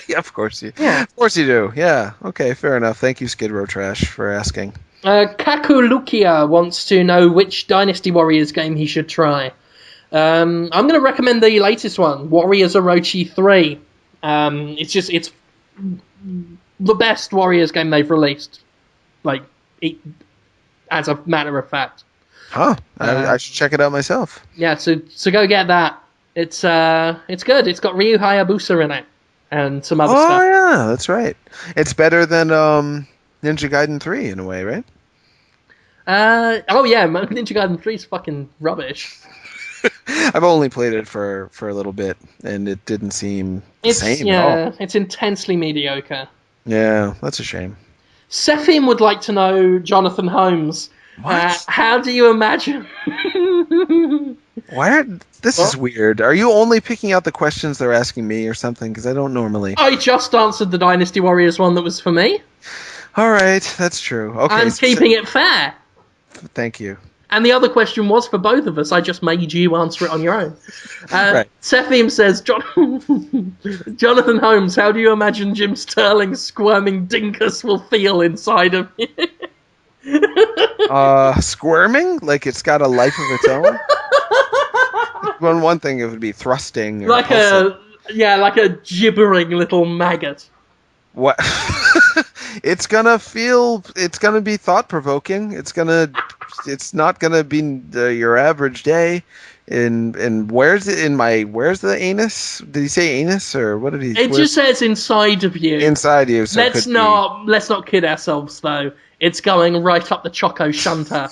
Yeah, of course you. Yeah. Of course you do. Yeah. Okay, fair enough. Thank you, Skid Row Trash, for asking. Kakulukia wants to know which Dynasty Warriors game he should try. I'm going to recommend the latest one, Warriors Orochi 3. It's the best Warriors game they've released. Like, as a matter of fact. Huh. I should check it out myself. Yeah, so go get that. It's good. It's got Ryu Hayabusa in it. And some other stuff. Oh, yeah, that's right. It's better than Ninja Gaiden 3 in a way, right? Oh yeah, Ninja Gaiden 3 is fucking rubbish. I've only played it for a little bit, and it didn't seem the same at all. It's intensely mediocre. Yeah, that's a shame. Sefim would like to know, Jonathan Holmes, What? how do you imagine? Why are this is What? weird? Are you only picking out the questions they're asking me or something? Because I don't normally. I just answered the Dynasty Warriors one that was for me. All right, that's true. Okay, I'm keeping it fair. thank you. And the other question was for both of us. I just made you answer it on your own. Right. Sefim says, Jonathan Holmes, how do you imagine Jim Sterling's squirming dinkus will feel inside of you? Squirming like it's got a life of its own. One thing it would be thrusting or like pulsing. like a gibbering little maggot. What? It's gonna feel. It's gonna be thought provoking. It's not gonna be your average day. In where's it in my? Where's the anus? Did he say anus or what did he? It just says inside of you. Inside you. So let's not kid ourselves though. It's going right up the choco shunter.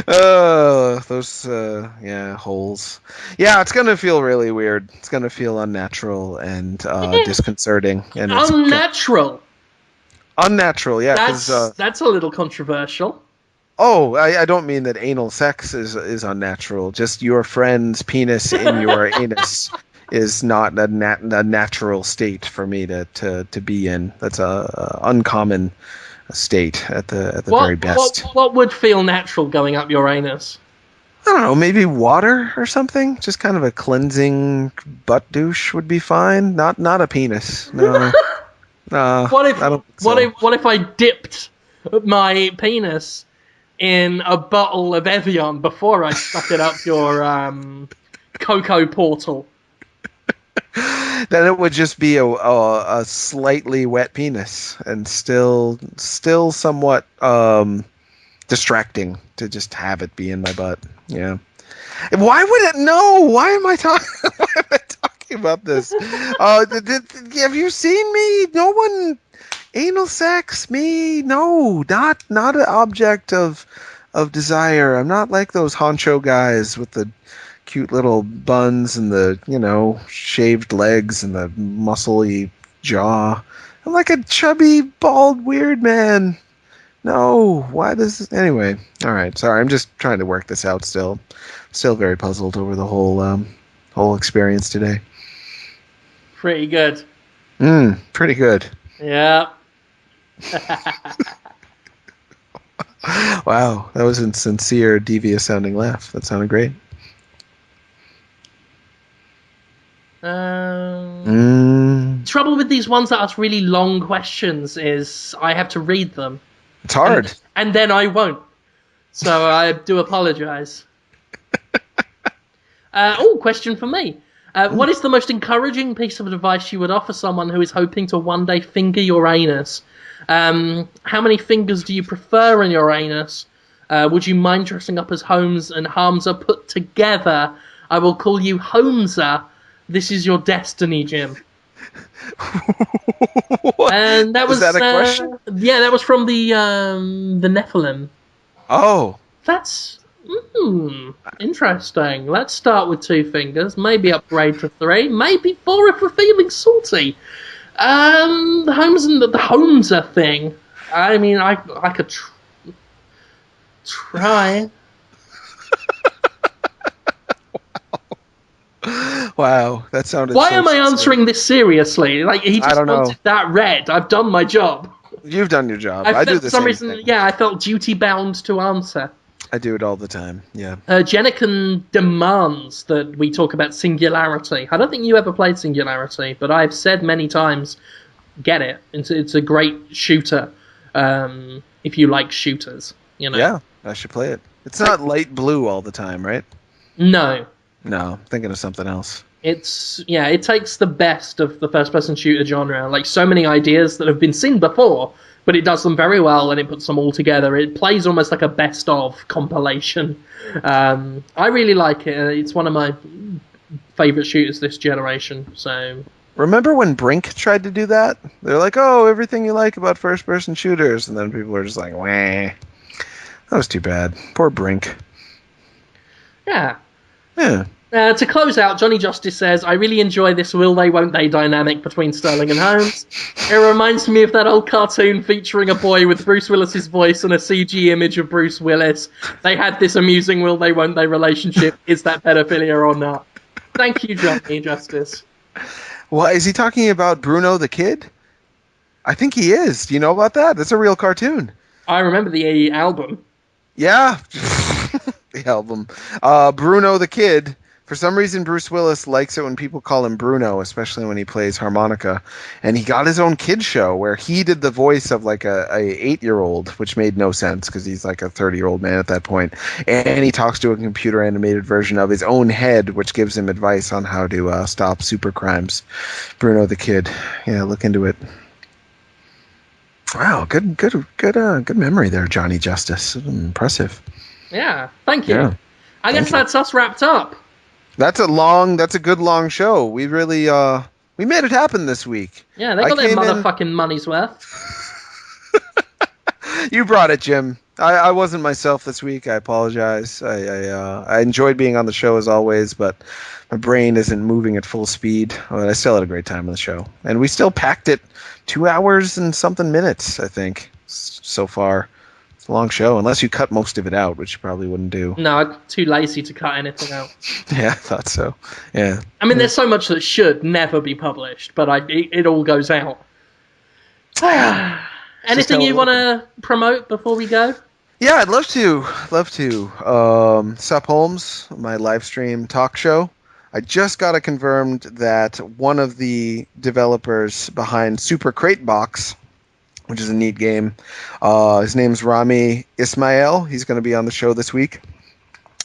Oh, those holes. Yeah, it's gonna feel really weird. It's gonna feel unnatural and disconcerting, and it's unnatural. Unnatural, yeah. That's a little controversial. Oh, I don't mean that anal sex is unnatural. Just your friend's penis in your anus is not a natural state for me to be in. That's a uncommon state at the very best. What would feel natural going up your anus? I don't know, maybe water or something. Just kind of a cleansing butt douche would be fine. Not a penis. No. No. What if I don't think so. what if I dipped my penis in a bottle of Evian before I stuck it up your cocoa portal? Then it would just be a slightly wet penis and still somewhat distracting to just have it be in my butt. Yeah. Why would it? No. Why am I talking? Why am I talking about this? Have you seen me? No one. Anal sex? Me? No. Not an object of desire. I'm not like those honcho guys with the cute little buns and the shaved legs and the muscly jaw. I'm like a chubby, bald, weird man. No, why does this? Anyway, all right. Sorry, I'm just trying to work this out. Still very puzzled over the whole experience today. Pretty good. Pretty good. Yeah. Wow, that was a sincere, devious sounding laugh. That sounded great. Trouble with these ones that ask really long questions is I have to read them. It's hard. And then I won't. So I do apologize. Question for me. What is the most encouraging piece of advice you would offer someone who is hoping to one day finger your anus? How many fingers do you prefer in your anus? Would you mind dressing up as Holmes and Hamza put together? I will call you Holmesa. This is your destiny, Jim. And that was that a question? Yeah, that was from the Nephilim. Oh, That's interesting. Let's start with 2 fingers, maybe upgrade to 3, maybe 4 if we're feeling salty. The Holmesa thing. I mean, I could try. Wow, that sounded. Why so am I sincere. answering this seriously? Like he just I don't know. wanted that read. I've done my job. You've done your job. I do the same thing. Yeah, I felt duty bound to answer. I do it all the time. Yeah. Jenikin demands that we talk about Singularity. I don't think you ever played Singularity, but I've said many times, get it. It's a great shooter. If you like shooters, Yeah, I should play it. It's not light blue all the time, right? No. No, I'm thinking of something else. It takes the best of the first-person shooter genre, like so many ideas that have been seen before, but it does them very well and it puts them all together. It plays almost like a best-of compilation. I really like it. It's one of my favourite shooters this generation, so Remember when Brink tried to do that? They're like, oh, everything you like about first-person shooters, and then people were just like, wah. That was too bad. Poor Brink. Yeah. Yeah. To close out, Johnny Justice says, I really enjoy this will they, won't they dynamic between Sterling and Holmes. It reminds me of that old cartoon featuring a boy with Bruce Willis's voice and a CG image of Bruce Willis. They had this amusing will they, won't they relationship. Is that pedophilia or not? Thank you, Johnny Justice. Well, is he talking about Bruno the Kid? I think he is. Do you know about that? That's a real cartoon. I remember the album. Yeah. The album. Bruno the Kid. For some reason, Bruce Willis likes it when people call him Bruno, especially when he plays harmonica. And he got his own kid show where he did the voice of like a 8-year-old, which made no sense because he's like a 30-year-old man at that point. And he talks to a computer animated version of his own head, which gives him advice on how to stop super crimes. Bruno the Kid. Yeah, look into it. Wow, good memory there, Johnny Justice. Impressive. Yeah, thank you. Yeah, I guess that's us wrapped up. That's a good long show. We really we made it happen this week. Yeah, they got their motherfucking money's worth. You brought it, Jim. I wasn't myself this week. I apologize. I enjoyed being on the show as always, but my brain isn't moving at full speed. I still had a great time on the show, and we still packed it 2 hours and something minutes, I think, so far. It's a long show, unless you cut most of it out, which you probably wouldn't do. No, I'm too lazy to cut anything out. Yeah, I thought so. Yeah. I mean, there's so much that should never be published, but it all goes out. Anything you want to promote before we go? Yeah, I'd love to. Sup Holmes, my live stream talk show. I just got it confirmed that one of the developers behind Super Crate Box, which is a neat game, his name's Rami Ismail. He's going to be on the show this week.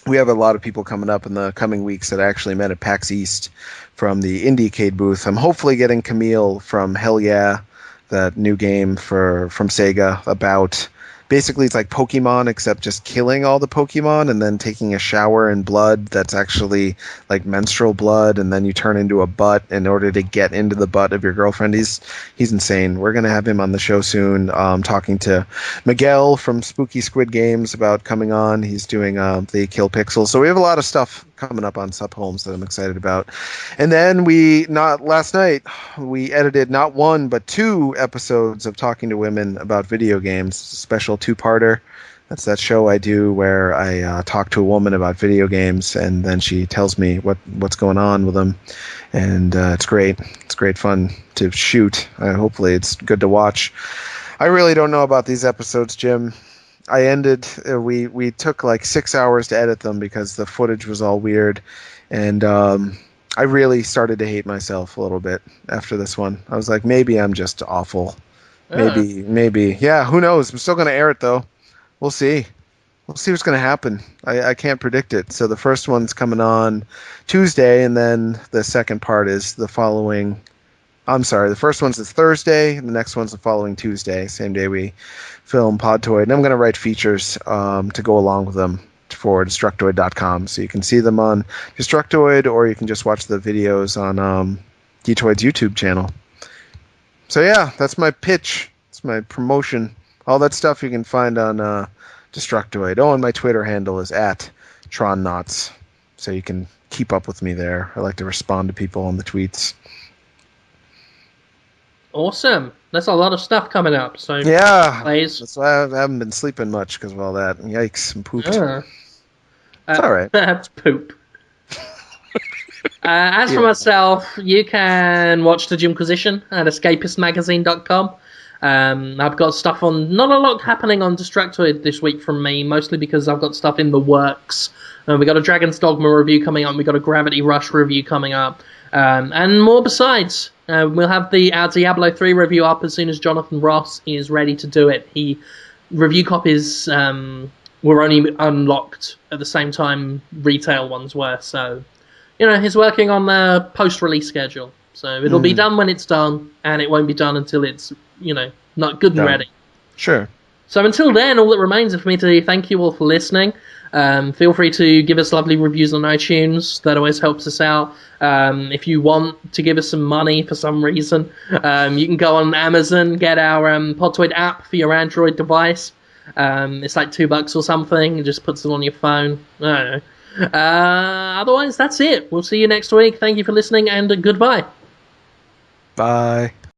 We have a lot of people coming up in the coming weeks that I actually met at PAX East from the Indiecade booth. I'm hopefully getting Camille from Hell Yeah, that new game from Sega about... Basically, it's like Pokemon, except just killing all the Pokemon and then taking a shower in blood that's actually like menstrual blood, and then you turn into a butt in order to get into the butt of your girlfriend. He's insane. We're going to have him on the show soon, talking to Miguel from Spooky Squid Games about coming on. He's doing the Kill Pixels. So we have a lot of stuff coming up on Sup Holmes that I'm excited about. And then last night, we edited not one, but 2 episodes of Talking to Women about video games, special 2-parter. That's that show I do where I talk to a woman about video games, and then she tells me what's going on with them. And it's great. It's great fun to shoot. Hopefully it's good to watch. I really don't know about these episodes, Jim. We took like 6 hours to edit them because the footage was all weird, and I really started to hate myself a little bit after this one. I was like, maybe I'm just awful. Maybe. Yeah, who knows? I'm still going to air it, though. We'll see. We'll see what's going to happen. I can't predict it. So the first one's coming on Tuesday, and then the second part is the following... I'm sorry, the first one's this Thursday, and the next one's the following Tuesday, same day we film Podtoid. And I'm going to write features to go along with them for Destructoid.com. So you can see them on Destructoid, or you can just watch the videos on Detoid's YouTube channel. So yeah, that's my pitch. It's my promotion. All that stuff you can find on Destructoid. Oh, and my Twitter handle is @TronNauts. So you can keep up with me there. I like to respond to people on the tweets. Awesome. That's a lot of stuff coming up. So yeah, please. That's why I haven't been sleeping much because of all that. Yikes, I'm pooped. It's all right. That's poop. As for myself, you can watch the Jimquisition at escapistmagazine.com. I've got stuff on, not a lot happening on Destructoid this week from me, mostly because I've got stuff in the works. We got a Dragon's Dogma review coming up, we got a Gravity Rush review coming up, and more besides. We'll have our Diablo 3 review up as soon as Jonathan Ross is ready to do it. Review copies were only unlocked at the same time retail ones were, so he's working on the post-release schedule. So it'll be done when it's done, and it won't be done until it's, not good and ready. Sure. So until then, all that remains is for me to thank you all for listening. Feel free to give us lovely reviews on iTunes. That always helps us out. If you want to give us some money for some reason, you can go on Amazon, get our Podtoid app for your Android device. It's like $2 or something. It just puts it on your phone. I don't know. Otherwise, that's it. We'll see you next week. Thank you for listening, and goodbye. Bye.